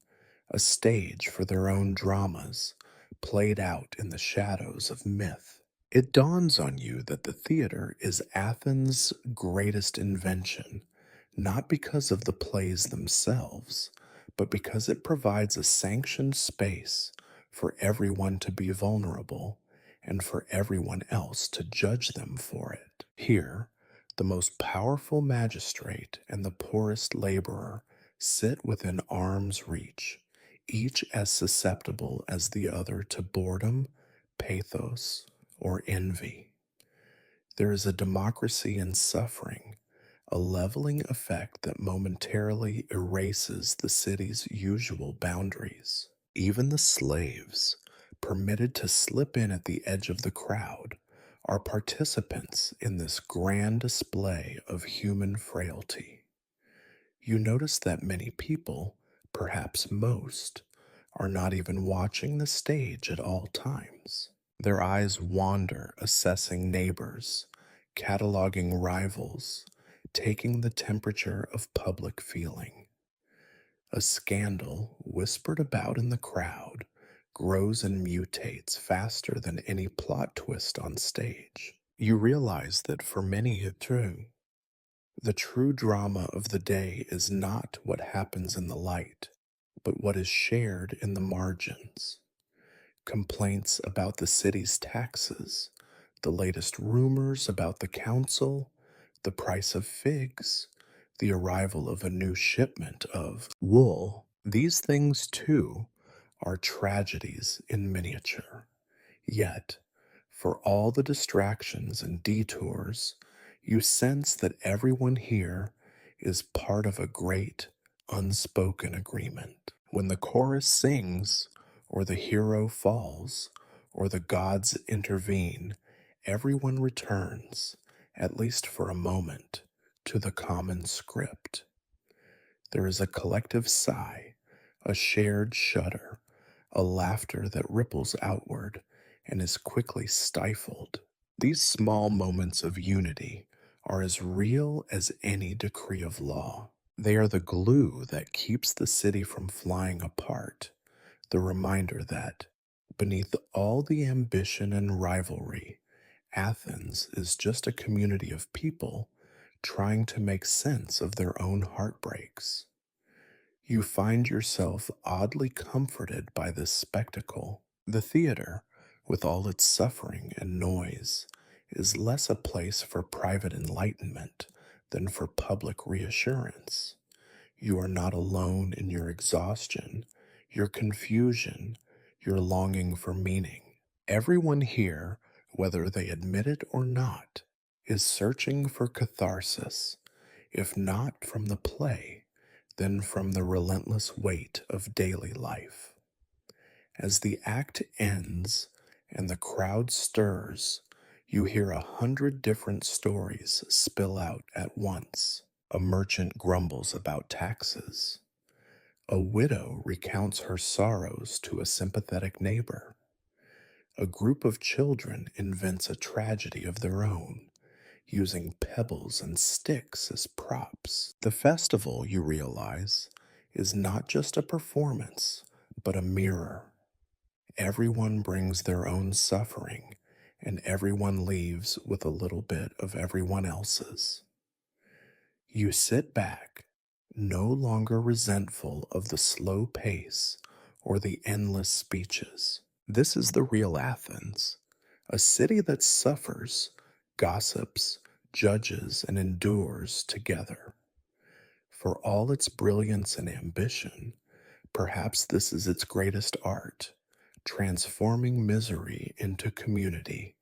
A: a stage for their own dramas, played out in the shadows of myth. It dawns on you that the theater is Athens' greatest invention, not because of the plays themselves, but because it provides a sanctioned space for everyone to be vulnerable and for everyone else to judge them for it. Here, the most powerful magistrate and the poorest laborer sit within arm's reach, each as susceptible as the other to boredom, pathos, or envy. There is a democracy in suffering, a leveling effect that momentarily erases the city's usual boundaries. Even the slaves, permitted to slip in at the edge of the crowd, are participants in this grand display of human frailty. You notice that many people, perhaps most, are not even watching the stage at all times. Their eyes wander, assessing neighbors, cataloging rivals, taking the temperature of public feeling. A scandal, whispered about in the crowd, grows and mutates faster than any plot twist on stage. You realize that for many the true drama of the day is not what happens in the light, but what is shared in the margins. Complaints about the city's taxes, the latest rumors about the council, the price of figs, the arrival of a new shipment of wool. These things, too, are tragedies in miniature. Yet, for all the distractions and detours, you sense that everyone here is part of a great, unspoken agreement. When the chorus sings, or the hero falls, or the gods intervene, everyone returns, at least for a moment, to the common script. There is a collective sigh, a shared shudder, a laughter that ripples outward and is quickly stifled. These small moments of unity are as real as any decree of law. They are the glue that keeps the city from flying apart, the reminder that, beneath all the ambition and rivalry, Athens is just a community of people trying to make sense of their own heartbreaks. You find yourself oddly comforted by this spectacle. The theater, with all its suffering and noise, is less a place for private enlightenment than for public reassurance. You are not alone in your exhaustion, your confusion, your longing for meaning. Everyone here, whether they admit it or not, is searching for catharsis, if not from the play, then from the relentless weight of daily life. As the act ends and the crowd stirs, you hear 100 different stories spill out at once. A merchant grumbles about taxes. A widow recounts her sorrows to a sympathetic neighbor. A group of children invents a tragedy of their own, using pebbles and sticks as props. The festival, you realize, is not just a performance, but a mirror. Everyone brings their own suffering, and everyone leaves with a little bit of everyone else's. You sit back, no longer resentful of the slow pace or the endless speeches. This is the real Athens, a city that suffers, gossips, judges, and endures together. For all its brilliance and ambition, perhaps this is its greatest art, transforming misery into community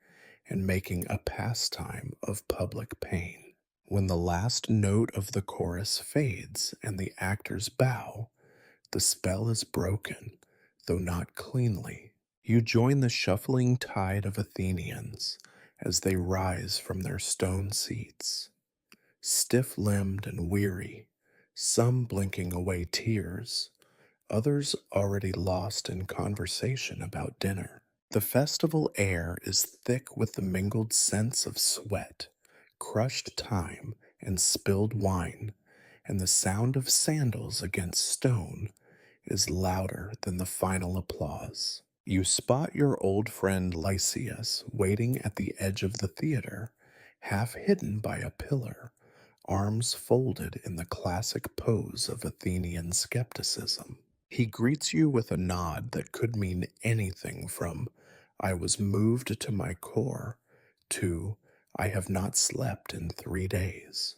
A: and making a pastime of public pain. When the last note of the chorus fades and the actors bow, the spell is broken, though not cleanly. You join the shuffling tide of Athenians as they rise from their stone seats, stiff-limbed and weary, some blinking away tears, others already lost in conversation about dinner. The festival air is thick with the mingled scents of sweat, crushed thyme, and spilled wine, and the sound of sandals against stone is louder than the final applause. You spot your old friend Lysias waiting at the edge of the theater, half hidden by a pillar, arms folded in the classic pose of Athenian skepticism. He greets you with a nod that could mean anything from, "I was moved to my core," to, "I have not slept in 3 days."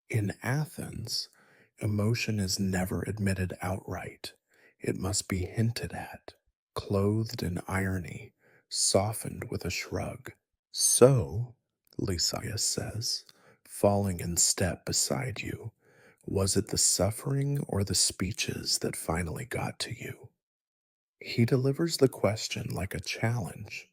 A: In Athens, emotion is never admitted outright. It must be hinted at, clothed in irony, softened with a shrug. "So," Lysias says, falling in step beside you, "was it the suffering or the speeches that finally got to you?" He delivers the question like a challenge,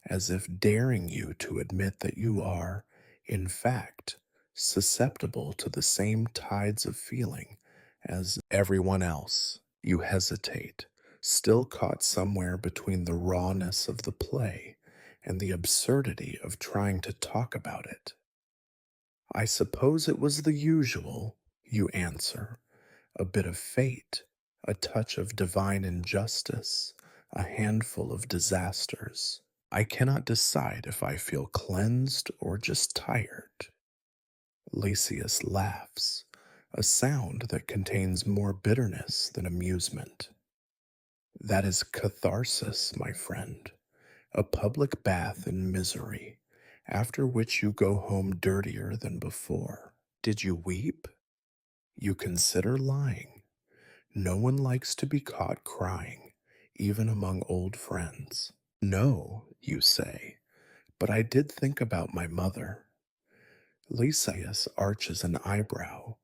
A: as if daring you to admit that you are, in fact, susceptible to the same tides of feeling as everyone else. You hesitate, still caught somewhere between the rawness of the play and the absurdity of trying to talk about it. "I suppose it was the usual," you answer, "a bit of fate, a touch of divine injustice, a handful of disasters. I cannot decide if I feel cleansed or just tired." Lysias laughs, a sound that contains more bitterness than amusement. "That is catharsis, my friend, a public bath in misery, after which you go home dirtier than before. Did you weep? You consider lying. No one likes to be caught crying, even among old friends." "No," you say, "but I did think about my mother." Lysias arches an eyebrow,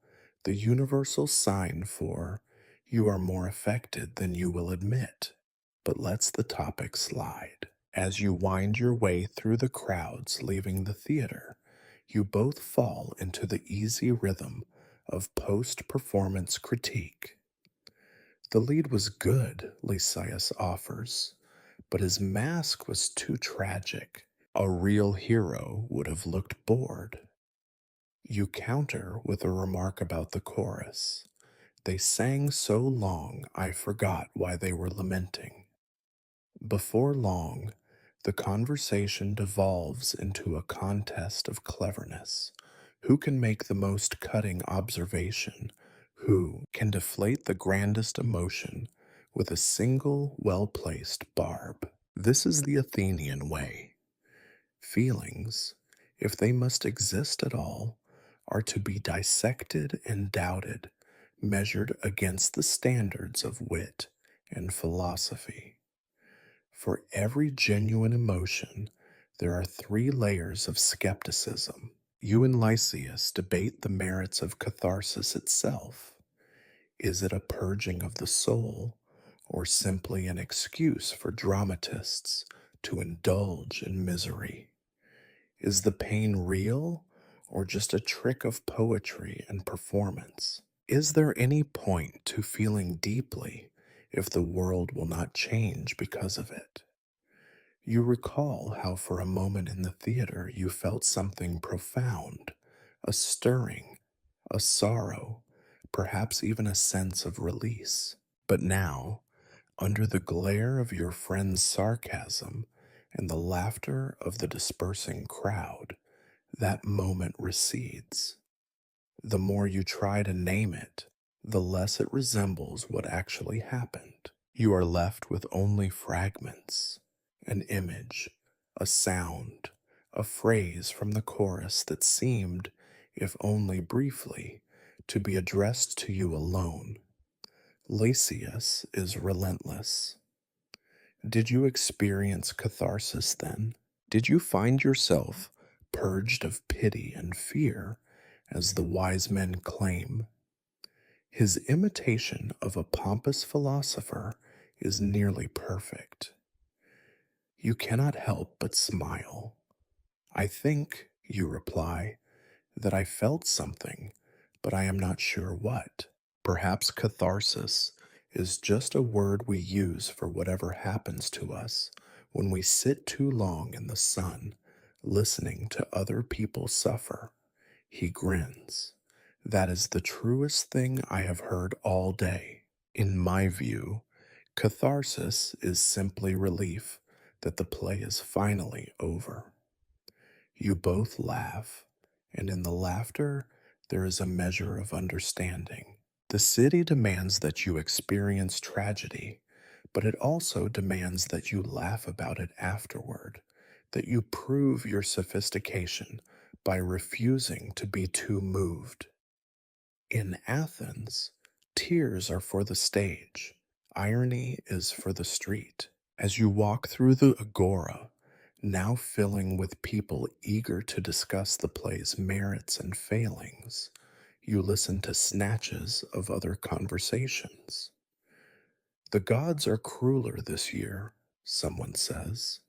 A: the universal sign for, "You are more affected than you will admit," but lets the topic slide. As you wind your way through the crowds leaving the theater, you both fall into the easy rhythm of post-performance critique. "The lead was good," Lysias offers, "but his mask was too tragic. A real hero would have looked bored." You counter with a remark about the chorus. They sang so long I forgot why they were lamenting. Before long, the conversation devolves into a contest of cleverness. Who can make the most cutting observation? Who can deflate the grandest emotion with a single well placed barb? This is the Athenian way. Feelings, if they must exist at all, are to be dissected and doubted, measured against the standards of wit and philosophy. For every genuine emotion, there are three layers of skepticism. You and Lysias debate the merits of catharsis itself. Is it a purging of the soul, or simply an excuse for dramatists to indulge in misery? Is the pain real, or just a trick of poetry and performance? Is there any point to feeling deeply if the world will not change because of it? You recall how for a moment in the theater you felt something profound, a stirring, a sorrow, perhaps even a sense of release. But now, under the glare of your friend's sarcasm and the laughter of the dispersing crowd, that moment recedes. The more you try to name it, the less it resembles what actually happened. You are left with only fragments, an image, a sound, a phrase from the chorus that seemed, if only briefly, to be addressed to you alone. Lysias is relentless. Did you experience catharsis then? Did you find yourself purged of pity and fear, as the wise men claim? His imitation of a pompous philosopher is nearly perfect. You cannot help but smile. I think, you reply, that I felt something, but I am not sure what. Perhaps catharsis is just a word we use for whatever happens to us when we sit too long in the sun, listening to other people suffer. He grins. That is the truest thing I have heard all day. In my view, catharsis is simply relief that the play is finally over. You both laugh, and in the laughter there is a measure of understanding. The city demands that you experience tragedy, but it also demands that you laugh about it afterward, that you prove your sophistication by refusing to be too moved. In Athens, tears are for the stage, irony is for the street. As you walk through the agora, now filling with people eager to discuss the play's merits and failings, you listen to snatches of other conversations. The gods are crueler this year, someone says.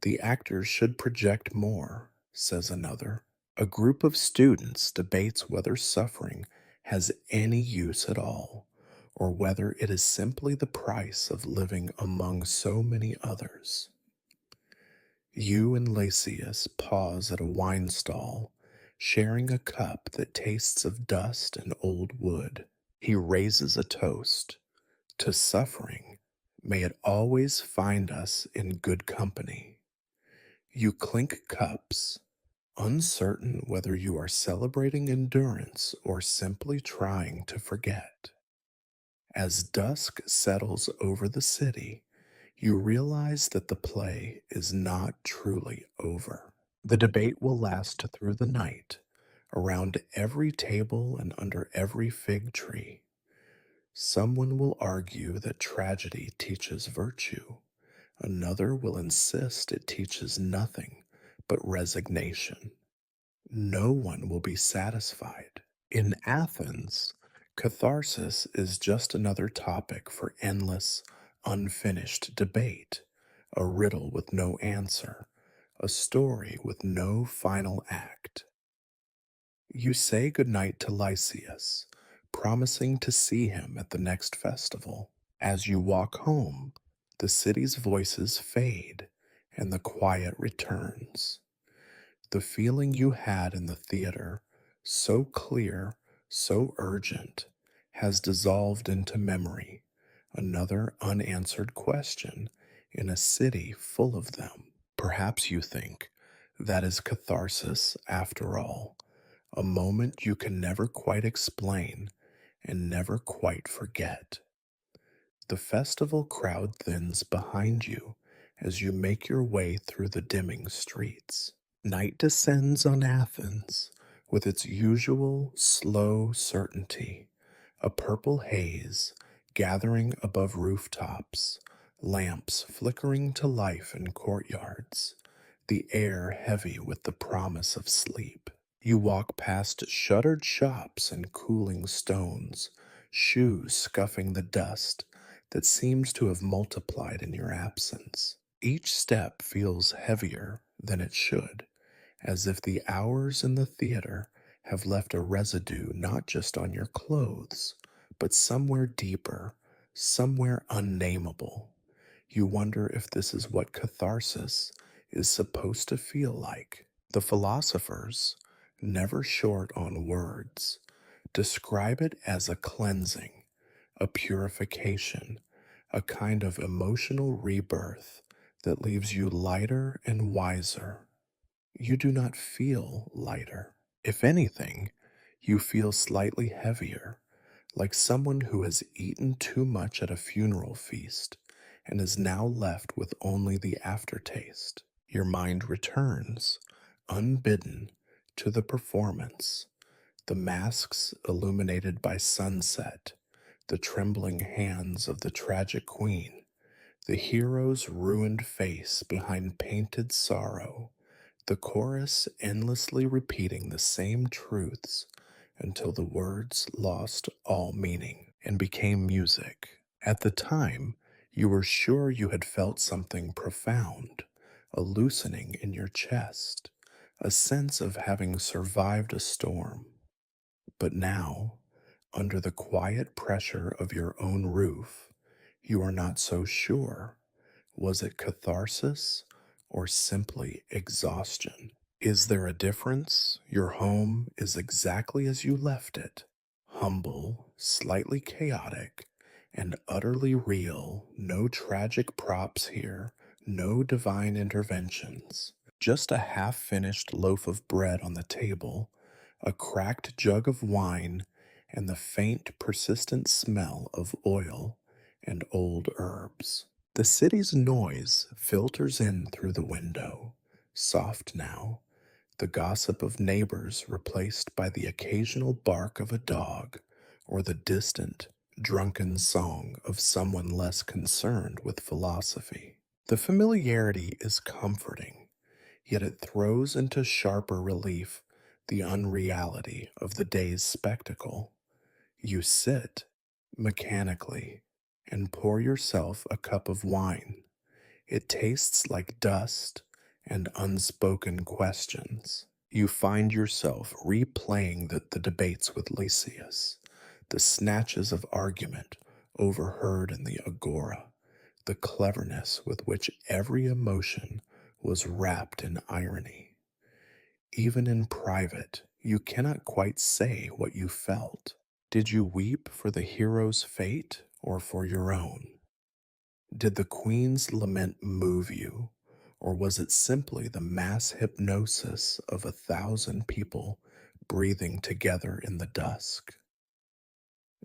A: The actors should project more, says another. A group of students debates whether suffering has any use at all, or whether it is simply the price of living among so many others. You and Lysias pause at a wine stall, sharing a cup that tastes of dust and old wood. He raises a toast. To suffering, may it always find us in good company. You clink cups, uncertain whether you are celebrating endurance or simply trying to forget. As dusk settles over the city, you realize that the play is not truly over. The debate will last through the night, around every table and under every fig tree. Someone will argue that tragedy teaches virtue. Another will insist it teaches nothing but resignation. No one will be satisfied. In Athens, catharsis is just another topic for endless, unfinished debate, a riddle with no answer, a story with no final act. You say goodnight to Lysias, promising to see him at the next festival. As you walk home, the city's voices fade and the quiet returns. The feeling you had in the theater so clear, so urgent, has dissolved into memory, another unanswered question in a city full of them. Perhaps you think that is catharsis after all, a moment you can never quite explain and never quite forget. The festival crowd thins behind you as you make your way through the dimming streets. Night descends on Athens with its usual slow certainty, a purple haze gathering above rooftops, lamps flickering to life in courtyards, the air heavy with the promise of sleep. You walk past shuttered shops and cooling stones, shoes scuffing the dust that seems to have multiplied in your absence. Each step feels heavier than it should, as if the hours in the theater have left a residue not just on your clothes, but somewhere deeper, somewhere unnameable. You wonder if this is what catharsis is supposed to feel like. The philosophers, never short on words, describe it as a cleansing, a purification, a kind of emotional rebirth that leaves you lighter and wiser. You do not feel lighter. If anything, you feel slightly heavier, like someone who has eaten too much at a funeral feast and is now left with only the aftertaste. Your mind returns, unbidden, to the performance, the masks illuminated by sunset, the trembling hands of the tragic queen, the hero's ruined face behind painted sorrow, the chorus endlessly repeating the same truths until the words lost all meaning and became music. At the time, you were sure you had felt something profound, a loosening in your chest, a sense of having survived a storm. But now, under the quiet pressure of your own roof, you are not so sure. Was it catharsis or simply exhaustion? Is there a difference? Your home is exactly as you left it, humble, slightly chaotic, and utterly real. No tragic props here, no divine interventions. Just a half finished loaf of bread on the table, a cracked jug of wine, and the faint, persistent smell of oil and old herbs. The city's noise filters in through the window, soft now, the gossip of neighbors replaced by the occasional bark of a dog or the distant, drunken song of someone less concerned with philosophy. The familiarity is comforting, yet it throws into sharper relief the unreality of the day's spectacle. You sit, mechanically, and pour yourself a cup of wine. It tastes like dust and unspoken questions. You find yourself replaying the debates with Lysias, the snatches of argument overheard in the agora, the cleverness with which every emotion was wrapped in irony. Even in private, you cannot quite say what you felt. Did you weep for the hero's fate or for your own? Did the Queen's lament move you, or was it simply the mass hypnosis of 1,000 people breathing together in the dusk?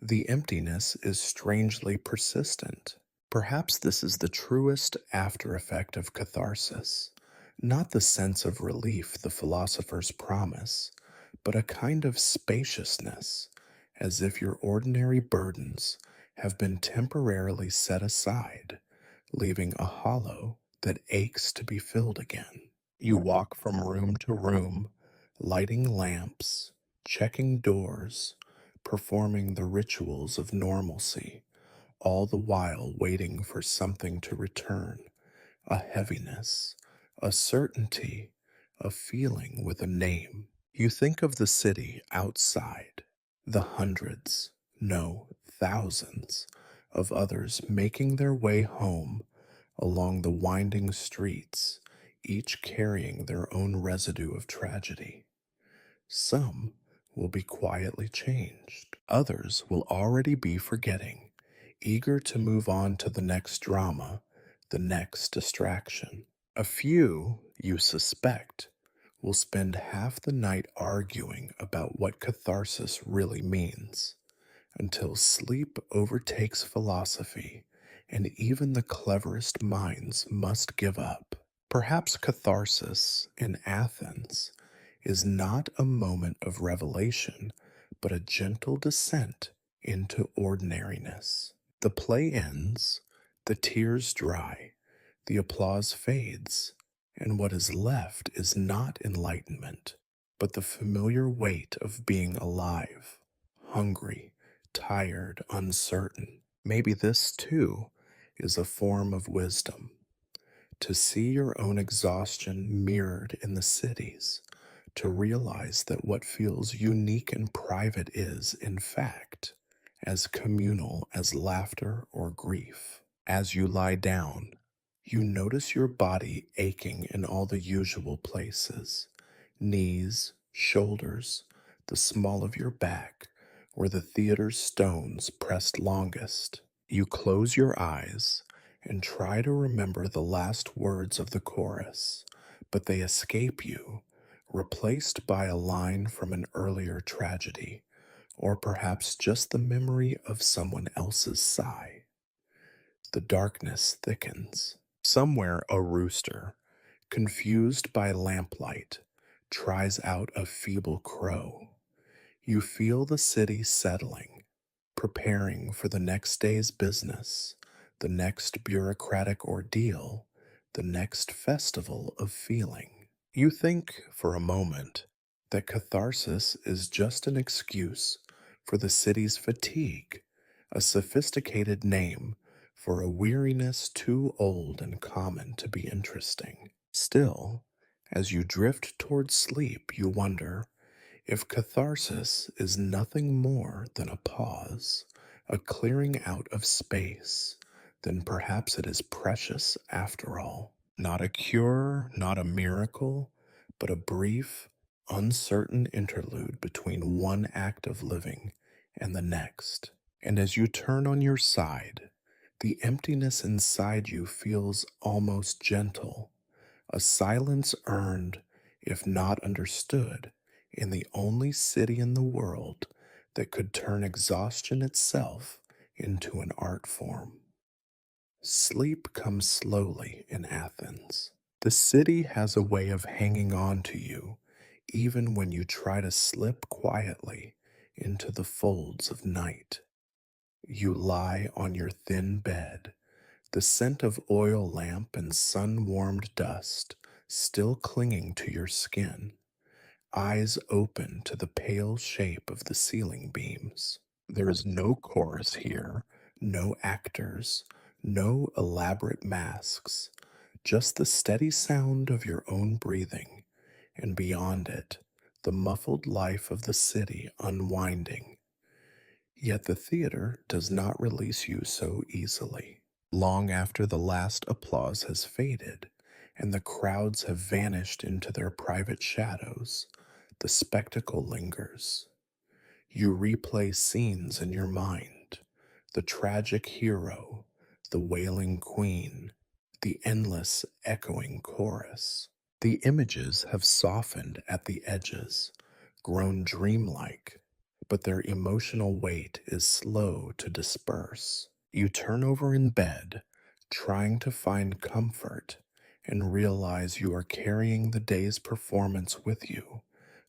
A: The emptiness is strangely persistent. Perhaps this is the truest after effect of catharsis, not the sense of relief the philosophers promise, but a kind of spaciousness, as if your ordinary burdens have been temporarily set aside, leaving a hollow that aches to be filled again. You walk from room to room, lighting lamps, checking doors, performing the rituals of normalcy, all the while waiting for something to return, a heaviness, a certainty, a feeling with a name. You think of the city outside, the hundreds, no, thousands of others making their way home along the winding streets, each carrying their own residue of tragedy. Some will be quietly changed. Others will already be forgetting, eager to move on to the next drama, the next distraction. A few, you suspect, will spend half the night arguing about what catharsis really means, until sleep overtakes philosophy and even the cleverest minds must give up. Perhaps catharsis in Athens is not a moment of revelation, but a gentle descent into ordinariness. The play ends, the tears dry, the applause fades, and what is left is not enlightenment, but the familiar weight of being alive, hungry, tired, uncertain. Maybe this, too, is a form of wisdom, to see your own exhaustion mirrored in the cities, to realize that what feels unique and private is, in fact, as communal as laughter or grief. As you lie down, you notice your body aching in all the usual places: knees, shoulders, the small of your back, where the theater's stones pressed longest. You close your eyes and try to remember the last words of the chorus, but they escape you, replaced by a line from an earlier tragedy, or perhaps just the memory of someone else's sigh. The darkness thickens. Somewhere a rooster, confused by lamplight, tries out a feeble crow. You feel the city settling, preparing for the next day's business, the next bureaucratic ordeal, the next festival of feeling. You think for a moment that catharsis is just an excuse for the city's fatigue, a sophisticated name for a weariness too old and common to be interesting. Still, as you drift towards sleep, you wonder if catharsis is nothing more than a pause, a clearing out of space, then perhaps it is precious after all. Not a cure, not a miracle, but a brief, uncertain interlude between one act of living and the next. And as you turn on your side, the emptiness inside you feels almost gentle, a silence earned, if not understood, in the only city in the world that could turn exhaustion itself into an art form. Sleep comes slowly in Athens. The city has a way of hanging on to you, even when you try to slip quietly into the folds of night. You lie on your thin bed, the scent of oil lamp and sun-warmed dust still clinging to your skin, eyes open to the pale shape of the ceiling beams. There is no chorus here, no actors, no elaborate masks, just the steady sound of your own breathing, and beyond it, the muffled life of the city unwinding. Yet the theater does not release you so easily. Long after the last applause has faded and the crowds have vanished into their private shadows, the spectacle lingers. You replay scenes in your mind: the tragic hero, the wailing queen, the endless echoing chorus. The images have softened at the edges, grown dreamlike, but their emotional weight is slow to disperse. You turn over in bed, trying to find comfort, and realize you are carrying the day's performance with you,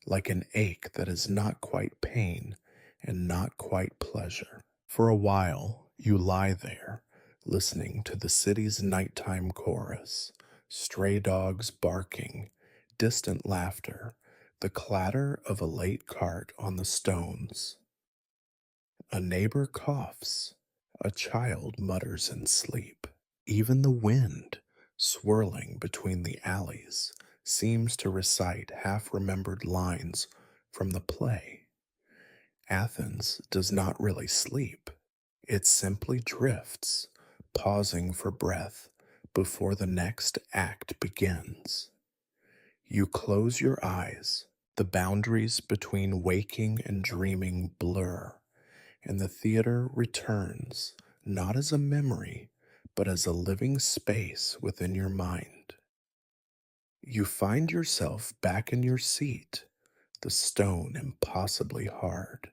A: like an ache that is not quite pain and not quite pleasure. For a while, you lie there, listening to the city's nighttime chorus, stray dogs barking, distant laughter, the clatter of a late cart on the stones. A neighbor coughs, a child mutters in sleep. Even the wind, swirling between the alleys, seems to recite half-remembered lines from the play. Athens does not really sleep. It simply drifts, pausing for breath before the next act begins. You close your eyes, The boundaries between waking and dreaming blur, and the theater returns not as a memory, but as a living space within your mind. You find yourself back in your seat, the stone impossibly hard,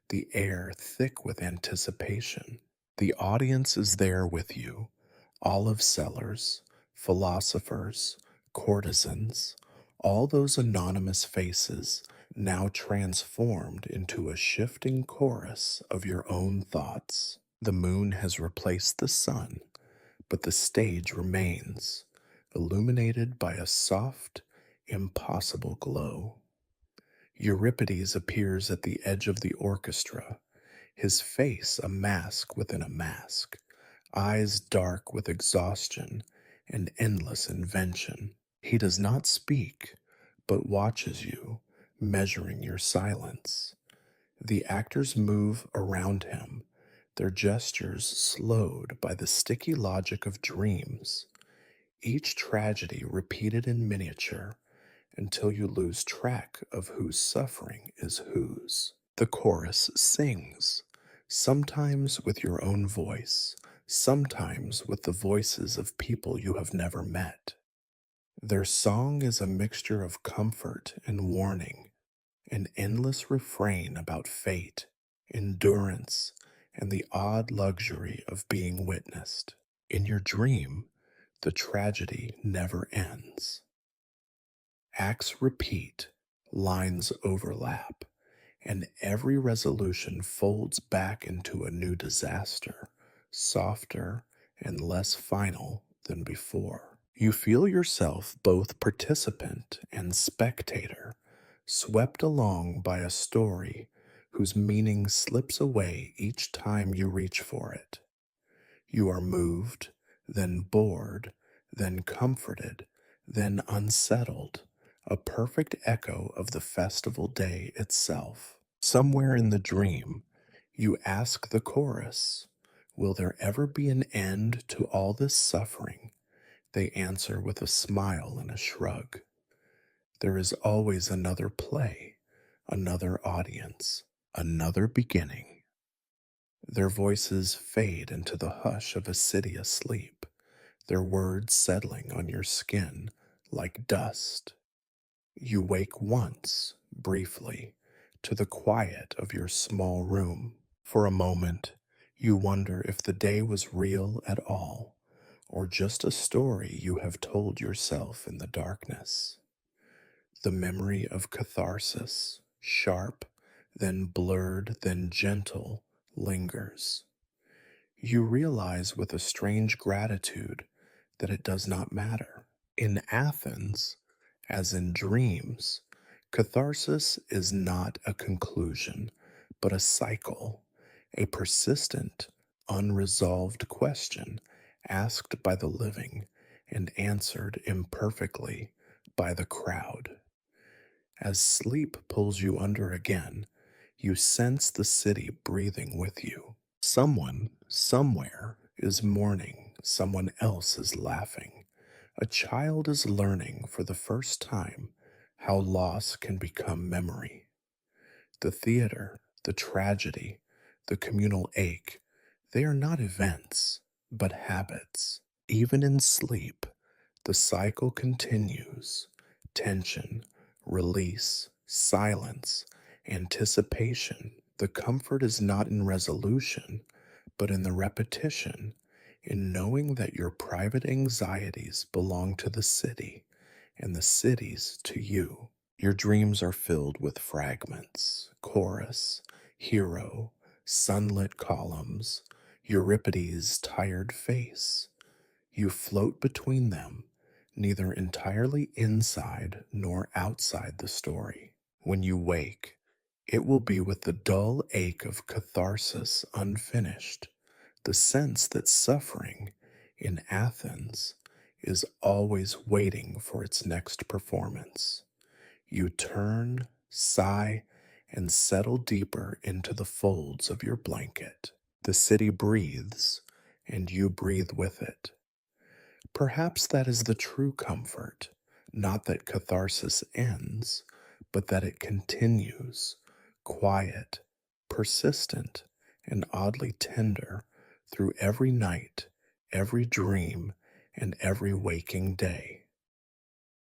A: the air thick with anticipation. The audience is there with you, olive sellers, philosophers, courtesans, all those anonymous faces now transformed into a shifting chorus of your own thoughts. The moon has replaced the sun, but the stage remains, illuminated by a soft, impossible glow. Euripides appears at the edge of the orchestra, his face a mask within a mask, eyes dark with exhaustion and endless invention. He does not speak, but watches you, measuring your silence. The actors move around him, their gestures slowed by the sticky logic of dreams, each tragedy repeated in miniature until you lose track of whose suffering is whose. The chorus sings, sometimes with your own voice, sometimes with the voices of people you have never met. Their song is a mixture of comfort and warning, an endless refrain about fate, endurance, and the odd luxury of being witnessed. In your dream, the tragedy never ends. Acts repeat, lines overlap, and every resolution folds back into a new disaster, softer and less final than before. You feel yourself both participant and spectator, swept along by a story whose meaning slips away each time you reach for it. You are moved, then bored, then comforted, then unsettled, a perfect echo of the festival day itself. Somewhere in the dream, you ask the chorus, will there ever be an end to all this suffering? They answer with a smile and a shrug. There is always another play, another audience, another beginning. Their voices fade into the hush of a city asleep, their words settling on your skin like dust. You wake once, briefly, to the quiet of your small room. For a moment, you wonder if the day was real at all, or just a story you have told yourself in the darkness. The memory of catharsis, sharp, then blurred, then gentle, lingers. You realize with a strange gratitude that it does not matter. In Athens, as in dreams, catharsis is not a conclusion, but a cycle, a persistent, unresolved question asked by the living and answered imperfectly by the crowd. As sleep pulls you under again, you sense the city breathing with you. Someone, somewhere, is mourning, someone else is laughing. A child is learning for the first time how loss can become memory. The theater, the tragedy, the communal ache, they are not events, but habits. Even in sleep, the cycle continues. Tension, release, silence, anticipation. The comfort is not in resolution, but in the repetition, in knowing that your private anxieties belong to the city and the cities to you. Your dreams are filled with fragments, chorus, hero, sunlit columns, Euripides' tired face. You float between them, neither entirely inside nor outside the story. When you wake, it will be with the dull ache of catharsis unfinished, the sense that suffering in Athens is always waiting for its next performance. You turn, sigh, and settle deeper into the folds of your blanket. The city breathes, and you breathe with it. Perhaps that is the true comfort, not that catharsis ends, but that it continues, quiet, persistent, and oddly tender through every night, every dream, and every waking day.